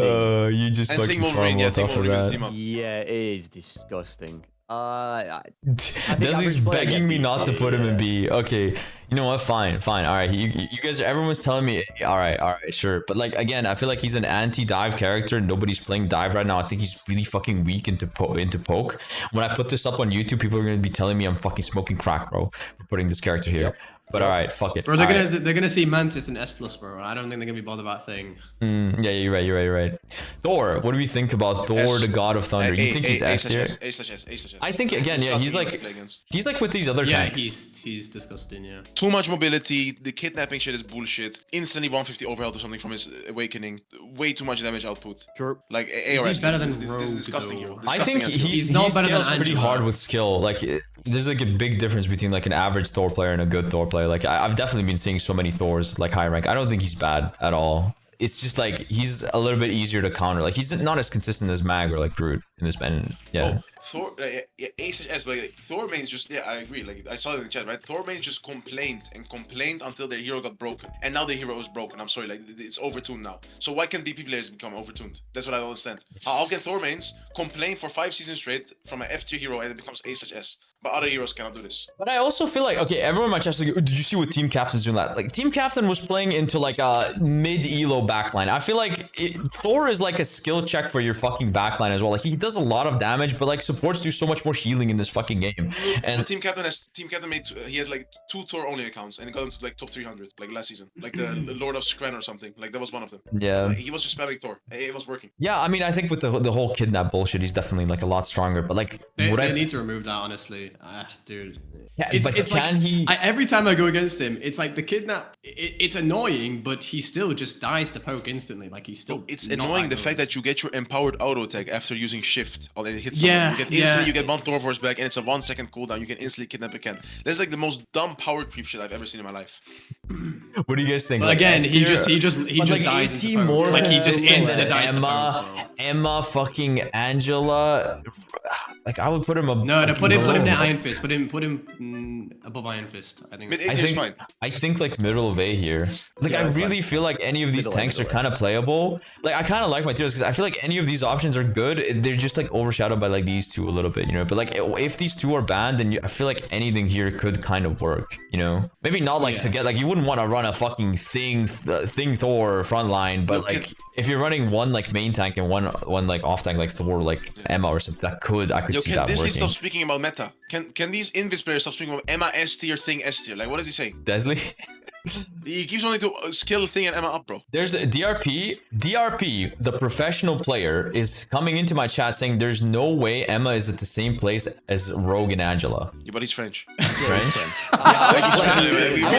Speaker 1: You just
Speaker 2: and
Speaker 1: fucking
Speaker 2: Thing Wolverine, yeah,
Speaker 1: farm
Speaker 2: Thing
Speaker 1: off of
Speaker 2: Wolverine
Speaker 1: that.
Speaker 2: team up.
Speaker 7: Yeah, it is disgusting.
Speaker 1: Leslie's
Speaker 7: average player
Speaker 1: begging
Speaker 7: get
Speaker 1: me
Speaker 7: beat,
Speaker 1: not to
Speaker 7: so
Speaker 1: put him in
Speaker 7: yeah.
Speaker 1: B. Okay, you know what? Fine. All right, you guys, everyone's telling me, all right, sure. But like again, I feel like he's an anti-dive character. Nobody's playing dive right now. I think he's really fucking weak into poke. When I put this up on YouTube, people are gonna be telling me I'm fucking smoking crack, bro, for putting this character here. But all right, fuck it.
Speaker 6: Bro, they're gonna see Mantis and S+, bro. I don't think they're gonna be bothered about Thing.
Speaker 1: Yeah, you're right. Thor, what do we think about Thor,
Speaker 2: S.
Speaker 1: the God of Thunder? You think he's S tier?
Speaker 2: A/S.
Speaker 1: I think again, yeah, he's like with these other
Speaker 6: Yeah,
Speaker 1: tanks.
Speaker 6: he's disgusting. Yeah.
Speaker 2: Too much mobility. The kidnapping shit is bullshit. Instantly 150 overhealth or something from his awakening. Way too much damage output.
Speaker 7: Sure.
Speaker 2: Like
Speaker 6: Is he better than
Speaker 2: this
Speaker 6: Rogue,
Speaker 2: is disgusting
Speaker 6: though?
Speaker 2: hero.
Speaker 1: I think
Speaker 2: Disgusting as
Speaker 1: he's
Speaker 6: not
Speaker 1: he
Speaker 6: better than
Speaker 1: scales pretty
Speaker 6: Angela.
Speaker 1: hard with skill. Like there's like a big difference between like an average Thor player and a good Thor player. Like I've definitely been seeing so many Thors like high rank. I don't think he's bad at all. It's just like he's a little bit easier to counter. Like he's not as consistent as Mag or like Groot in this and yeah.
Speaker 2: Thor, yeah, A/S, but like, Thor mains just, yeah, I agree. Like, I saw it in the chat, right? Thor mains just complained until their hero got broken. And now their hero is broken. I'm sorry, like, it's overtuned now. So why can't BP players become overtuned? That's what I don't understand. How can Thor mains complain for 5 seasons straight from an F tier hero and it becomes A/S? But other heroes cannot do this.
Speaker 1: But I also feel like, okay, everyone in my chat is like, did you see what Team Captain's doing that? Like, Team Captain was playing into like a mid-elo backline. I feel like Thor is like a skill check for your fucking backline as well. Like, he does a lot of damage, but like supports do so much more healing in this fucking game. And
Speaker 2: Team Captain made, he had like 2 Thor only accounts and he got into like top 300 like last season. Like the Lord of Skren or something. Like that was one of them.
Speaker 1: yeah.
Speaker 2: Like, he was just spamming Thor. It was working.
Speaker 1: Yeah, I mean, I think with the whole kidnap bullshit, he's definitely like a lot stronger. But like,
Speaker 6: They need to remove that, honestly. Dude.
Speaker 1: Yeah,
Speaker 6: It's,
Speaker 1: but
Speaker 6: it's
Speaker 1: can
Speaker 6: like,
Speaker 1: he?
Speaker 6: every time I go against him, it's like the kidnap. It's annoying, but he still just dies to poke instantly. Like he's still.
Speaker 2: It's
Speaker 6: not
Speaker 2: annoying the
Speaker 6: good.
Speaker 2: fact that you get your empowered auto attack after using shift and it hits
Speaker 6: Yeah,
Speaker 2: someone. You get
Speaker 6: yeah.
Speaker 2: instantly, you get 1 Thor Force back and it's a 1 second cooldown. You can instantly kidnap again. That's like the most dumb power creep shit I've ever seen in my life.
Speaker 1: What do you guys think?
Speaker 6: But
Speaker 1: Like,
Speaker 6: again,
Speaker 1: S
Speaker 6: he
Speaker 1: tier?
Speaker 6: just
Speaker 1: But, like,
Speaker 6: dies.
Speaker 1: is he
Speaker 6: into poke.
Speaker 1: more
Speaker 6: like he just
Speaker 1: consistent
Speaker 6: insta
Speaker 1: than
Speaker 6: dies to
Speaker 1: Emma?
Speaker 6: poke, bro.
Speaker 1: Emma, fucking Angela. Like I would put him up.
Speaker 6: No, put him
Speaker 1: below.
Speaker 6: near Iron Fist. Put him above Iron Fist. I think.
Speaker 2: Mid
Speaker 6: that's-
Speaker 2: A
Speaker 1: I
Speaker 2: is
Speaker 1: think
Speaker 2: fine.
Speaker 1: I think like middle of A here. Like
Speaker 7: Yeah,
Speaker 1: I
Speaker 7: it's
Speaker 1: really feel like any of these
Speaker 7: Middle A,
Speaker 1: tanks are
Speaker 7: middle A.
Speaker 1: kind of playable. Like I kind of like my tiers because I feel like any of these options are good. They're just like overshadowed by like these two a little bit, you know. But like if these two are banned, then I feel like anything here could kind of work, you know. Maybe not like to
Speaker 6: Yeah.
Speaker 1: get like you wouldn't want to run a fucking thing Thor frontline, but
Speaker 2: Look,
Speaker 1: like if you're running one like main tank and one like off tank like Thor like Emma or something, I could
Speaker 2: Yo,
Speaker 1: see
Speaker 2: can
Speaker 1: that
Speaker 2: Disney
Speaker 1: working.
Speaker 2: stop speaking about meta? Can these Invis players stop speaking about Emma S tier, Thing S tier? Like, what is he saying?
Speaker 1: Desley?
Speaker 2: He keeps wanting to skill Thing and Emma up, bro.
Speaker 1: There's a DRP, the professional player, is coming into my chat saying there's no way Emma is at the same place as Rogue and Angela.
Speaker 2: Yeah, but he's French.
Speaker 1: French? I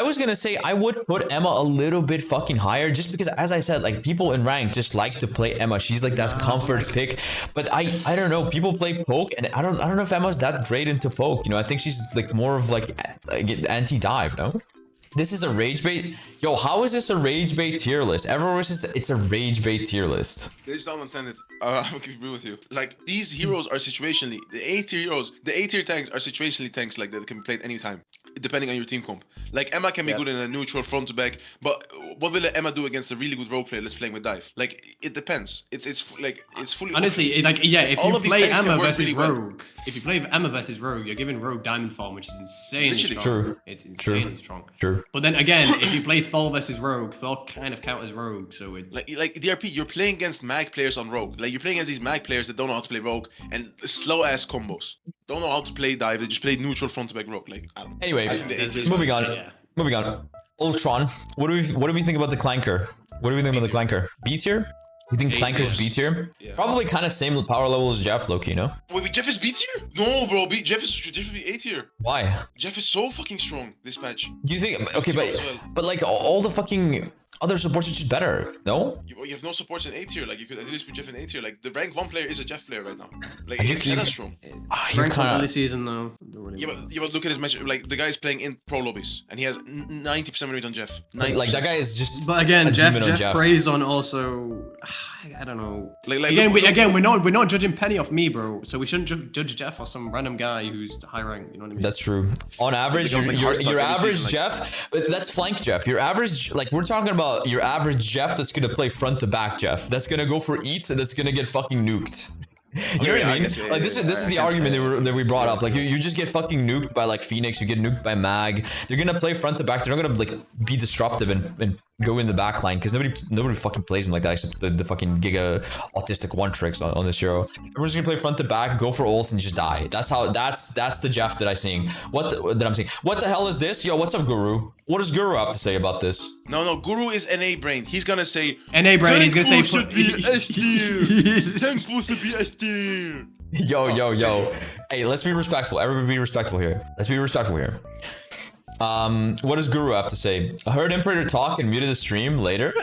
Speaker 1: was gonna say I would put Emma a little bit fucking higher just because, as I said, like people in rank just like to play Emma. She's like that comfort pick. But I don't know. People play poke, and I don't know if Emma's that great into poke. You know, I think she's like more of like anti-dive. No. This is a rage bait. Yo, how is this a rage bait tier list? Everyone says it's a rage bait tier list.
Speaker 2: They just don't understand it. I can agree with you. Like, these heroes are situationally, the A tier heroes, the A tier tanks are situationally tanks like that can be played anytime, depending on your team comp. Like, Emma can be good in a neutral front to back, but what will Emma do against a really good role player that's playing with dive? Like, it depends. It's fully
Speaker 6: Honestly, like yeah, if
Speaker 2: All
Speaker 6: you
Speaker 2: of these
Speaker 6: play
Speaker 2: tanks can
Speaker 6: Emma
Speaker 2: work
Speaker 6: versus
Speaker 2: really well.
Speaker 6: Rogue, if you play Emma versus Rogue, you're giving Rogue Diamond Farm, which is insanely
Speaker 2: Literally.
Speaker 6: strong.
Speaker 1: True.
Speaker 6: It's
Speaker 1: True.
Speaker 6: insanely strong.
Speaker 1: True.
Speaker 6: But then again, if you play Thor versus Rogue, Thor kind of counters Rogue, so it's
Speaker 2: like DRP, you're playing against mag players on Rogue. Like, you're playing against these mag players that don't know how to play Rogue and slow ass combos. Don't know how to play dive. They just play neutral front to back Rogue. Like, I don't know.
Speaker 1: Anyway,
Speaker 2: I think the A tier is
Speaker 1: moving on.
Speaker 6: yeah.
Speaker 1: moving on. Ultron. What do we think about the Clanker? What do we think about the Clanker? B tier? You think Clanker's B tier?
Speaker 2: Yeah.
Speaker 1: Probably kind of same power level as Jeff, Loki, no?
Speaker 2: Wait, Jeff is B tier? No, bro. Jeff should be A tier.
Speaker 1: Why?
Speaker 2: Jeff is so fucking strong this patch.
Speaker 1: Do you think? Okay, but like all the fucking other supports are just better, no?
Speaker 2: You have no supports in A tier. Like you could at least put Jeff in A tier. Like the rank 1 player is a Jeff player right now. Like
Speaker 1: think
Speaker 2: he's
Speaker 1: you-
Speaker 2: that strong.
Speaker 1: You're
Speaker 6: Rank
Speaker 1: kind
Speaker 6: early
Speaker 1: of.
Speaker 6: season though. Don't really
Speaker 2: Yeah, but look at his match. Like the guy is playing in pro lobbies and he has 90% rate on Jeff. 90%.
Speaker 1: Like that guy is just.
Speaker 6: But again,
Speaker 1: a
Speaker 6: Jeff
Speaker 1: demon on
Speaker 6: preys on also. I don't know.
Speaker 2: Like
Speaker 6: Again,
Speaker 2: look-
Speaker 6: we're not judging Penny off me, bro. So we shouldn't judge Jeff or some random guy who's high rank. You know what I mean?
Speaker 1: That's true. On average,
Speaker 2: Like,
Speaker 1: your
Speaker 2: Hearthstone
Speaker 1: average
Speaker 2: season, like-
Speaker 1: Jeff, but that's flank Jeff. Your average, like we're talking about your average Jeff that's gonna play front to back Jeff. That's gonna go for eats and that's gonna get fucking nuked. You know what
Speaker 2: yeah,
Speaker 1: I
Speaker 2: I
Speaker 1: mean?
Speaker 2: guess, yeah,
Speaker 1: Like
Speaker 2: yeah,
Speaker 1: this is
Speaker 2: yeah,
Speaker 1: this is the argument that we brought up. Like you just get fucking nuked by like Phoenix, you get nuked by Mag. They're gonna play front to back. They're not gonna like be disruptive and go in the back line because nobody fucking plays him like that except the fucking giga autistic one tricks on this hero. Everyone's gonna play front to back, go for ults and just die. That's the Jeff that I'm seeing. What the hell is this? Yo, what's up, Guru? What does Guru have to say about this?
Speaker 2: No, Guru is NA brain. He's gonna say
Speaker 6: NA brain. He's gonna say.
Speaker 2: Thankful should be S tier. Thankful to be S tier.
Speaker 1: Yo. Hey, let's be respectful. Everybody be respectful here. Let's be respectful here. What does Guru have to say? I heard Imperator talk and muted the stream later.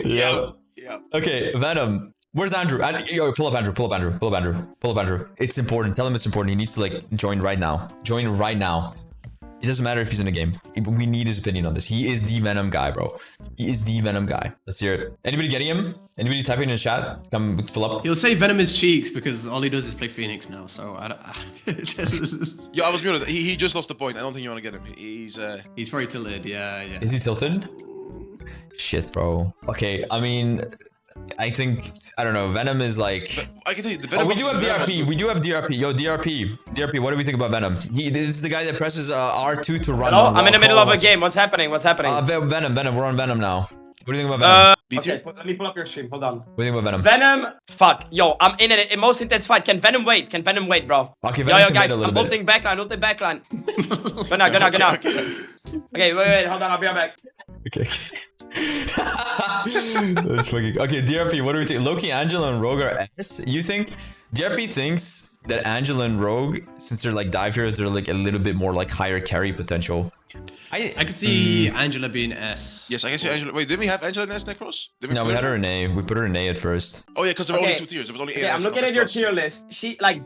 Speaker 2: Yeah.
Speaker 1: Okay, Venom. Where's Andrew? Yo, pull up Andrew. It's important. Tell him it's important. He needs to like join right now. Join right now. It doesn't matter if he's in a game. We need his opinion on this. He is the Venom guy, bro. He is the Venom guy. Let's hear it. Anybody getting him? Anybody typing in the chat? Come pull up.
Speaker 6: He'll say Venom is cheeks because all he does is play Phoenix now. So I don't.
Speaker 2: Yo, I was muted. He just lost the point. I don't think you want to get him.
Speaker 6: He's very tilted. Yeah.
Speaker 1: Is he tilted? Shit, bro. Okay, I mean, I think, I don't know. Venom is like...
Speaker 2: I can tell you, the
Speaker 1: Oh,
Speaker 2: Venom
Speaker 1: we do have
Speaker 2: Venom-
Speaker 1: DRP. We do have DRP. Yo, DRP, what do we think about Venom? This is the guy that presses R2 to run.
Speaker 8: Hello,
Speaker 1: on
Speaker 8: I'm in the middle
Speaker 1: wall
Speaker 8: of a game. What's happening?
Speaker 1: Venom. We're on Venom now. What do you think about Venom?
Speaker 2: B tier?
Speaker 8: Okay, let me pull up your stream. Hold on.
Speaker 1: What do you think about Venom?
Speaker 8: Venom, fuck. Yo, I'm in a most intense fight. Can Venom wait, bro?
Speaker 1: Okay,
Speaker 8: Yo,
Speaker 1: Venom can
Speaker 8: guys,
Speaker 1: wait a
Speaker 8: I'm
Speaker 1: little bit.
Speaker 8: ulting backline. Go now. Okay, wait, hold on. I'll be right back.
Speaker 1: Okay. That's fucking... Okay, DRP, what do we think? Loki, Angela, and Rogue are S? You think... DRP thinks that Angela and Rogue, since they're like dive heroes, they're like a little bit more like higher carry potential.
Speaker 6: I could see Angela being S.
Speaker 2: Yes, I can see Angela. Wait, didn't we have Angela in S Necros? Did
Speaker 1: No,
Speaker 2: put
Speaker 1: we had her in A. We put her in A at first.
Speaker 2: Oh yeah, because there were
Speaker 8: Okay.
Speaker 2: only 2 tiers. There was only 8
Speaker 8: Okay, I'm
Speaker 2: S
Speaker 8: looking
Speaker 2: on
Speaker 8: at your
Speaker 2: S+.
Speaker 8: tier list.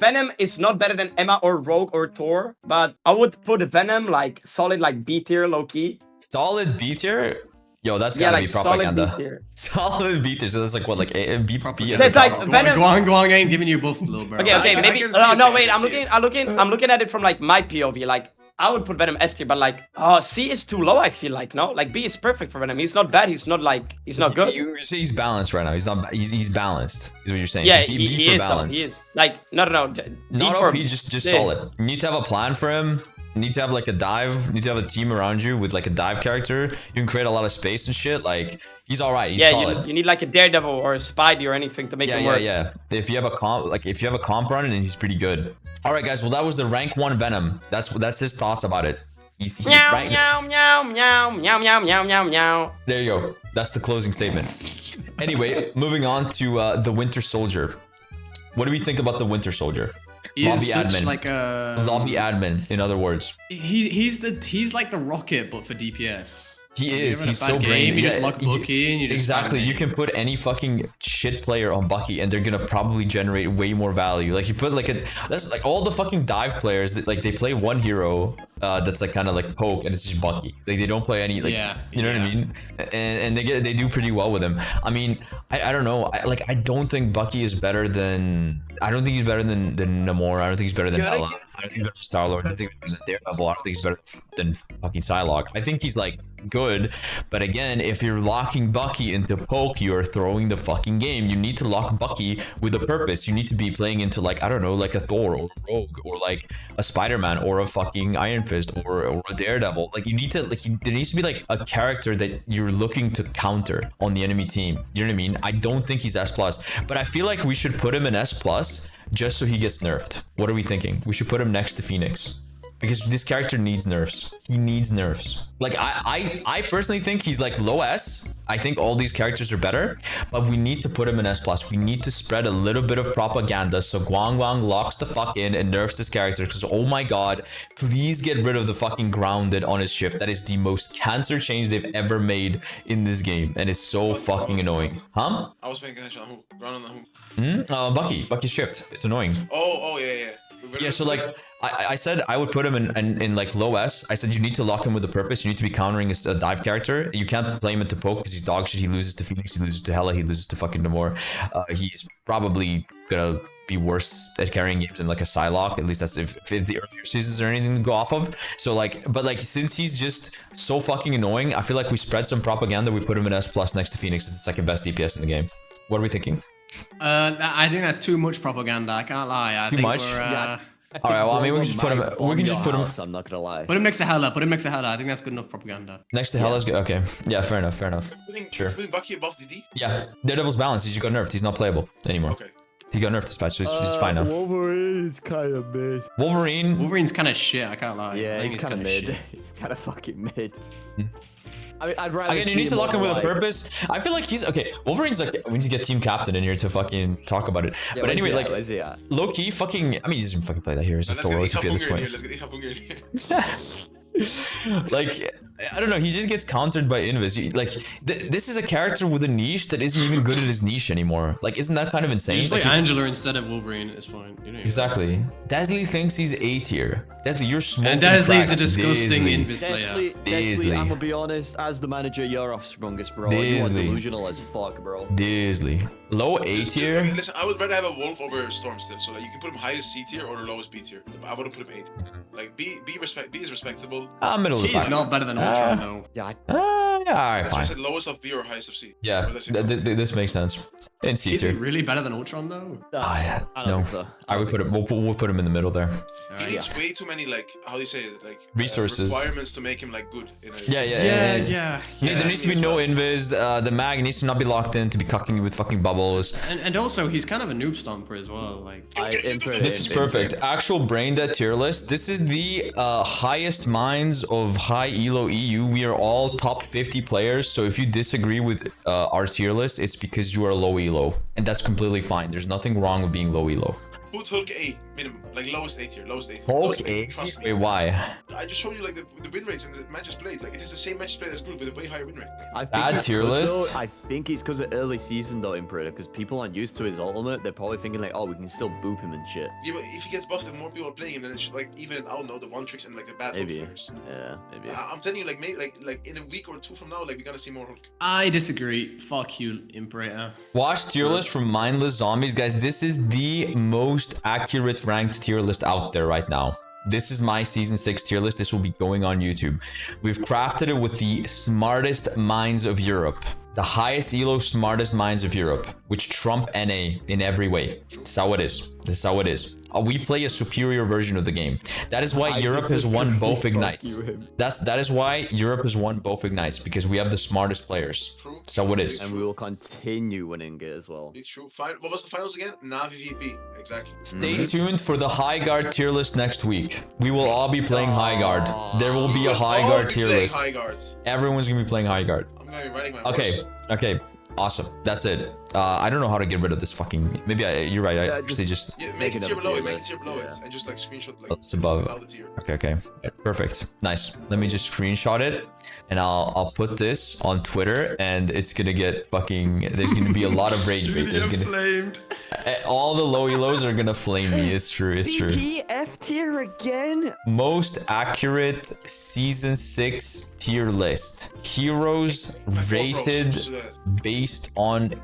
Speaker 8: Venom is not better than Emma or Rogue or Thor, but I would put Venom like solid like B tier, low key.
Speaker 1: Solid B tier? Yo, that's
Speaker 8: Yeah,
Speaker 1: gotta
Speaker 8: like
Speaker 1: be
Speaker 8: solid
Speaker 1: propaganda.
Speaker 8: B tier.
Speaker 1: Solid B tier, so that's like what, like A and B? B at
Speaker 8: It's
Speaker 1: the
Speaker 8: like
Speaker 1: top.
Speaker 8: Venom.
Speaker 6: Guang ain't giving you buffs, little bro.
Speaker 8: Okay,
Speaker 2: I
Speaker 8: maybe.
Speaker 2: can see it,
Speaker 8: No,
Speaker 2: I
Speaker 8: wait.
Speaker 2: can
Speaker 8: I'm
Speaker 2: see
Speaker 8: looking at it from like my POV. Like I would put Venom S tier, but like, C is too low. I feel like no, like B is perfect for Venom. He's not bad. He's not good.
Speaker 1: You say he's balanced right now. He's not. He's balanced. Is what you're saying.
Speaker 8: Yeah,
Speaker 1: So
Speaker 8: he
Speaker 1: for
Speaker 8: is. Though.
Speaker 1: balanced.
Speaker 8: He is. Like no.
Speaker 1: Not
Speaker 8: for
Speaker 1: OP, just
Speaker 8: yeah.
Speaker 1: solid. You need to have a plan for him. You need to have like a dive. You need to have a team around you with like a dive character. You can create a lot of space and shit. Like he's all right. He's
Speaker 8: Yeah,
Speaker 1: solid.
Speaker 8: you need like a Daredevil or a Spidey or anything to make him work.
Speaker 1: Yeah. If you have a comp run, then he's pretty good. All right, guys. Well, that was the rank 1 Venom. That's his thoughts about it. He's
Speaker 8: Meow,
Speaker 1: rank-
Speaker 8: meow, meow, meow, meow, meow, meow, meow, meow.
Speaker 1: There you go. That's the closing statement. Anyway, moving on to the Winter Soldier. What do we think about the Winter Soldier?
Speaker 6: He
Speaker 1: Lobby
Speaker 6: is such
Speaker 1: admin.
Speaker 6: like a
Speaker 1: Lobby admin, in other words.
Speaker 6: he's like the Rocket but for DPS.
Speaker 1: He
Speaker 6: If
Speaker 1: is.
Speaker 6: you're in a
Speaker 1: He's
Speaker 6: bad
Speaker 1: so
Speaker 6: game,
Speaker 1: brainy.
Speaker 6: You just lock Bucky and you just
Speaker 1: exactly.
Speaker 6: spam
Speaker 1: You
Speaker 6: it.
Speaker 1: can put any fucking shit player on Bucky, and they're gonna probably generate way more value. Like you put like that's like all the fucking dive players that like they play one hero that's like kind of like poke, and it's just Bucky. Like they don't play any like you know what I mean. And they do pretty well with him. I mean, I don't know. I don't think Bucky is better than. I don't think he's better than Namor. I don't think he's better than Hela. I don't think he's better than Star-Lord. I don't think he's better than Daredevil. I don't think he's better than fucking Psylocke. I think he's like good. But again, if you're locking Bucky into poke, you're throwing the fucking game. You need to lock Bucky with a purpose. You need to be playing into like, I don't know, like a Thor or a Rogue or like a Spiderman or a fucking Iron Fist or a Daredevil. Like you need to like there needs to be like a character that you're looking to counter on the enemy team. You know what I mean? I don't think he's S+, but I feel like we should put him in S+ just so he gets nerfed. What are we thinking? We should put him next to Phoenix. Because this character needs nerfs. He needs nerfs. Like, I personally think he's like low S. I think all these characters are better, but we need to put him in S+. We need to spread a little bit of propaganda so Guang Guang locks the fuck in and nerfs this character. Because, oh my god, please get rid of the fucking grounded on his shift. That is the most cancer change they've ever made in this game. And it's so fucking annoying. Huh?
Speaker 2: I was paying attention on who? Ground on who?
Speaker 1: Bucky's shift. It's annoying.
Speaker 2: Oh, yeah.
Speaker 1: Yeah, so like I said I would put him in like low S. I said you need to lock him with a purpose. You need to be countering a dive character. You can't play him into poke because he's dog shit. He loses to Phoenix, he loses to Hela, he loses to fucking Namor. He's probably gonna be worse at carrying games than like a Psylocke. At least that's if the earlier seasons are anything to go off of. So like, but like since he's just so fucking annoying, I feel like we spread some propaganda. We put him in S+ next to Phoenix. It's the second best DPS in the game. What are we thinking?
Speaker 6: I think that's too much propaganda. I can't lie.
Speaker 1: Too much? All right, well, I mean, we can just put him. We can just put him.
Speaker 7: I'm not gonna lie.
Speaker 6: Put him next to Hela. Put him next to Hela. I think that's good enough propaganda.
Speaker 1: Next to Hela's good. Okay, yeah, fair enough. Sure.
Speaker 2: Putting Bucky above DD?
Speaker 1: Yeah, Daredevil's balanced. He just got nerfed. He's not playable anymore.
Speaker 2: Okay.
Speaker 1: He got nerfed this patch, so he's fine now.
Speaker 7: Wolverine is kind of mid.
Speaker 6: Wolverine's kind of shit. I can't lie.
Speaker 7: Yeah,
Speaker 6: I think
Speaker 7: he's kind of mid.
Speaker 6: shit.
Speaker 7: He's kind of fucking mid. I mean, I'd rather.
Speaker 1: Again, you
Speaker 7: see
Speaker 1: need to
Speaker 7: him
Speaker 1: lock him with a
Speaker 7: alive.
Speaker 1: purpose. I feel like he's okay. Wolverine's like, we need to get team captain in here to fucking talk about it.
Speaker 7: Yeah,
Speaker 1: but anyway, like,
Speaker 7: where's he at?
Speaker 1: Loki fucking. I mean, he doesn't fucking play that here. He's just
Speaker 2: Let's
Speaker 1: Thor
Speaker 2: get
Speaker 1: OTP at this
Speaker 2: Ihab
Speaker 1: point.
Speaker 2: Let's get Ihab here.
Speaker 1: Like, I don't know. He just gets countered by Invis. Like, this is a character with a niche that isn't even good at his niche anymore. Like, isn't that kind of insane?
Speaker 6: You just play
Speaker 1: Like, he's-
Speaker 6: Angela instead of Wolverine at this point. You know,
Speaker 1: Exactly. Dazzly thinks he's A tier. Dazzly, you're smoking
Speaker 6: And Dazzly's
Speaker 1: crack.
Speaker 6: a disgusting
Speaker 1: Dazzly.
Speaker 6: Invis player.
Speaker 7: Desley, I'm gonna be honest. As the manager, you're off strongest, bro. You are
Speaker 1: Desley.
Speaker 7: delusional as fuck, bro.
Speaker 1: Dazzly. Low A tier.
Speaker 2: Listen, I would rather have a Wolf over Storm still. So like, you can put him highest C tier or the lowest B tier. I wouldn't put him 8. Like B is respectable.
Speaker 1: Middle of the
Speaker 6: He's
Speaker 1: pack.
Speaker 6: not better than Ultron though.
Speaker 7: Yeah,
Speaker 1: Yeah, alright,
Speaker 2: So I
Speaker 1: fine.
Speaker 2: said lowest of B or highest of C.
Speaker 1: Yeah,
Speaker 2: Or let's say
Speaker 1: this makes sense. In C
Speaker 6: Is he
Speaker 1: tier.
Speaker 6: really better than Ultron though?
Speaker 1: Yeah.
Speaker 7: I don't
Speaker 1: No.
Speaker 7: think so.
Speaker 1: I would put him. We'll put him in the middle there.
Speaker 2: He needs way too many like how do you say it like
Speaker 1: Resources.
Speaker 2: requirements to make him like good. In a,
Speaker 1: Yeah. There needs to be no invis. The mag needs to not be locked in to be cucking you with fucking bubbles.
Speaker 6: And also he's kind of a noob stomper as well. Like
Speaker 1: This is perfect. Actual brain dead tier list. This is the highest minds of high elo EU. We are all top 50 players. So if you disagree with our tier list, it's because you are low elo, and that's completely fine. There's nothing wrong with being low elo.
Speaker 2: Put Hulk A minimum, like lowest A tier, lowest A tier.
Speaker 1: Hulk
Speaker 2: lowest
Speaker 1: A.
Speaker 2: Trust me.
Speaker 1: Wait, why?
Speaker 2: I just showed you like the win rates and the matches played. Like it is the same matches played as Groot with a way higher win rate.
Speaker 7: I think
Speaker 1: Bad
Speaker 7: it's
Speaker 1: tier
Speaker 7: 'cause,
Speaker 1: list?
Speaker 7: though, I think it's because of early season though, Imperator, because people aren't used to his ultimate. They're probably thinking like, oh, we can still boop him and shit.
Speaker 2: Yeah, but if he gets buffed and more people are playing him, then it should like even it out now the one tricks and like the bad Hulk
Speaker 7: Maybe.
Speaker 2: players.
Speaker 7: Yeah, maybe.
Speaker 2: I'm telling you, like maybe like in a week or two from now, like we're gonna see more Hulk.
Speaker 6: I disagree. Fuck you, Imperator.
Speaker 1: Watch tier list from Mindless Zombies, guys. This is the most accurate ranked tier list out there right now. This is my season 6 tier list. This will be going on YouTube. We've crafted it with the smartest minds of Europe. The highest elo smartest minds of Europe, which trump NA in every way. This is how it is. This is how it is. We play a superior version of the game. That is why Europe has won both ignites. That is why Europe has won both ignites, because we have the smartest players.
Speaker 2: True.
Speaker 1: So it is.
Speaker 7: And we will continue winning it as well.
Speaker 2: It's true. What was the finals again? Navi VP. Exactly.
Speaker 1: Stay tuned for the High Guard tier list next week. We will all be playing High Guard. There will be a High Guard tier list.
Speaker 2: High guard.
Speaker 1: Everyone's gonna be playing High Guard.
Speaker 2: I'm gonna be writing my
Speaker 1: Okay,
Speaker 2: horse.
Speaker 1: okay, awesome. That's it. I don't know how to get rid of this fucking. Maybe you're right. I actually just.
Speaker 2: Yeah, make
Speaker 7: Make
Speaker 2: it
Speaker 7: it
Speaker 2: tier
Speaker 7: up
Speaker 2: below
Speaker 7: tier
Speaker 2: it. Make it
Speaker 7: list,
Speaker 2: tier below it,
Speaker 7: yeah.
Speaker 2: and just like screenshot like
Speaker 1: It's above.
Speaker 2: the tier.
Speaker 1: Okay. Perfect. Nice. Let me just screenshot it, and I'll put this on Twitter, and it's gonna get fucking. There's gonna be a lot of rage bait. There's gonna.
Speaker 6: Flamed.
Speaker 1: All the low elos are gonna flame me. It's true. It's true.
Speaker 7: F tier again?
Speaker 1: Most accurate season 6 tier list. Heroes rated based on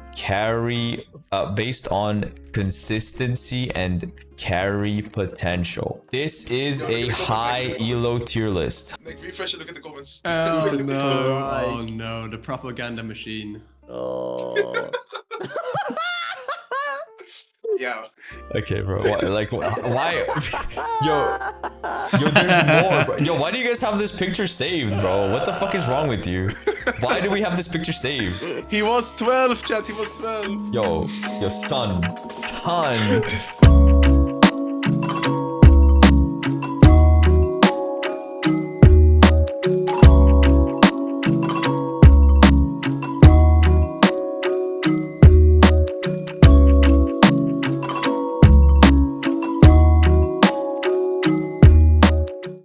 Speaker 1: based on consistency and carry potential. This is a high elo tier list.
Speaker 2: Like, refresh and look at the comments.
Speaker 6: Oh
Speaker 7: Jesus
Speaker 6: no! Oh
Speaker 7: Christ.
Speaker 6: no! The propaganda machine.
Speaker 7: Oh.
Speaker 2: Yeah.
Speaker 1: Okay, bro. Why? Yo, there's more. Bro. Yo, why do you guys have this picture saved, bro? What the fuck is wrong with you? Why do we have this picture saved?
Speaker 2: He was 12, chat. He was 12.
Speaker 1: Yo, son.